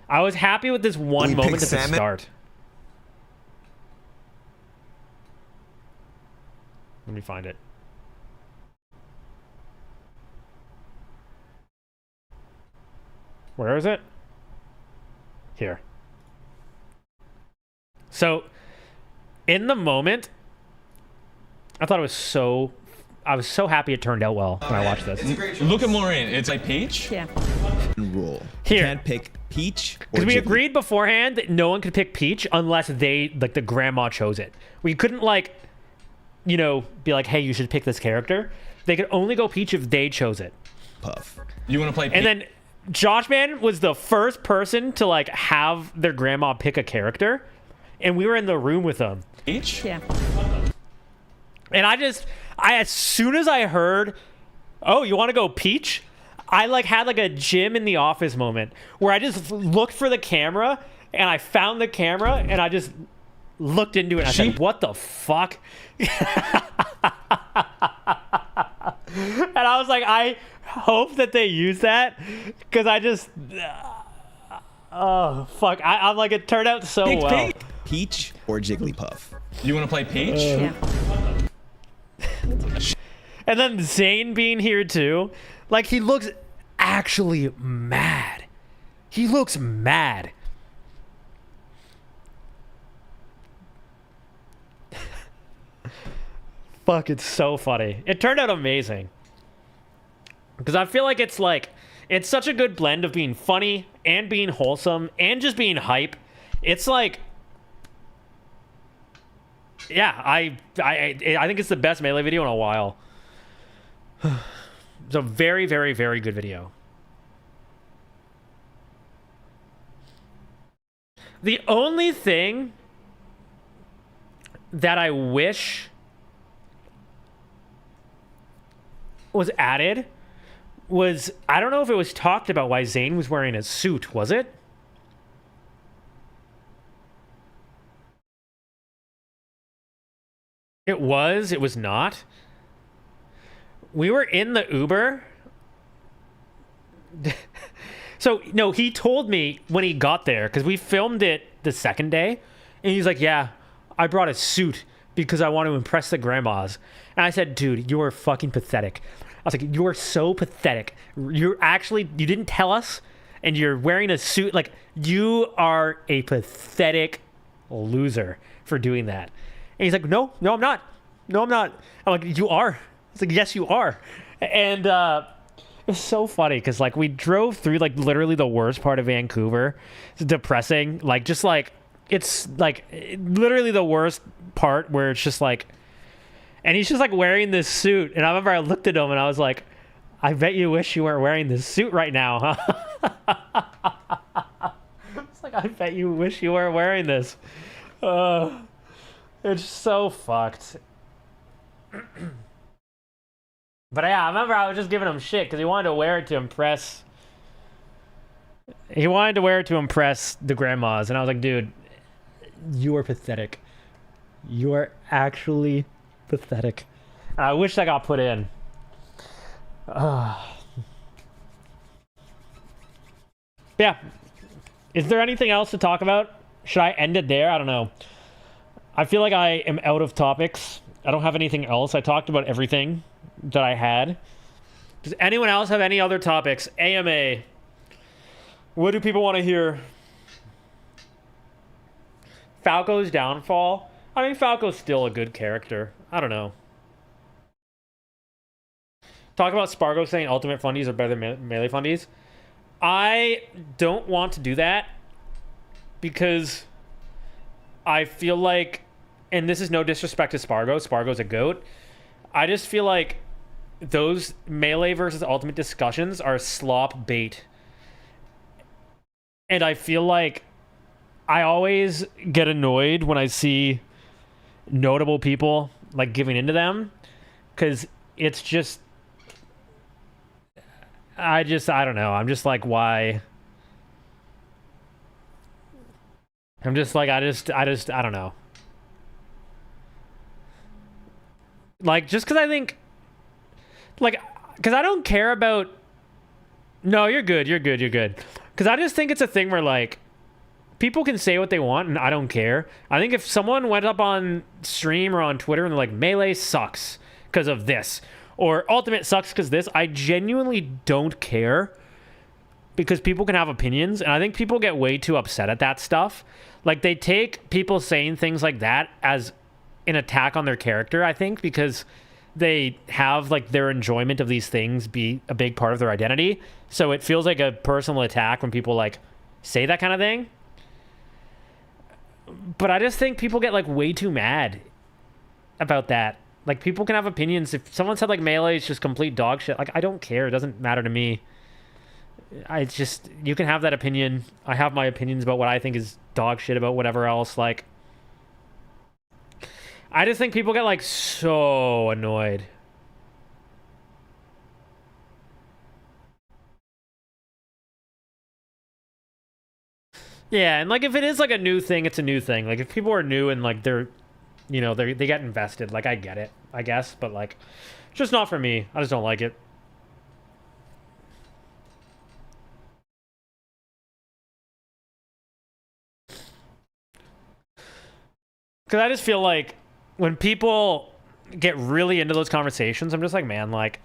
I was happy with this one moment at the start. Let me find it. Where is it? Here. So, in the moment, I thought it was so... I was so happy it turned out well when I watched this. Look at Maureen. It's like Peach? Yeah. Rule. Here. You can't pick Peach or Because we Jiggly. agreed beforehand that no one could pick Peach unless they, like, the grandma chose it. We couldn't, like, you know, be like, hey, you should pick this character. They could only go Peach if they chose it. Puff. You want to play Peach? And then Josh Man was the first person to, like, have their grandma pick a character. And we were in the room with them. Peach? Yeah. And as soon as I heard, oh, you want to go Peach? I, like, had, like, a Jim in the office moment where I just looked for the camera and I found the camera and I just looked into it and I said, what the fuck? And I was like, I hope that they use that because I just... oh, fuck. I'm like, it turned out so well. Peach or Jigglypuff? You want to play Peach? Yeah. And then Zane being here too. Like, he looks actually mad. He looks mad. Fuck, it's so funny. It turned out amazing. Because I feel like it's such a good blend of being funny and being wholesome and just being hype. It's like... yeah, I think it's the best Melee video in a while. It's a very, very, very good video. The only thing that I wish was added was, I don't know if it was talked about why Zayn was wearing a suit, was it? It was not. We were in the Uber. So, no, he told me when he got there, because we filmed it the second day, and he's like, yeah, I brought a suit because I want to impress the grandmas. And I said, dude, you are fucking pathetic. I was like, you are so pathetic. You didn't tell us, and you're wearing a suit. Like, you are a pathetic loser for doing that. And he's like, no, I'm not. No, I'm not. I'm like, you are. It's like, yes, you are. And it was so funny because, like, we drove through, like, literally the worst part of Vancouver. It's depressing. Like, just, like, it's, like, literally the worst part where it's just, like, and he's just, like, wearing this suit. And I remember I looked at him and I was like, I bet you wish you weren't wearing this suit right now, huh? It's like, I bet you wish you weren't wearing this. It's so fucked. But yeah, I remember I was just giving him shit because he wanted to wear it to impress. He wanted to wear it to impress the grandmas, and I was like, dude, you are pathetic. You are actually pathetic. And I wish that got put in. Yeah. Is there anything else to talk about? Should I end it there? I don't know. I feel like I am out of topics. I don't have anything else. I talked about everything that I had. Does anyone else have any other topics? AMA. What do people want to hear? Falco's downfall. I mean, Falco's still a good character. I don't know. Talk about Spargo saying ultimate fundies are better than melee fundies. I don't want to do that because I feel like, and this is no disrespect to Spargo, Spargo's a goat. I just feel like those melee versus ultimate discussions are slop bait. And I feel like I always get annoyed when I see notable people like giving into them, because it's just, I don't know. I'm just like, why? I'm just like, I don't know. Like, just because I think, like, because I don't care about, no, you're good. Because I just think it's a thing where, like, people can say what they want and I don't care. I think if someone went up on stream or on Twitter and they're like, Melee sucks because of this, or Ultimate sucks because this, I genuinely don't care, because people can have opinions, and I think people get way too upset at that stuff. Like, they take people saying things like that as an attack on their character, I think, because they have, like, their enjoyment of these things be a big part of their identity. So it feels like a personal attack when people, like, say that kind of thing. But I just think people get, like, way too mad about that. Like, people can have opinions. If someone said, like, Melee is just complete dog shit, like, I don't care. It doesn't matter to me. I just, you can have that opinion. I have my opinions about what I think is dog shit about whatever else. Like, I just think people get, like, so annoyed. Yeah, and, like, if it is, like, a new thing, it's a new thing. Like, if people are new and, like, they're, you know, they get invested, like, I get it, I guess. But, like, it's just not for me. I just don't like it. Because I just feel like when people get really into those conversations, I'm just like, man, like,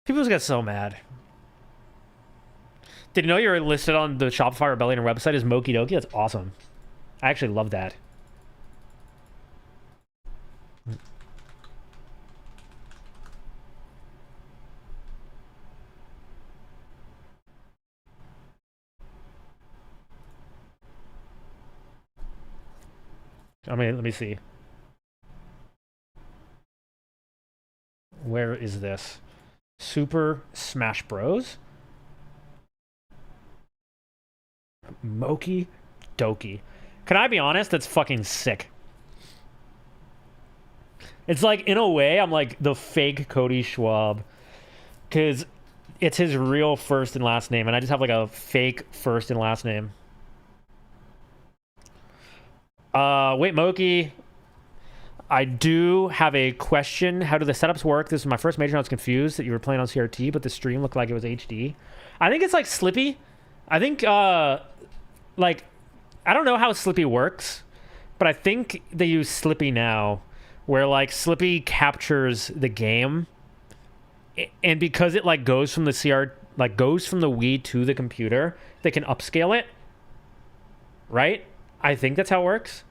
people just get so mad. Did you know you're listed on the Shopify Rebellion website as Moky Doki? That's awesome. I actually love that. I mean, let me see. Where is this? Super Smash Bros? Moky Doki. Can I be honest? That's fucking sick. It's like, in a way, I'm like the fake Cody Schwab. Because it's his real first and last name, and I just have like a fake first and last name. Wait, Moki. I do have a question. How do the setups work? This is my first major. I was confused that you were playing on CRT, but the stream looked like it was HD. I think it's like Slippy. I think, like, I don't know how Slippy works, but I think they use Slippy now, where like Slippy captures the game, and because it like goes from the goes from the Wii to the computer, they can upscale it. Right? I think that's how it works.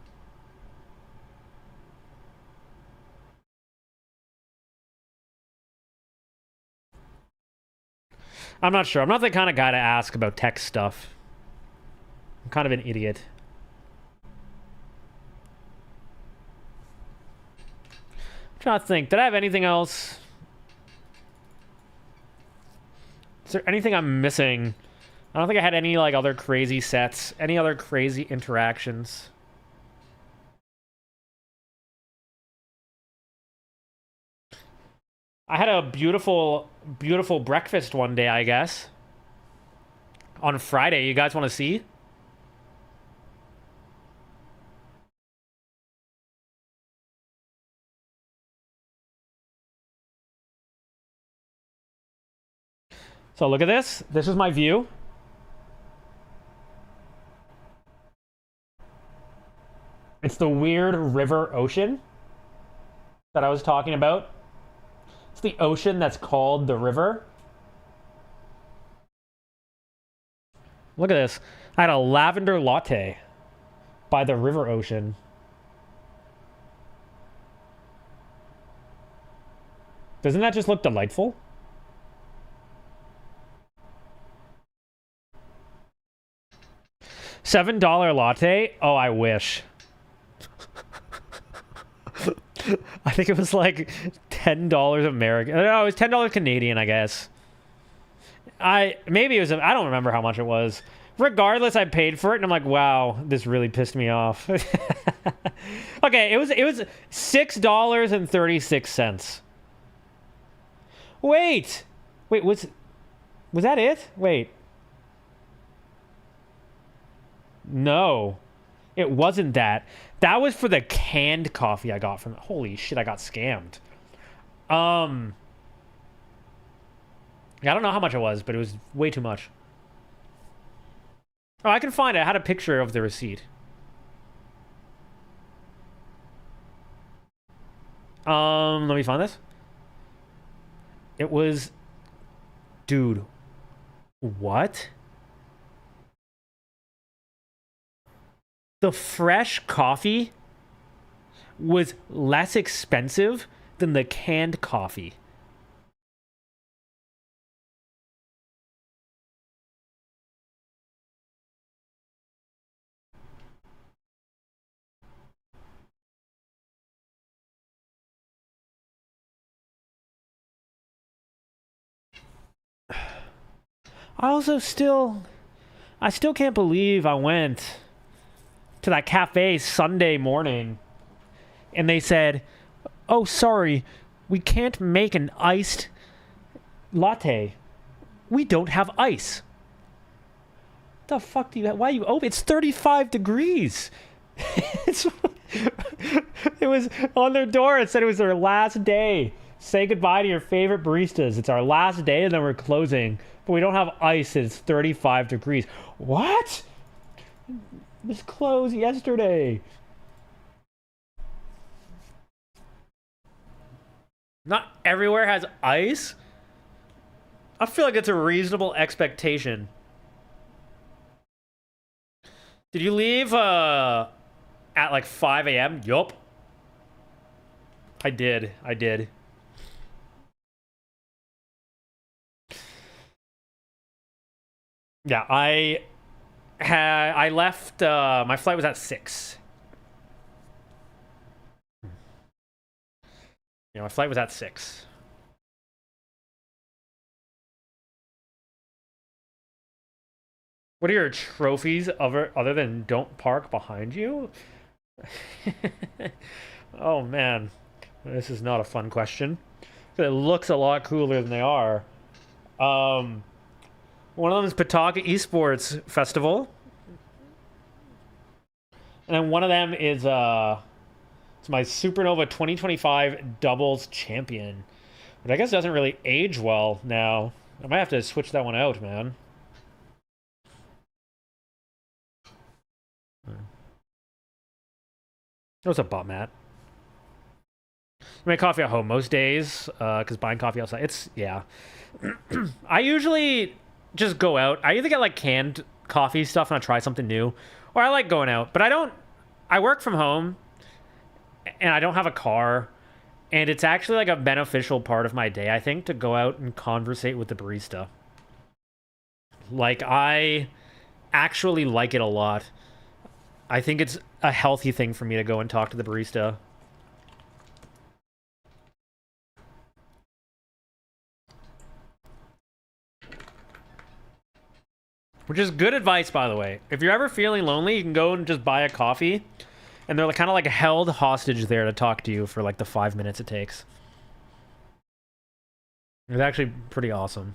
I'm not sure. I'm not the kind of guy to ask about tech stuff. I'm kind of an idiot. I'm trying to think. Did I have anything else? Is there anything I'm missing? I don't think I had any like other crazy sets, any other crazy interactions. I had a beautiful, beautiful breakfast one day, I guess. On Friday, you guys want to see? So look at this. This is my view. It's the weird river ocean that I was talking about. It's the ocean that's called the river. Look at this. I had a lavender latte by the river ocean. Doesn't that just look delightful? $7 latte? Oh, I wish. I think it was like $10 American. No, it was $10 Canadian, I guess. Maybe it was, I don't remember how much it was. Regardless, I paid for it, and I'm like, wow, this really pissed me off. Okay, it was $6.36. Wait, was that it? Wait. No, it wasn't that. That was for the canned coffee I got from it. Holy shit, I got scammed. I don't know how much it was, but it was way too much. Oh, I can find it. I had a picture of the receipt. Let me find this. It was... Dude. What? The fresh coffee was less expensive than the canned coffee. I still can't believe I went to that cafe Sunday morning and they said, oh, sorry, we can't make an iced latte. We don't have ice. The fuck do you have? Why are you open? It's 35 degrees. It was on their door. It said it was their last day. Say goodbye to your favorite baristas. It's our last day and then we're closing. But we don't have ice. It's 35 degrees. What? It was closed yesterday. Not everywhere has ice? I feel like it's a reasonable expectation. Did you leave at like 5 a.m.? Yup. I did. Yeah, I left, my flight was at 6. Yeah, my flight was at 6. What are your trophies other than don't park behind you? Oh man, this is not a fun question. It looks a lot cooler than they are. One of them is Pawtucket Esports Festival, and then one of them is it's my Supernova 2025 doubles champion, but I guess doesn't really age well now. I might have to switch that one out, man. What's up, bot Matt? I make coffee at home most days, because buying coffee outside, it's, yeah. I usually just go out. I either get like canned coffee stuff and I try something new, or I like going out, but I work from home and I don't have a car, and it's actually like a beneficial part of my day, I think, to go out and conversate with the barista. Like, I actually like it a lot. I think it's a healthy thing for me to go and talk to the barista. Which is good advice, by the way. If you're ever feeling lonely, you can go and just buy a coffee, and they're like, kind of like held hostage there to talk to you for like the 5 minutes it takes. It's actually pretty awesome.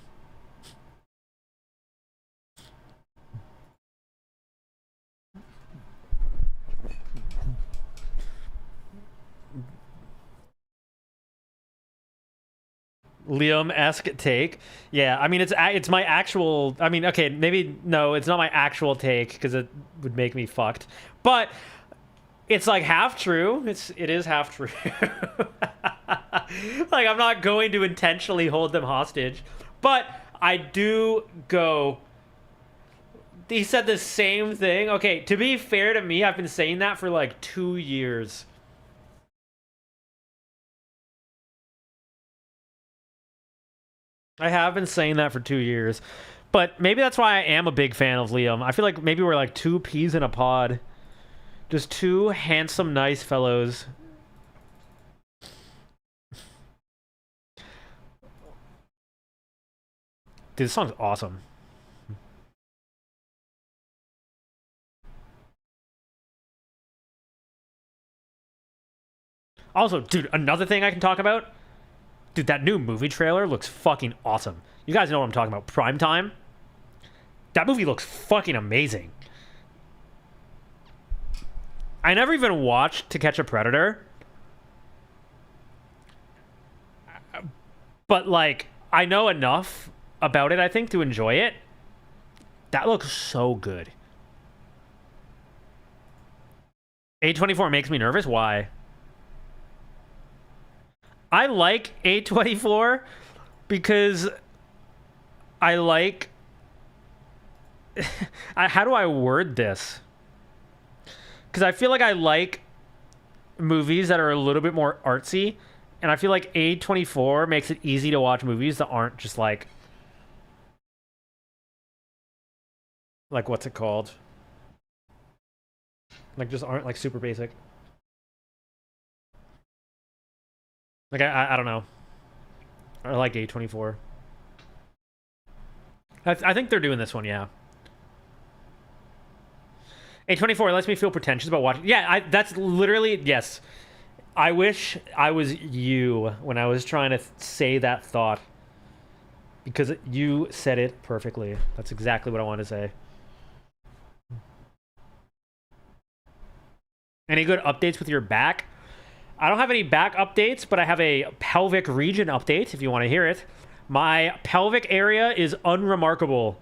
Liam-esque take. Yeah, I mean, it's my actual... I mean, okay, maybe... No, it's not my actual take, because it would make me fucked. But it's, like, half true. It is half true. Like, I'm not going to intentionally hold them hostage. But I do go... He said the same thing. Okay, to be fair to me, I've been saying that for, like, 2 years. I have been saying that for 2 years, but maybe that's why I am a big fan of Liam. I feel like maybe we're like two peas in a pod. Just two handsome, nice fellows. Dude, this song's awesome. Also, dude, another thing I can talk about. Dude, that new movie trailer looks fucking awesome. You guys know what I'm talking about. Primetime. That movie looks fucking amazing. I never even watched To Catch a Predator. But, like, I know enough about it, I think, to enjoy it. That looks so good. A24 makes me nervous. Why? I like A24 because I like... How do I word this? Because I feel like I like movies that are a little bit more artsy, and I feel like A24 makes it easy to watch movies that aren't just like what's it called? Like, just aren't like super basic. Like, I don't know. I like A24. I think they're doing this one, yeah. A24 lets me feel pretentious about watching. Yeah, that's literally, yes. I wish I was you when I was trying to say that thought. Because you said it perfectly. That's exactly what I wanted to say. Any good updates with your back? I don't have any back updates, but I have a pelvic region update if you want to hear it. My pelvic area is unremarkable.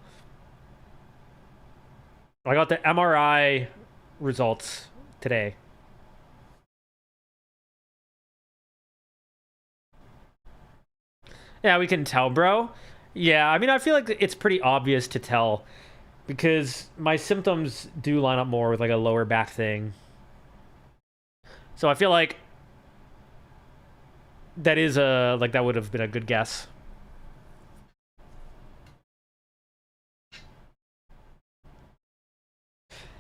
I got the MRI results today. Yeah, we can tell, bro. Yeah, I mean, I feel like it's pretty obvious to tell because my symptoms do line up more with like a lower back thing. So I feel like that is that would have been a good guess.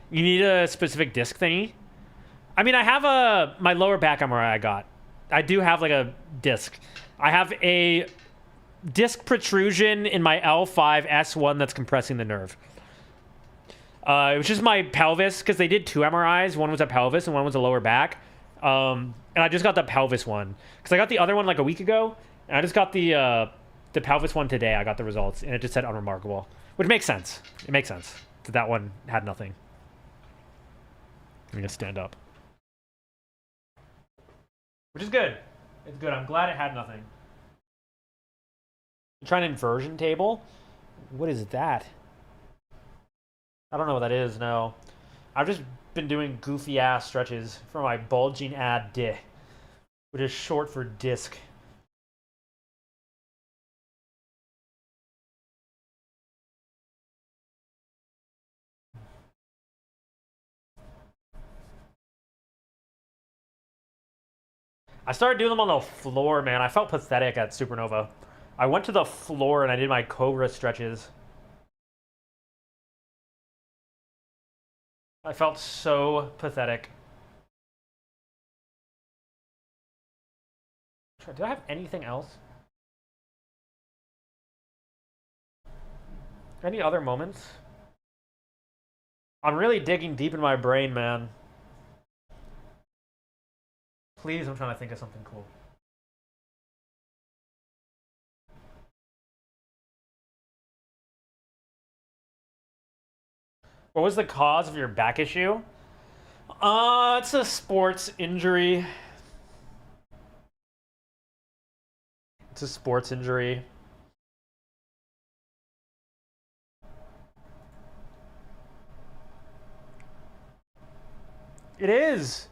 You need a specific disc thingy? I mean, I have my lower back MRI I got. I do have like a disc. I have a disc protrusion in my L5 S1 that's compressing the nerve. It was just my pelvis, because they did 2 MRIs. One was a pelvis and one was a lower back. And I just got the pelvis one, because I got the other one like a week ago, and I just got the pelvis one today. I got the results, and it just said unremarkable, which makes sense. It makes sense that one had nothing. Let me just stand up, which is good. It's good. I'm glad it had nothing. I'm trying an inversion table. What is that? I don't know what that is, no. I've just been doing goofy ass stretches for my bulging ad di, which is short for disc. I started doing them on the floor, man. I felt pathetic at Supernova. I went to the floor and I did my Cobra stretches. I felt so pathetic. Do I have anything else? Any other moments? I'm really digging deep in my brain, man. Please, I'm trying to think of something cool. What was the cause of your back issue? It's a sports injury. It's a sports injury. It is.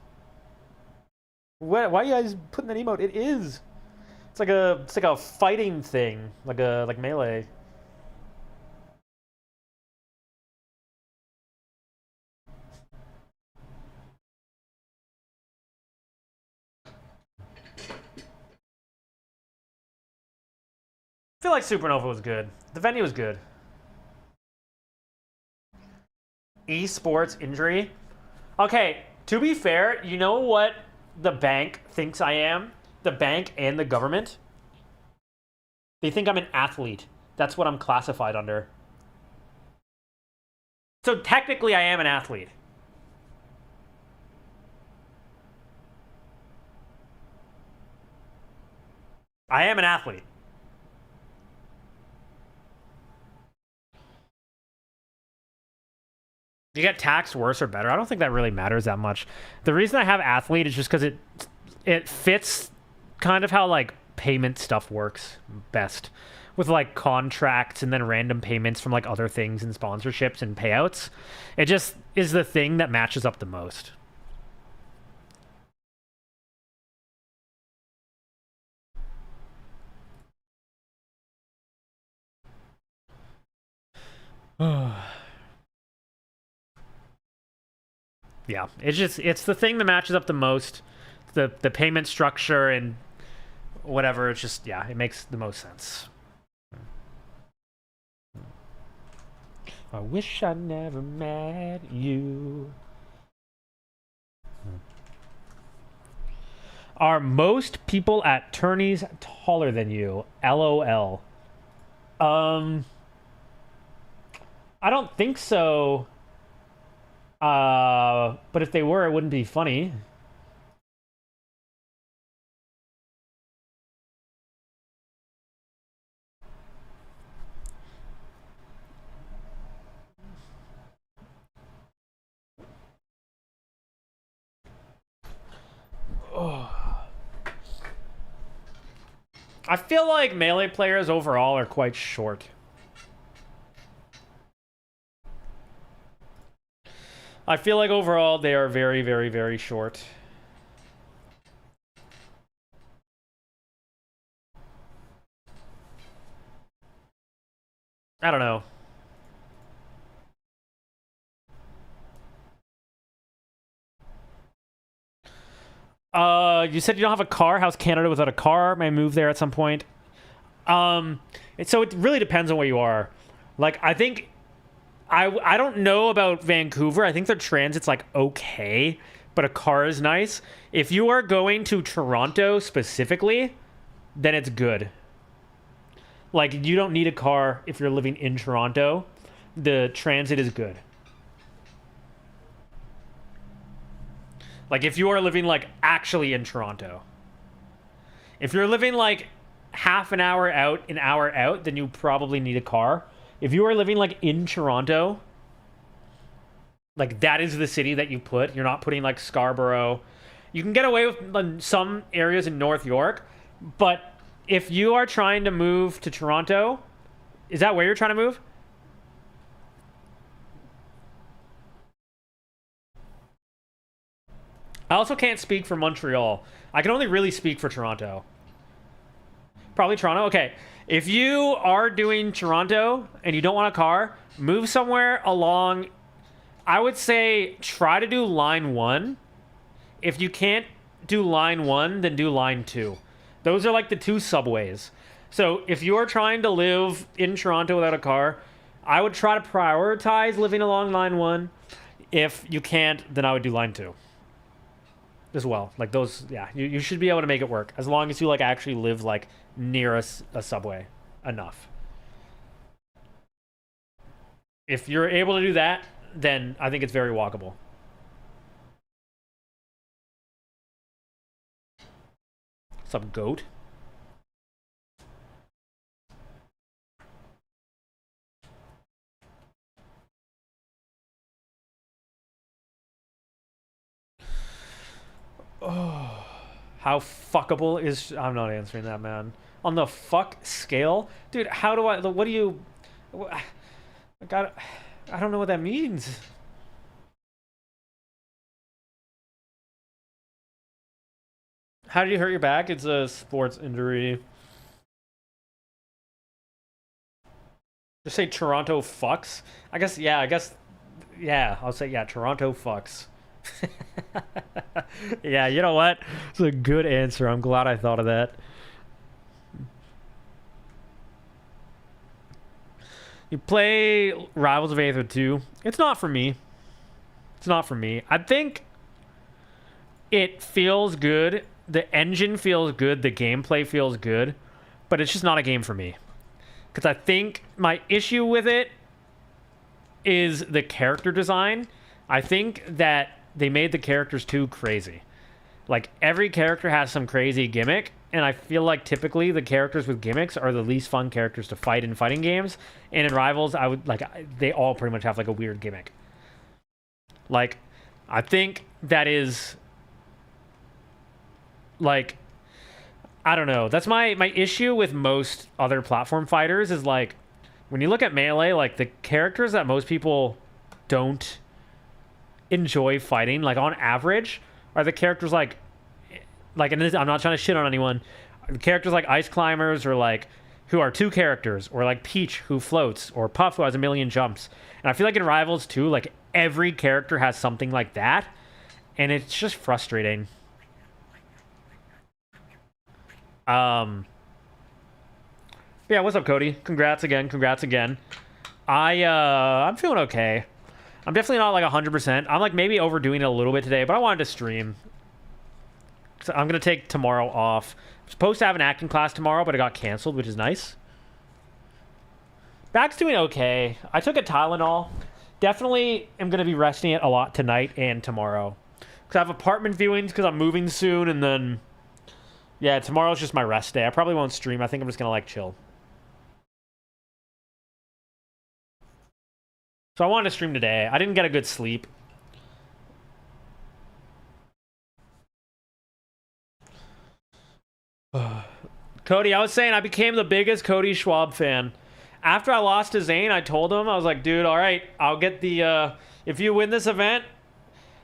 Why are you guys putting that emote? It is. It's like a fighting thing, like melee. I feel like Supernova was good. The venue was good. Esports injury. Okay, to be fair, you know what the bank thinks I am? The bank and the government? They think I'm an athlete. That's what I'm classified under. So technically I am an athlete. I am an athlete. You get taxed worse or better? I don't think that really matters that much. The reason I have athlete is just because it fits kind of how like payment stuff works best, with like contracts and then random payments from like other things and sponsorships and payouts. It just is the thing that matches up the most. Yeah, it's the thing that matches up the most. The payment structure and whatever, it's just, yeah, it makes the most sense. I wish I never met you. Are most people at tourneys taller than you? LOL. I don't think so. But if they were, it wouldn't be funny. Oh. I feel like melee players overall are quite short. I feel like overall they are very, very, very short. I don't know. You said you don't have a car. How's Canada without a car? May I move there at some point? So it really depends on where you are. Like, I think I don't know about Vancouver. I think their transit's like okay, but a car is nice. If you are going to Toronto specifically, then it's good. Like, you don't need a car if you're living in Toronto. The transit is good. Like if you are living like actually in Toronto. If you're living like half an hour out, then you probably need a car. If you are living like in Toronto, like that is the city that you put. You're not putting like Scarborough. You can get away with some areas in North York, but if you are trying to move to Toronto, is that where you're trying to move? I also can't speak for Montreal. I can only really speak for Toronto. Probably Toronto. Okay. If you are doing Toronto and you don't want a car, move somewhere along. I would say try to do line 1. If you can't do line 1, then do line 2. Those are like the 2 subways. So if you're trying to live in Toronto without a car, I would try to prioritize living along line 1. If you can't, then I would do line 2 as well. Like those, yeah, you should be able to make it work as long as you like actually live like near a subway enough. If you're able to do that, then I think it's very walkable. What's up, goat? Oh, how fuckable is... I'm not answering that, man. On the fuck scale? Dude, how do I... What do you... I don't know what that means. How did you hurt your back? It's a sports injury. Just say Toronto fucks. I guess, yeah, I'll say, yeah, Toronto fucks. Yeah, you know what? It's a good answer. I'm glad I thought of that. You play Rivals of Aether 2. It's not for me. It's not for me. I think it feels good. The engine feels good. The gameplay feels good. But it's just not a game for me. Because I think my issue with it is the character design. I think that they made the characters too crazy. Like, every character has some crazy gimmick, and I feel like typically the characters with gimmicks are the least fun characters to fight in fighting games. And in Rivals, they all pretty much have like a weird gimmick. Like, I think that is like, I don't know. That's my issue with most other platform fighters is like, when you look at Melee, like the characters that most people don't enjoy fighting, like on average, are the characters like, and this, I'm not trying to shit on anyone, characters like Ice Climbers, or like who are 2 characters, or like Peach who floats, or Puff who has a million jumps. And I feel like in Rivals too, like every character has something like that, and it's just frustrating. Yeah, what's up, Cody? Congrats again. I'm feeling okay. I'm definitely not like 100%. I'm like maybe overdoing it a little bit today, but I wanted to stream. So I'm going to take tomorrow off. I'm supposed to have an acting class tomorrow, but it got canceled, which is nice. Back's doing okay. I took a Tylenol. Definitely am going to be resting it a lot tonight and tomorrow. Because I have apartment viewings because I'm moving soon, and then... yeah, tomorrow's just my rest day. I probably won't stream. I think I'm just going to like chill. So I wanted to stream today. I didn't get a good sleep. Cody, I was saying I became the biggest Cody Schwab fan. After I lost to Zane, I told him, I was like, dude, all right, I'll get the, if you win this event,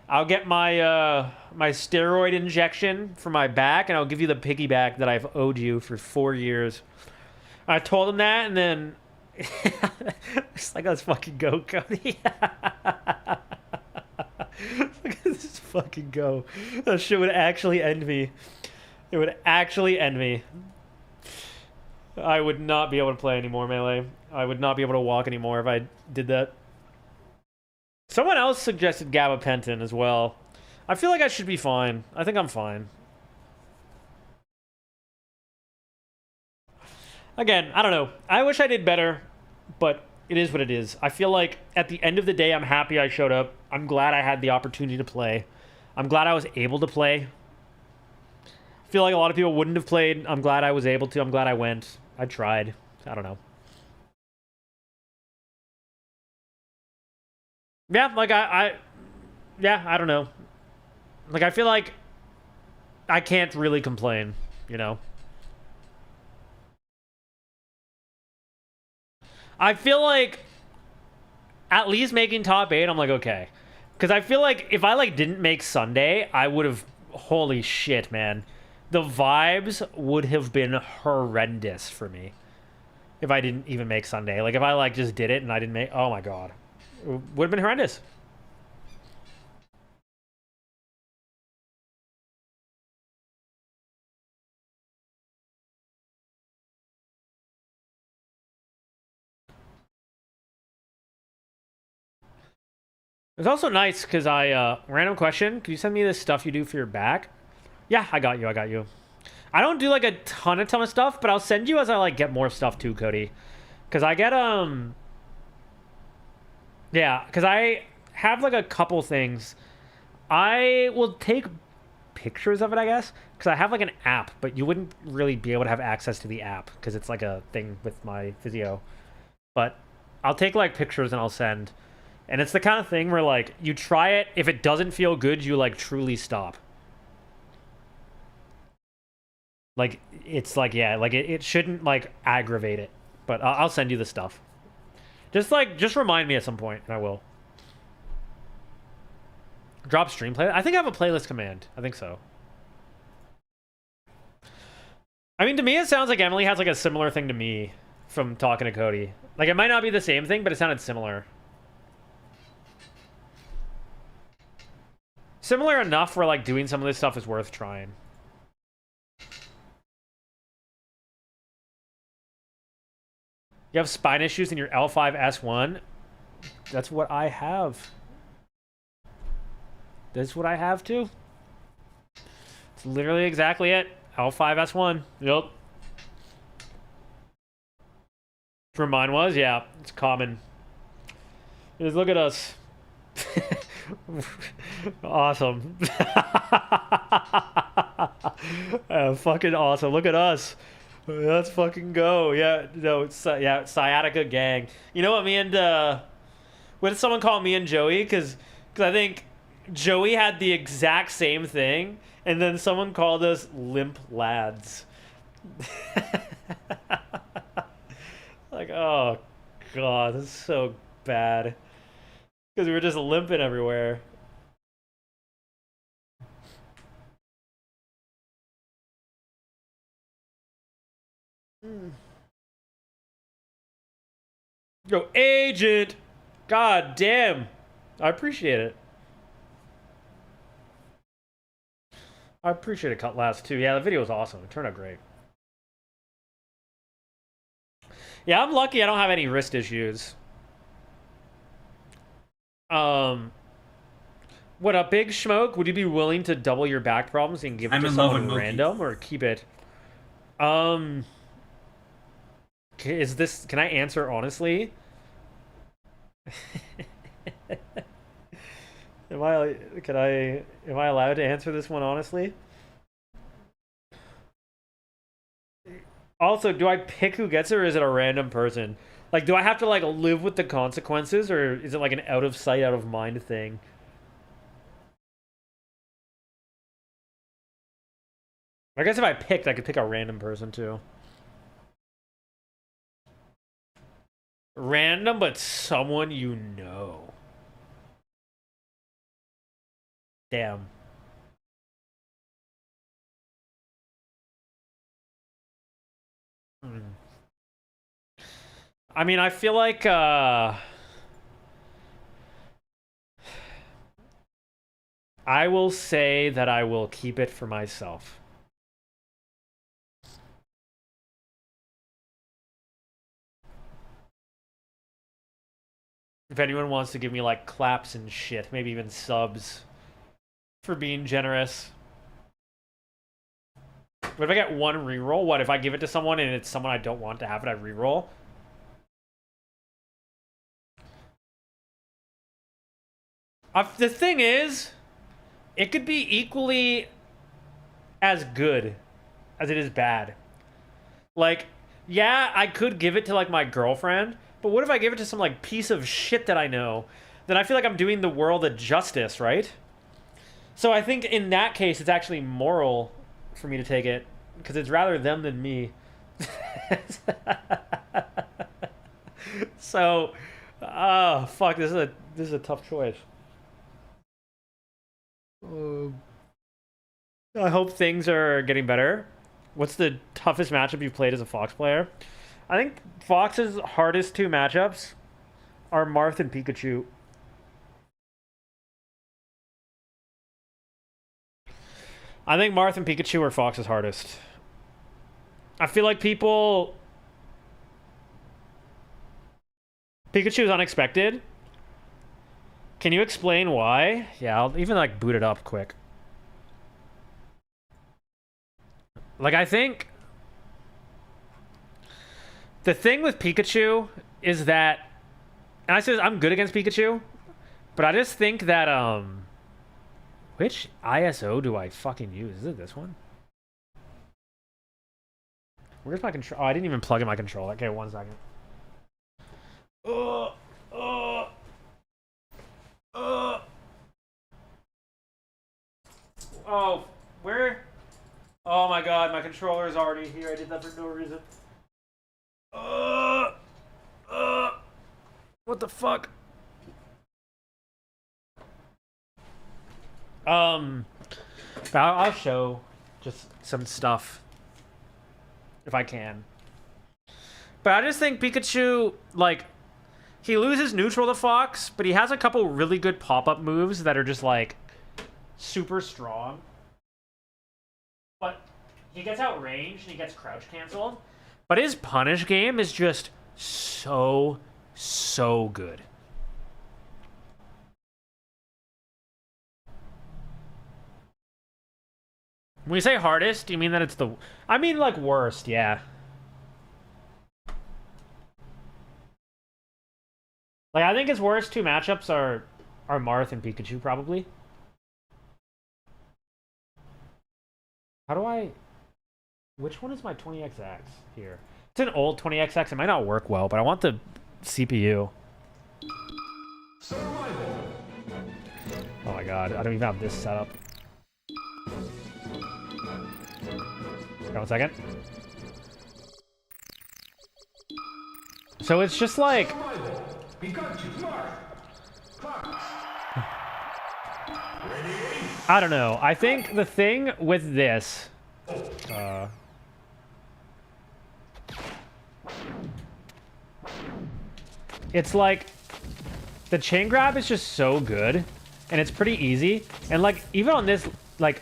I'll get my my steroid injection for my back, and I'll give you the piggyback that I've owed you for 4 years. I told him that, and then it's like, let's fucking go, Cody. Let's fucking go. That shit would actually end me. It would actually end me. I would not be able to play anymore, Melee. I would not be able to walk anymore if I did that. Someone else suggested gabapentin as well. I feel like I should be fine. I think I'm fine. Again, I don't know. I wish I did better, but it is what it is. I feel like at the end of the day, I'm happy I showed up. I'm glad I had the opportunity to play. I'm glad I was able to play. I feel like a lot of people wouldn't have played. I'm glad I was able to. I'm glad I went. I tried. I don't know. Yeah, like yeah, I don't know. Like, I feel like I can't really complain, you know? I feel like at least making top 8, I'm like, okay. Because I feel like if I, like, didn't make Sunday, I would have... Holy shit, man. The vibes would have been horrendous for me if I didn't even make Sunday. Like, if I, like, just did it and I didn't make... Oh, my God. It would have been horrendous. It's also nice because random question. Can you send me the stuff you do for your back? Yeah, I got you. I got you. I don't do like a ton of stuff, but I'll send you as I like get more stuff too, Cody. Because I get, yeah, because I have like a couple things. I will take pictures of it, I guess. Because I have like an app, but you wouldn't really be able to have access to the app because it's like a thing with my physio. But I'll take like pictures and I'll send. And it's the kind of thing where, like, you try it. If it doesn't feel good, you, like, truly stop. Like, it's like, yeah, like, it shouldn't, like, aggravate it. But I'll send you the stuff. Just remind me at some point, and I will. Drop stream playlist? I think I have a playlist command. I think so. I mean, to me, it sounds like Emily has, like, a similar thing to me from talking to Cody. Like, it might not be the same thing, but it sounded similar. Similar enough where, like, doing some of this stuff is worth trying. You have spine issues in your L5S1? That's what I have. That's what I have, too. It's literally exactly it. L5S1. Yep. For mine was? Yeah, it's common. Just look at us. Awesome. Fucking awesome. Look at us. Let's fucking go. Yeah, no, it's yeah, sciatica gang. You know what me and what did someone call me and Joey? Because I think Joey had the exact same thing, and then someone called us limp lads. Like, oh god, this is so bad. Because we were just limping everywhere. Yo, agent! God damn! I appreciate it. I appreciate it, Cutlass, too. Yeah, the video was awesome. It turned out great. Yeah, I'm lucky I don't have any wrist issues. What up, Big Smoke? Would you be willing to double your back problems and give it to someone random, or keep it? Is this? Can I answer honestly? Am I allowed to answer this one honestly? Also, do I pick who gets it, or is it a random person? Like, do I have to, like, live with the consequences, or is it, like, an out of sight, out of mind thing? I guess if I picked, I could pick a random person, too. Random, but someone you know. Damn. I mean, I feel like, I will say that I will keep it for myself. If anyone wants to give me, like, claps and shit, maybe even subs for being generous. What if I get one reroll? What if I give it to someone and it's someone I don't want to have it, I reroll? The thing is it could be equally as good as it is bad. Like, yeah, I could give it to like my girlfriend, but what if I give it to some like piece of shit that I know? Then I feel like I'm doing the world a justice, right? So I think in that case, it's actually moral for me to take it because it's rather them than me. So, oh fuck, this is a tough choice. I hope things are getting better. What's the toughest matchup you've played as a Fox player? I think Fox's hardest two matchups are Marth and Pikachu. I think Marth and Pikachu are Fox's hardest. I feel like Pikachu is unexpected. Can you explain why? Yeah, I'll even like boot it up quick. Like, I think the thing with Pikachu is that, and I said I'm good against Pikachu, but I just think that which ISO do I fucking use? Is it this one? Where's my control? Oh, I didn't even plug in my controller. Okay, 1 second. Oh, where? Oh my god, my controller is already here. I did that for no reason. What the fuck? I'll show just some stuff if I can. But I just think Pikachu, like, he loses neutral to Fox, but he has a couple really good pop-up moves that are just like super strong. But he gets outranged and he gets crouch canceled. But his punish game is just so good. When you say hardest, do you mean that it's the... I mean, like, worst, yeah. Like, I think his worst two matchups are Marth and Pikachu, probably. How do I... Which one is my 20XX here? It's an old 20XX. It might not work well, but I want the CPU. Survival. Oh my god, I don't even have this set up. Got 1 second. So it's just like... I don't know. I think the thing with this... it's like... The chain grab is just so good. And it's pretty easy. And like, even on this, like...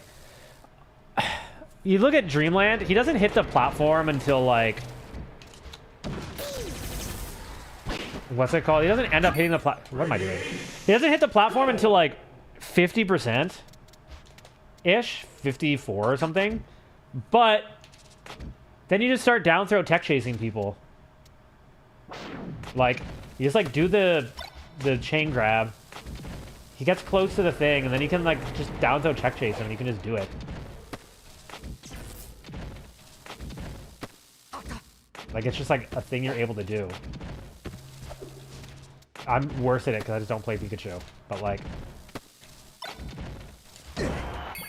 You look at Dreamland, he doesn't hit the platform until like... What's it called? He doesn't end up hitting the what am I doing? He doesn't hit the platform until like 50%-ish, 54 or something. But then you just start down throw tech chasing people. Like, you just like do the chain grab. He gets close to the thing and then you can like just down throw tech chase him and you can just do it. Like, it's just like a thing you're able to do. I'm worse at it because I just don't play Pikachu. But like...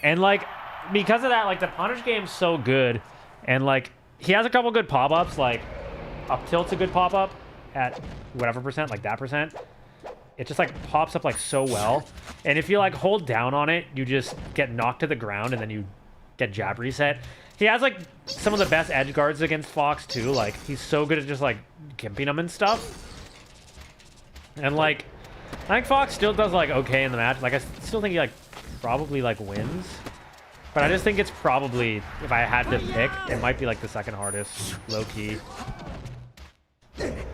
And like, because of that, like, the punish game's so good. And like, he has a couple good pop-ups. Like, up tilt's a good pop-up at whatever percent, like that percent. It just like pops up like so well. And if you like hold down on it, you just get knocked to the ground and then you get jab reset. He has like some of the best edge guards against Fox too. Like, he's so good at just like gimping them and stuff. And like, I think Fox still does like okay in the match. Like, I still think he like probably like wins. But I just think it's probably, if I had to pick, it might be like the second hardest, low key.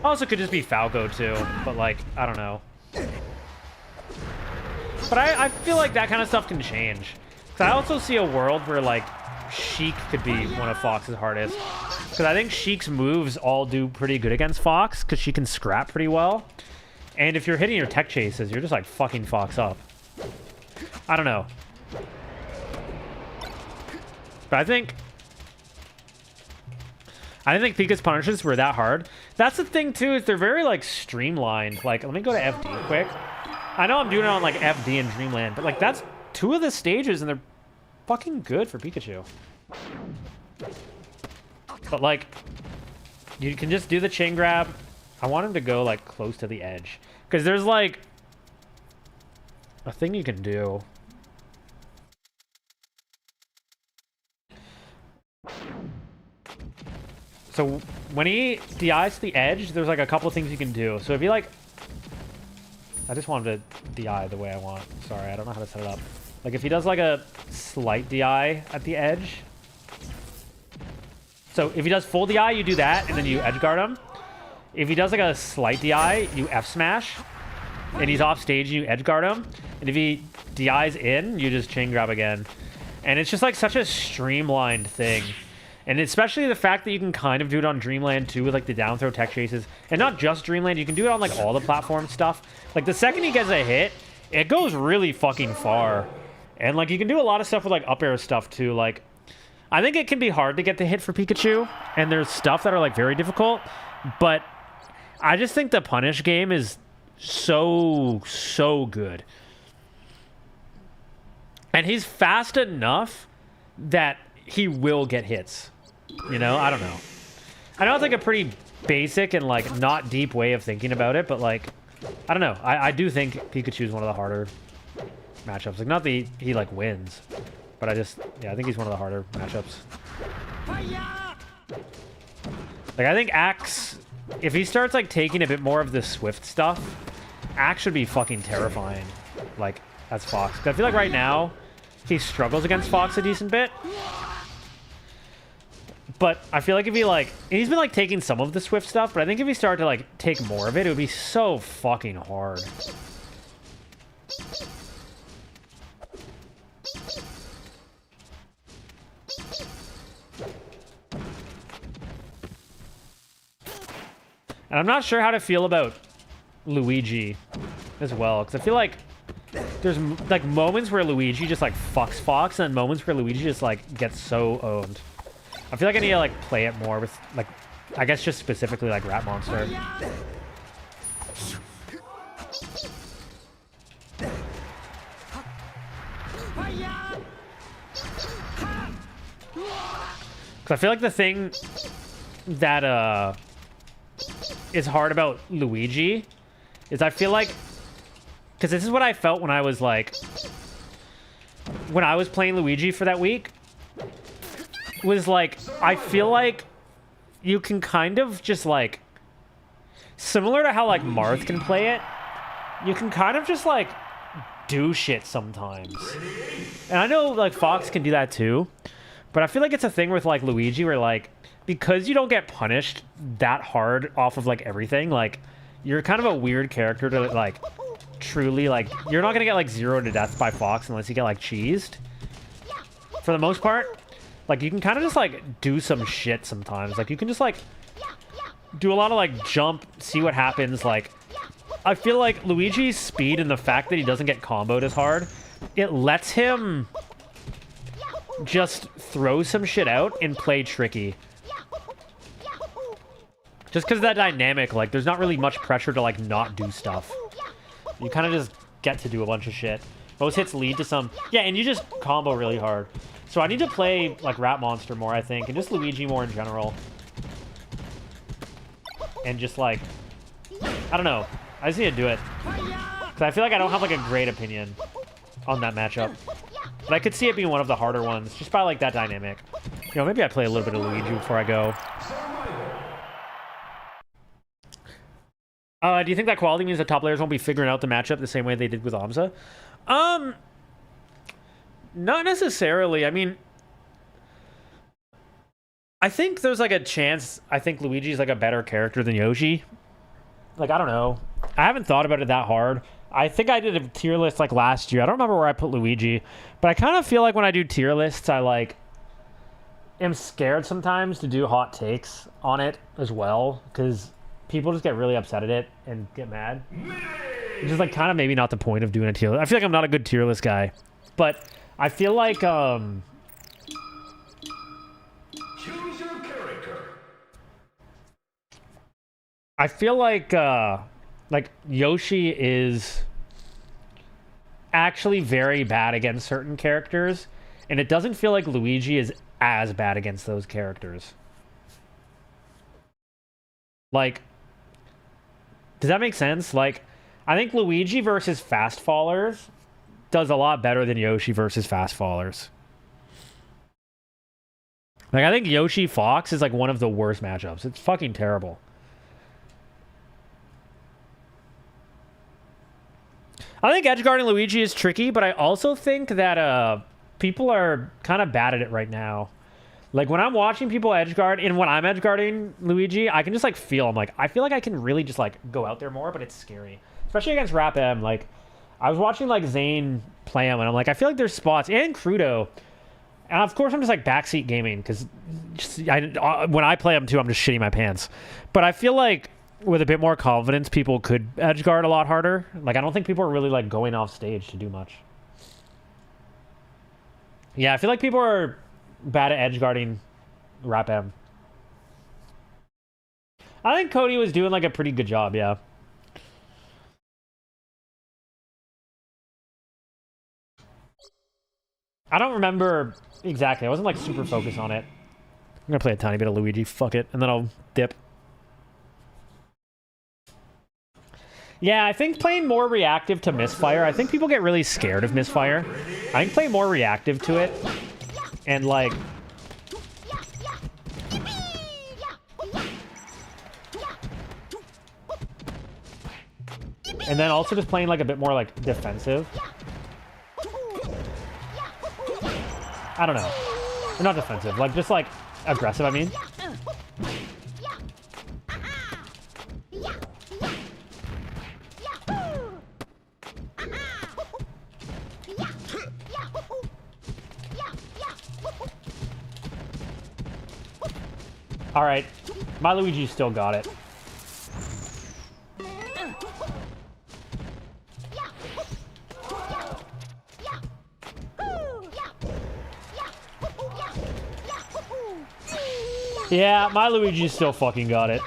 Also could just be Falco too, but like, I don't know. But I feel like that kind of stuff can change. Because I also see a world where like Sheik could be one of Fox's hardest. Because I think Sheik's moves all do pretty good against Fox, because she can scrap pretty well. And if you're hitting your tech chases, you're just like fucking Fox up. I don't know. But I didn't think Pika's punishes were that hard. That's the thing too, is they're very like streamlined. Like, let me go to FD quick. I know I'm doing it on like FD and Dreamland, but like that's 2 of the stages and they're fucking good for Pikachu. But like, you can just do the chain grab. I want him to go like close to the edge, because there's like a thing you can do. So when he DIs to the edge, there's like a couple things you can do. So if you like, I just wanted to DI the way I want. Sorry, I don't know how to set it up. Like if he does like a slight DI at the edge. So if he does full DI, you do that, and then you edge guard him. If he does like a slight DI, you F smash, and he's off stage, and you edge guard him. And if he DIs in, you just chain grab again. And it's just like such a streamlined thing. And especially the fact that you can kind of do it on Dreamland too, with like the down throw tech chases. And not just Dreamland, you can do it on like all the platform stuff. Like the second he gets a hit, it goes really fucking far. And like you can do a lot of stuff with like up air stuff too. Like I think it can be hard to get the hit for Pikachu, and there's stuff that are like very difficult, but I just think the punish game is so good. And he's fast enough that he will get hits. You know, I don't know. I know it's like a pretty basic and like not deep way of thinking about it, but like, I don't know. I do think Pikachu is one of the harder matchups. Like, not that he like wins, but I think he's one of the harder matchups. Like, I think Axe, if he starts like taking a bit more of the Swift stuff, Axe should be fucking terrifying. Like, as Fox. 'Cause I feel like right now he struggles against Fox a decent bit. But I feel like if he like, he's been like taking some of the Swift stuff, but I think if he started to like take more of it, it would be so fucking hard. And I'm not sure how to feel about Luigi as well, because I feel like there's like moments where Luigi just like fucks Fox, and then moments where Luigi just like gets so owned. I feel like I need to like play it more with like, I guess just specifically like Rat Monster. Because I feel like the thing that is hard about Luigi is I feel like, because this is what I felt when I was like, when I was playing Luigi for that week, was like, I feel like you can kind of just like, similar to how like Marth can play it, you can kind of just like do shit sometimes. And I know like Fox can do that too, but I feel like it's a thing with like Luigi where like, because you don't get punished that hard off of like everything, like you're kind of a weird character to like truly like, you're not gonna get like 0 to death by Fox unless you get like cheesed. For the most part, like you can kind of just like do some shit sometimes. Like you can just like do a lot of like jump, see what happens. Like I feel like Luigi's speed and the fact that he doesn't get comboed as hard, it lets him just throw some shit out and play tricky. Just because of that dynamic, like there's not really much pressure to like not do stuff. You kind of just get to do a bunch of shit. Most hits lead to some, yeah, and you just combo really hard. So I need to play like Rat Monster more, I think, and just Luigi more in general. And just like, I don't know. I just need to do it. Because I feel like I don't have like a great opinion on that matchup. But I could see it being one of the harder ones, just by like that dynamic. You know, maybe I play a little bit of Luigi before I go. Do you think that quality means that top players won't be figuring out the matchup the same way they did with Amza? Not necessarily. I mean, I think there's like a chance. I think Luigi's like a better character than Yoshi. Like, I don't know. I haven't thought about it that hard. I think I did a tier list like last year. I don't remember where I put Luigi, but I kind of feel like when I do tier lists, I like am scared sometimes to do hot takes on it as well, because people just get really upset at it and get mad. Which is like kind of maybe not the point of doing a tier list. I feel like I'm not a good tier list guy, but I feel like I feel like Yoshi is actually very bad against certain characters, and it doesn't feel like Luigi is as bad against those characters. Like, does that make sense? Like, I think Luigi versus Fast Fallers does a lot better than Yoshi versus Fast Fallers. Like, I think Yoshi Fox is like one of the worst matchups. It's fucking terrible. I think edgeguarding Luigi is tricky, but I also think that people are kind of bad at it right now. Like, when I'm watching people edgeguard, and when I'm edgeguarding Luigi, I can just, like, feel, I'm like, I feel like I can really just, like, go out there more, but it's scary. Especially against Rap M. Like, I was watching, like, Zane play him, and I'm like, I feel like there's spots, and Crudo. And, of course, I'm just, like, backseat gaming, because when I play him, too, I'm just shitting my pants. But I feel like with a bit more confidence, people could edgeguard a lot harder. Like, I don't think people are really, like, going off stage to do much. Yeah, I feel like people are bad at edgeguarding Rap M. I think Cody was doing, like, a pretty good job, yeah. I don't remember exactly. I wasn't, like, super focused on it. I'm gonna play a tiny bit of Luigi. Fuck it. And then I'll dip. Yeah, I think playing more reactive to misfire. I think people get really scared of misfire. I think play more reactive to it. And, like... And then also just playing, like, a bit more, like, defensive. I don't know. Or not defensive. Like, just, like, aggressive, I mean. Alright. My Luigi still got it. Yeah, my Luigi still fucking got it.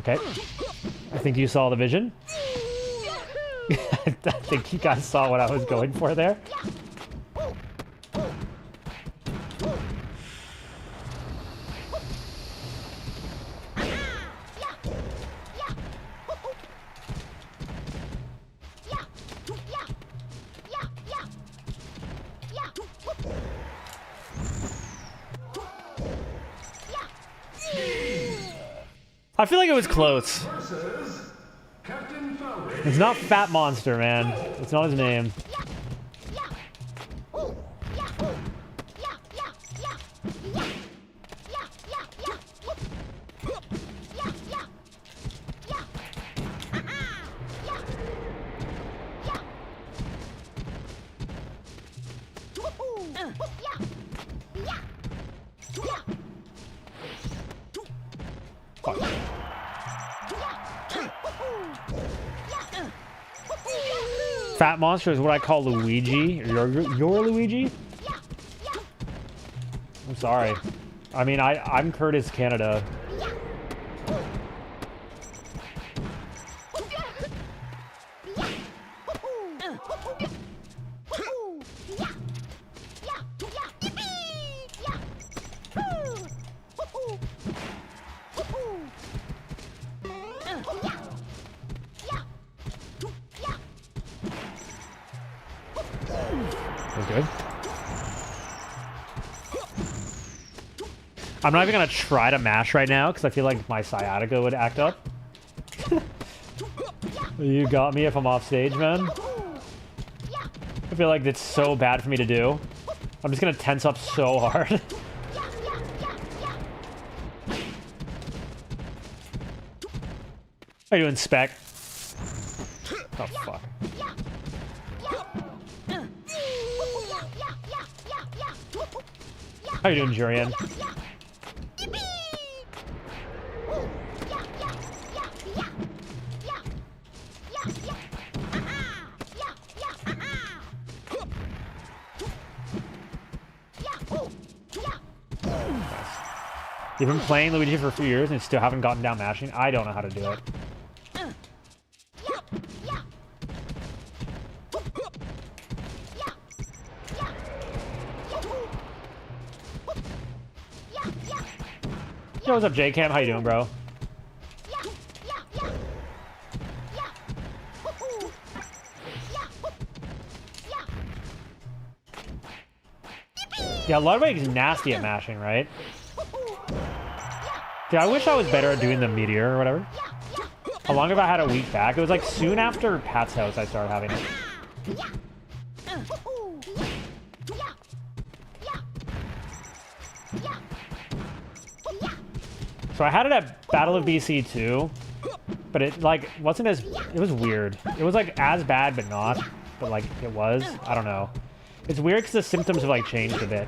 Okay. I think you saw the vision. I think you guys saw what I was going for there. I feel like it was close. It's not Fat Monster, man. It's not his name. Fat Monster is what I call Luigi. Your Luigi? I'm sorry. I mean, I'm Curtis Canada. Good. I'm not even gonna try to mash right now because I feel like my sciatica would act up. You got me if I'm off stage, man. I feel like it's so bad for me to do. I'm just gonna tense up so hard. How you doing, Spec? Oh, fuck. How you doing, Jurian? You've been playing Luigi for a few years and still haven't gotten down mashing? I don't know how to do it. Yo, what's up, J-Cam? How you doing, bro? Yeah, Ludwig's nasty at mashing, right? Dude, I wish I was better at doing the meteor or whatever. How long have I had a week back? It was like soon after Pat's house I started having it. So I had it at Battle of BC too, but it like wasn't as, it was weird. It was like as bad but not, but like it was, I don't know. It's weird because the symptoms have like changed a bit.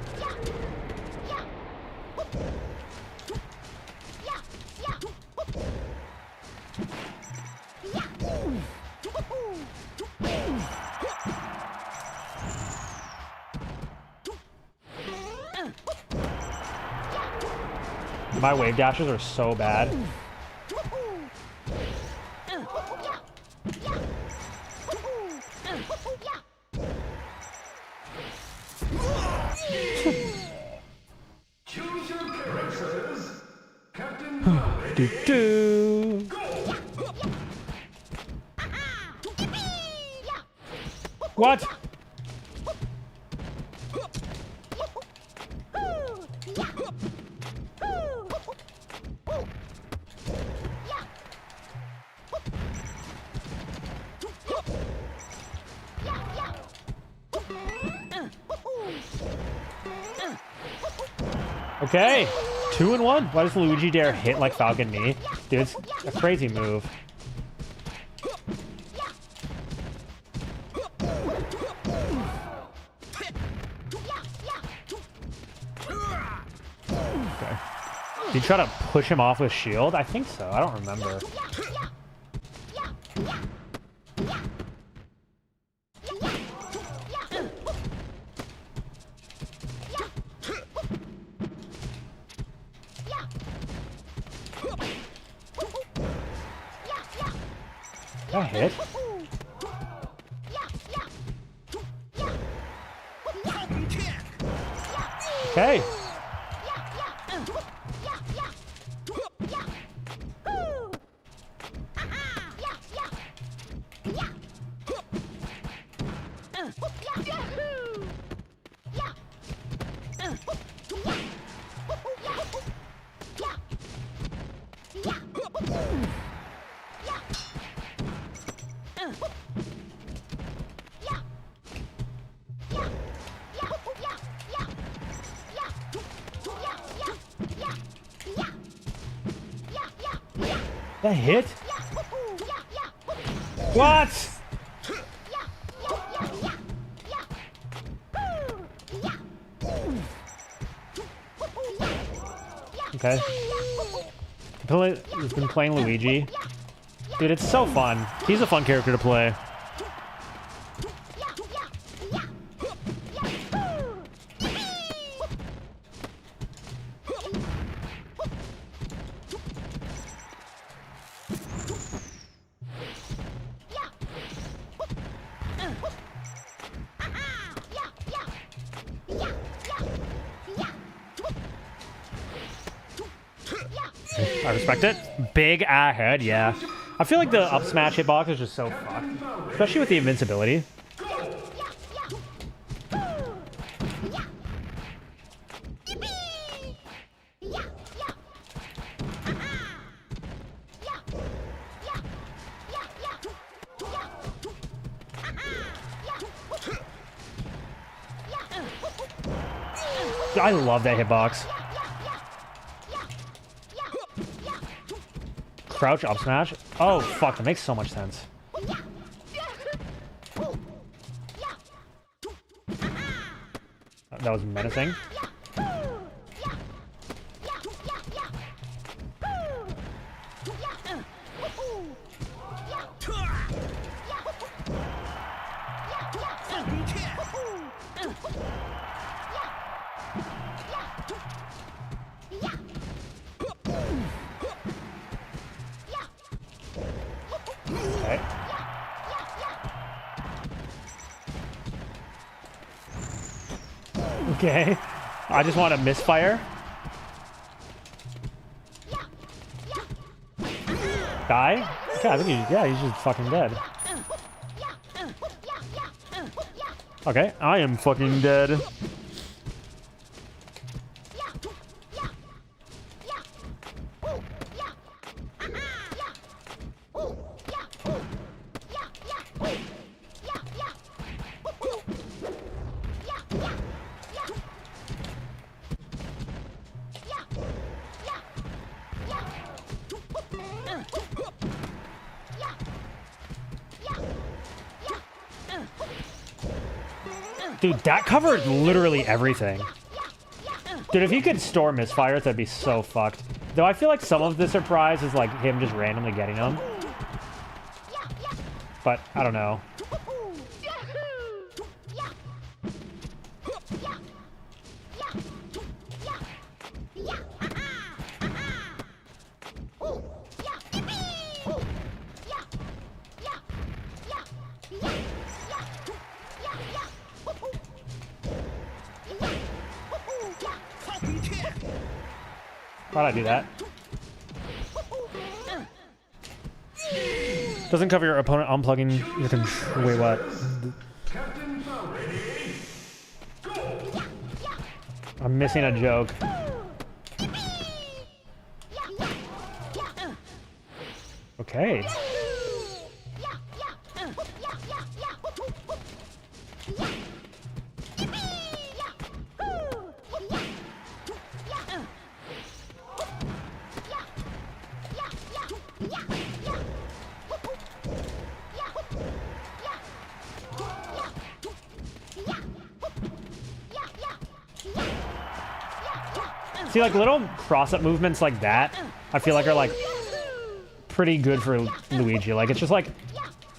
My wave dashes are so bad. Choose your characters, Captain. Do do. What? Okay, 2-1. Why does Luigi dare hit like Falcon me? Dude, it's a crazy move. Okay. Did you try to push him off with shield? I think so. I don't remember. That hit? Okay. That hit? What? Okay. He's been playing Luigi. Dude, it's so fun. He's a fun character to play. I respect it. Big ahead, yeah. I feel like the up smash hitbox is just so fucked. Especially with the invincibility. I love that hitbox. Crouch up smash. Oh, fuck. That makes so much sense. That was menacing. Okay. Okay. I just want to misfire. Die? Okay, I think he's just fucking dead. Okay, I am fucking dead. Dude, that covered literally everything. Dude, if he could store misfires, that'd be so fucked. Though I feel like some of the surprise is like him just randomly getting them. But I don't know. Why'd I do that? Doesn't cover your opponent unplugging your control. Wait, what? I'm missing a joke. Okay. See, like, little cross-up movements like that, I feel like are, like, pretty good for Luigi. Like, it's just, like,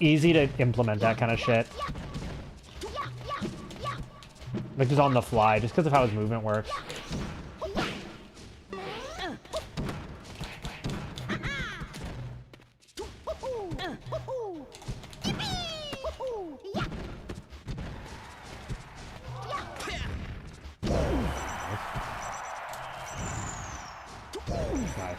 easy to implement that kind of shit. Like, just on the fly, just because of how his movement works. Nice.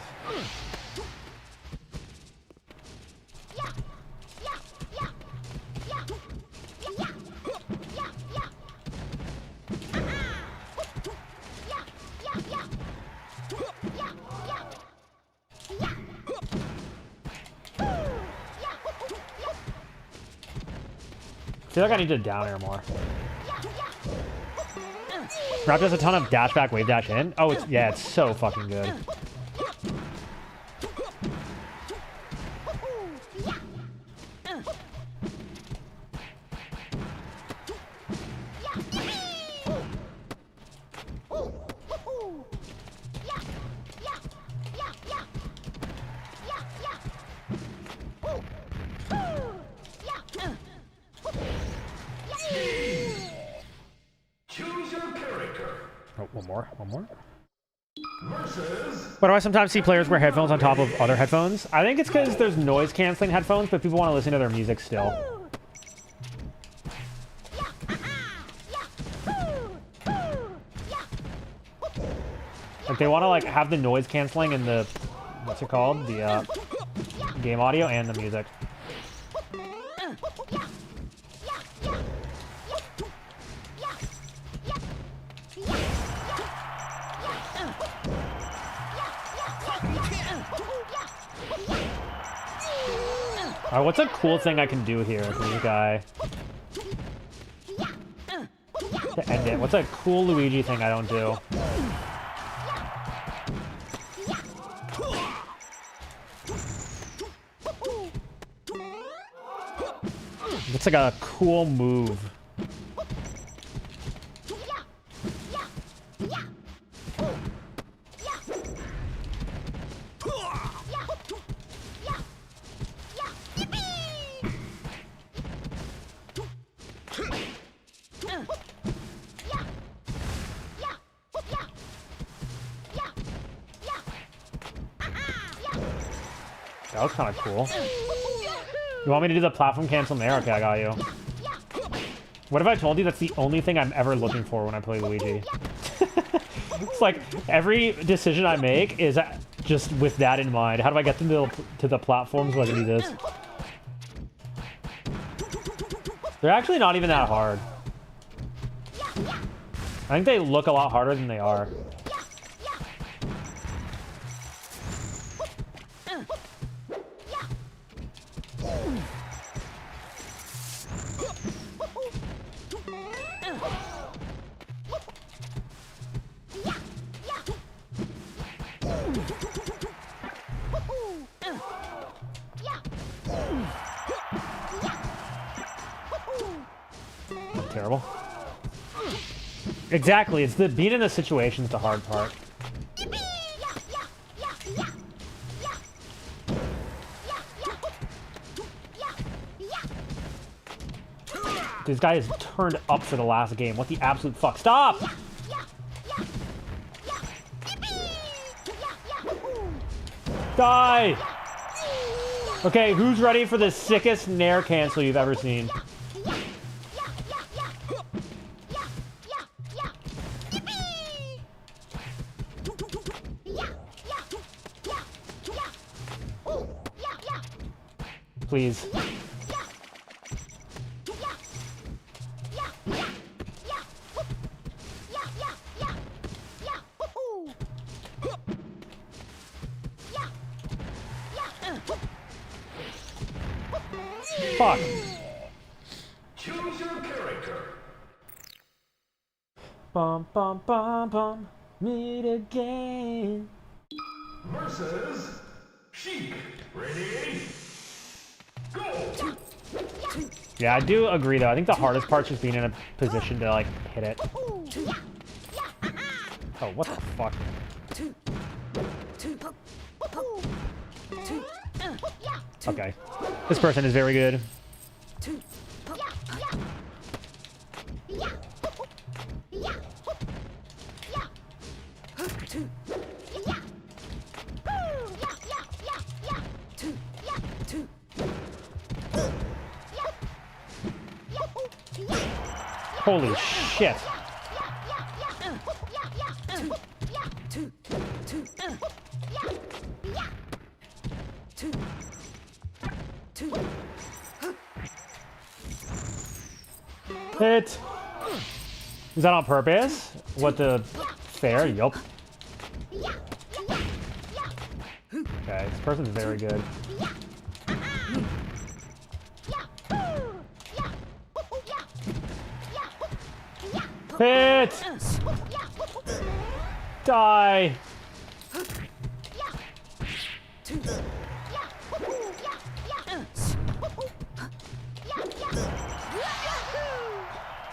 I feel like I need to down air more. Rap does a ton of dash back, wave dash in. Oh, it's, yeah, it's so fucking good. Oh, one more. Why do I sometimes see players wear headphones on top of other headphones? I think it's because there's noise canceling headphones, but people want to listen to their music still. Like they want to like have the noise canceling in the, what's it called? The game audio and the music. Alright, what's a cool thing I can do here with this guy? to end it. What's a cool Luigi thing I don't do? It's like a cool move. That was kind of cool. You want me to do the platform cancel there? Okay, I got you. What if I told you that's the only thing I'm ever looking for when I play Luigi? It's like every decision I make is just with that in mind. How do I get them to the platforms so I can do this? They're actually not even that hard. I think they look a lot harder than they are. Terrible. Exactly, it's the being in the situation's the hard part. This guy is turned up for the last game. What the absolute fuck? Stop! Die! Okay, who's ready for the sickest Nair cancel you've ever seen? Please. Fuck. Choose your character. Bum bum bum bum. Meet again. Versus Sheik. Ready? Go! Yeah, I do agree though. I think the hardest part's just being in a position to like hit it. Oh, what the fuck? Okay. This person is very good. Holy shit. Hit. Is that on purpose? What the... Fair? Yup. Okay, this person's very good. Hit! Die!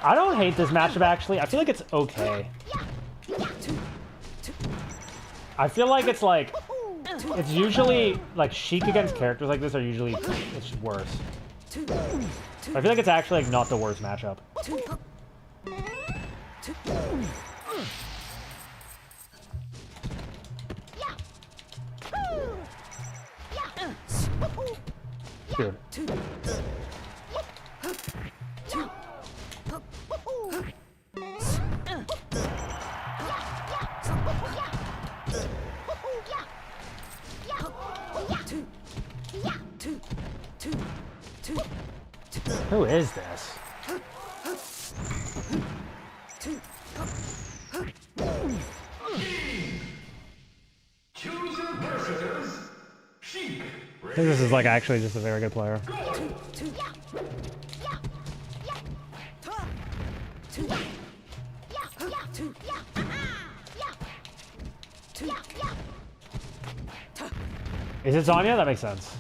I don't hate this matchup, actually. I feel like it's okay. I feel like it's like... It's usually... Like, Sheik against characters like this are usually... It's worse. I feel like it's actually like not the worst matchup. Dude. Who is this? Choose your versus Sheik. I think this is like actually just a very good player. Is it Sonya? That makes sense.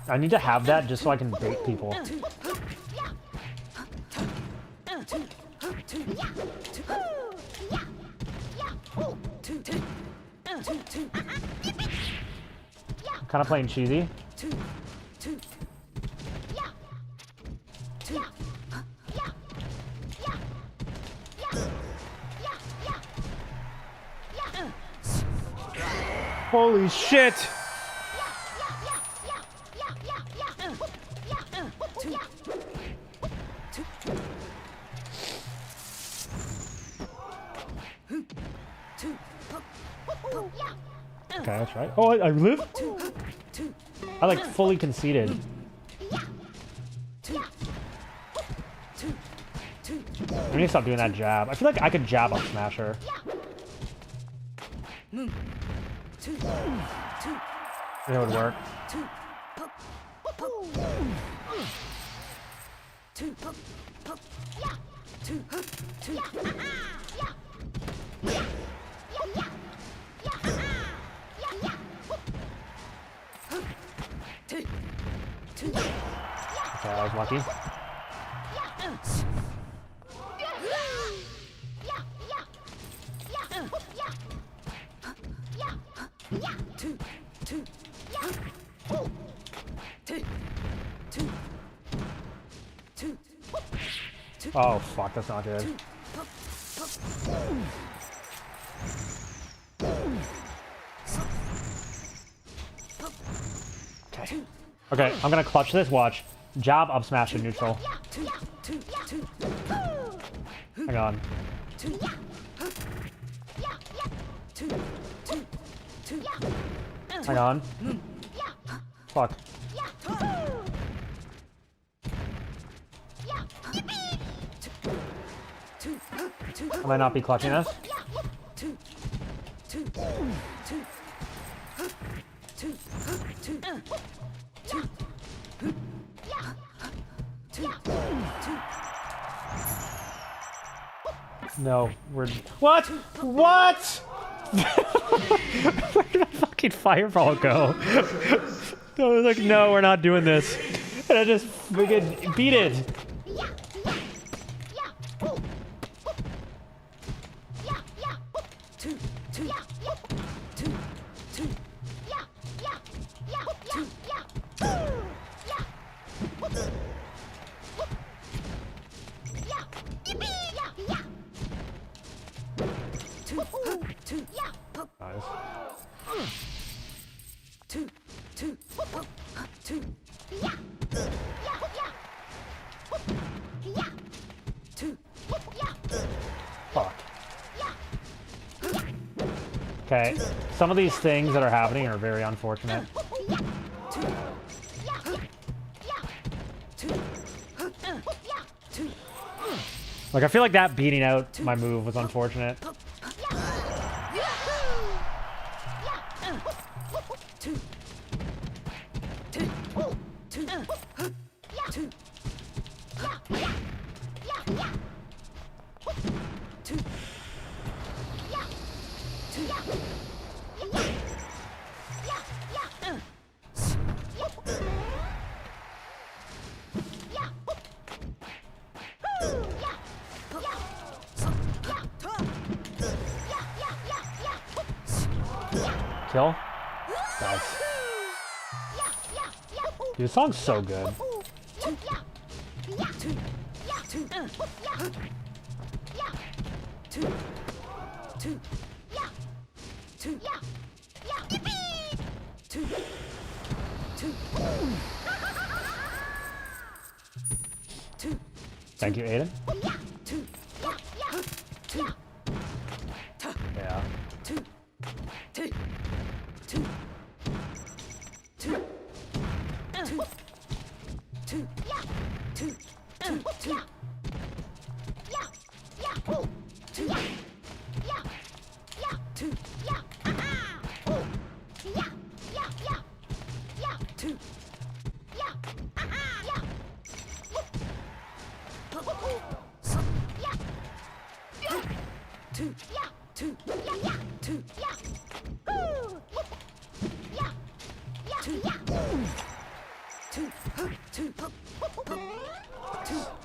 I need to have that just so I can bait people. I'm kind of playing cheesy. Holy shit! Okay, that's right. Oh, I live? I like fully conceded. I need to stop doing that jab. I feel like I could jab up Smasher. It would work. Okay, I was lucky. Oh fuck, that's not good. Okay. Okay, I'm gonna clutch this, watch. Jab, up smash, and neutral. Hang on. Hang on. Fuck. I might not be clutching this. No, we're... What? What? Where did my fucking fireball go? I was like, no, we're not doing this. And I just freaking beat it. Fuck. Okay, some of these things that are happening are very unfortunate. Like, I feel like that beating out my move was unfortunate. Kill? Nice. Dude, this song's so good. Thank you, Aiden. Yeah.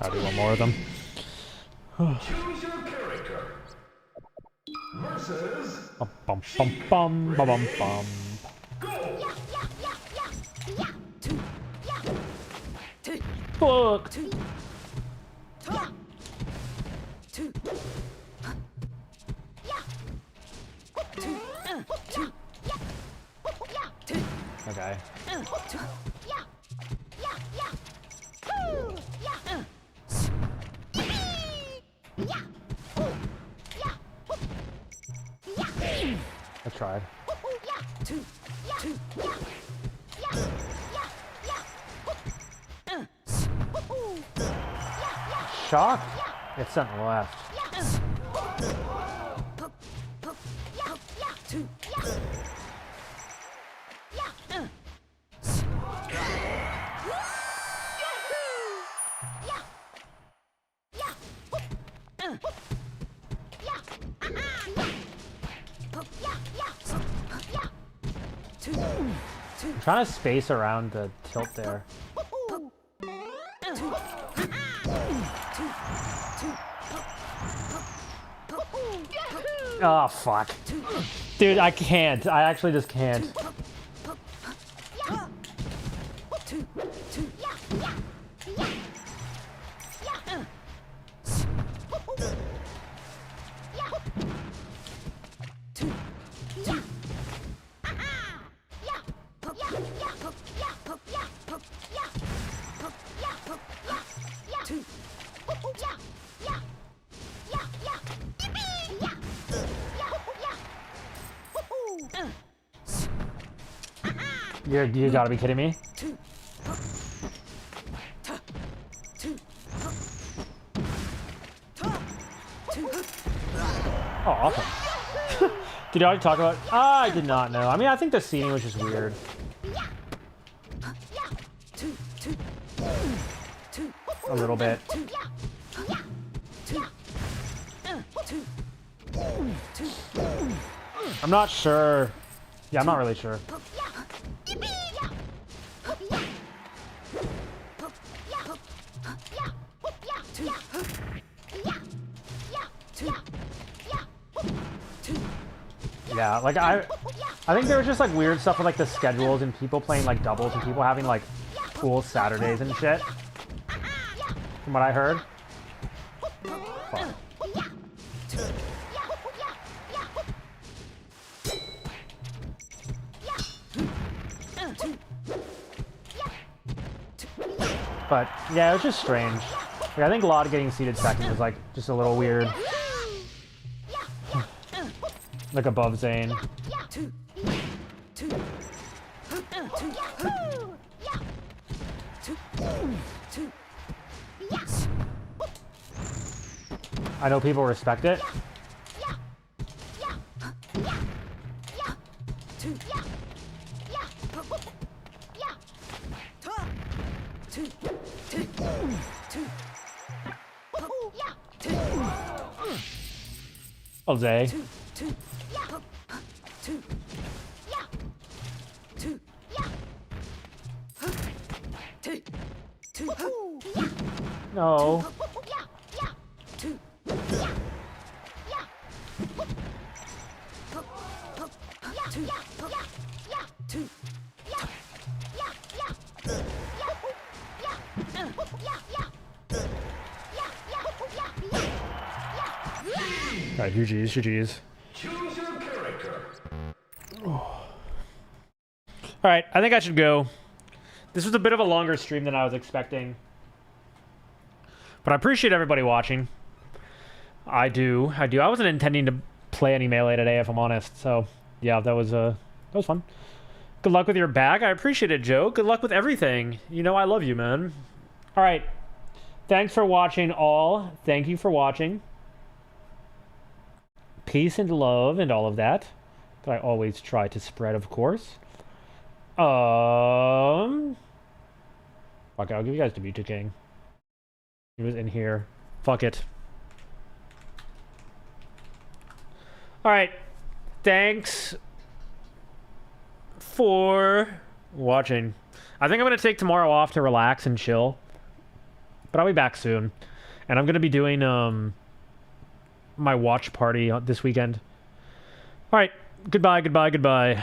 I'll do one more of them. Choose your character. Versus Bum bum bum bum bum bum bum. go. Fuck. Okay. I tried. Shock? It's sent left. I'm trying to space around the tilt there. Oh, fuck. Dude, I can't. I actually just can't. You gotta be kidding me. Oh, awesome. Did you already talk about? I did not know. I mean, I think the scening was just weird. A little bit. I'm not sure. Yeah, I'm not really sure. Yeah, like I think there was just like weird stuff with like the schedules and people playing like doubles and people having like pool Saturdays and shit. From what I heard. Fuck. But yeah, it was just strange. Like, I think a lot of getting seated second was like just a little weird. Like above Zane. I know people respect it. Oh, Zay. No. Alright, GG's, GG's. Choose your character. Alright, I think I should go. This was a bit of a longer stream than I was expecting. But I appreciate everybody watching. I do. I wasn't intending to play any melee today, if I'm honest. So, yeah, that was fun. Good luck with your bag. I appreciate it, Joe. Good luck with everything. You know I love you, man. All right. Thanks for watching, all. Thank you for watching. Peace and love and all of that I always try to spread, of course. Fuck, I'll give you guys Debuta King. He was in here. Fuck it. Alright. Thanks for watching. I think I'm going to take tomorrow off to relax and chill. But I'll be back soon. And I'm going to be doing my watch party this weekend. Alright. Goodbye, goodbye, goodbye.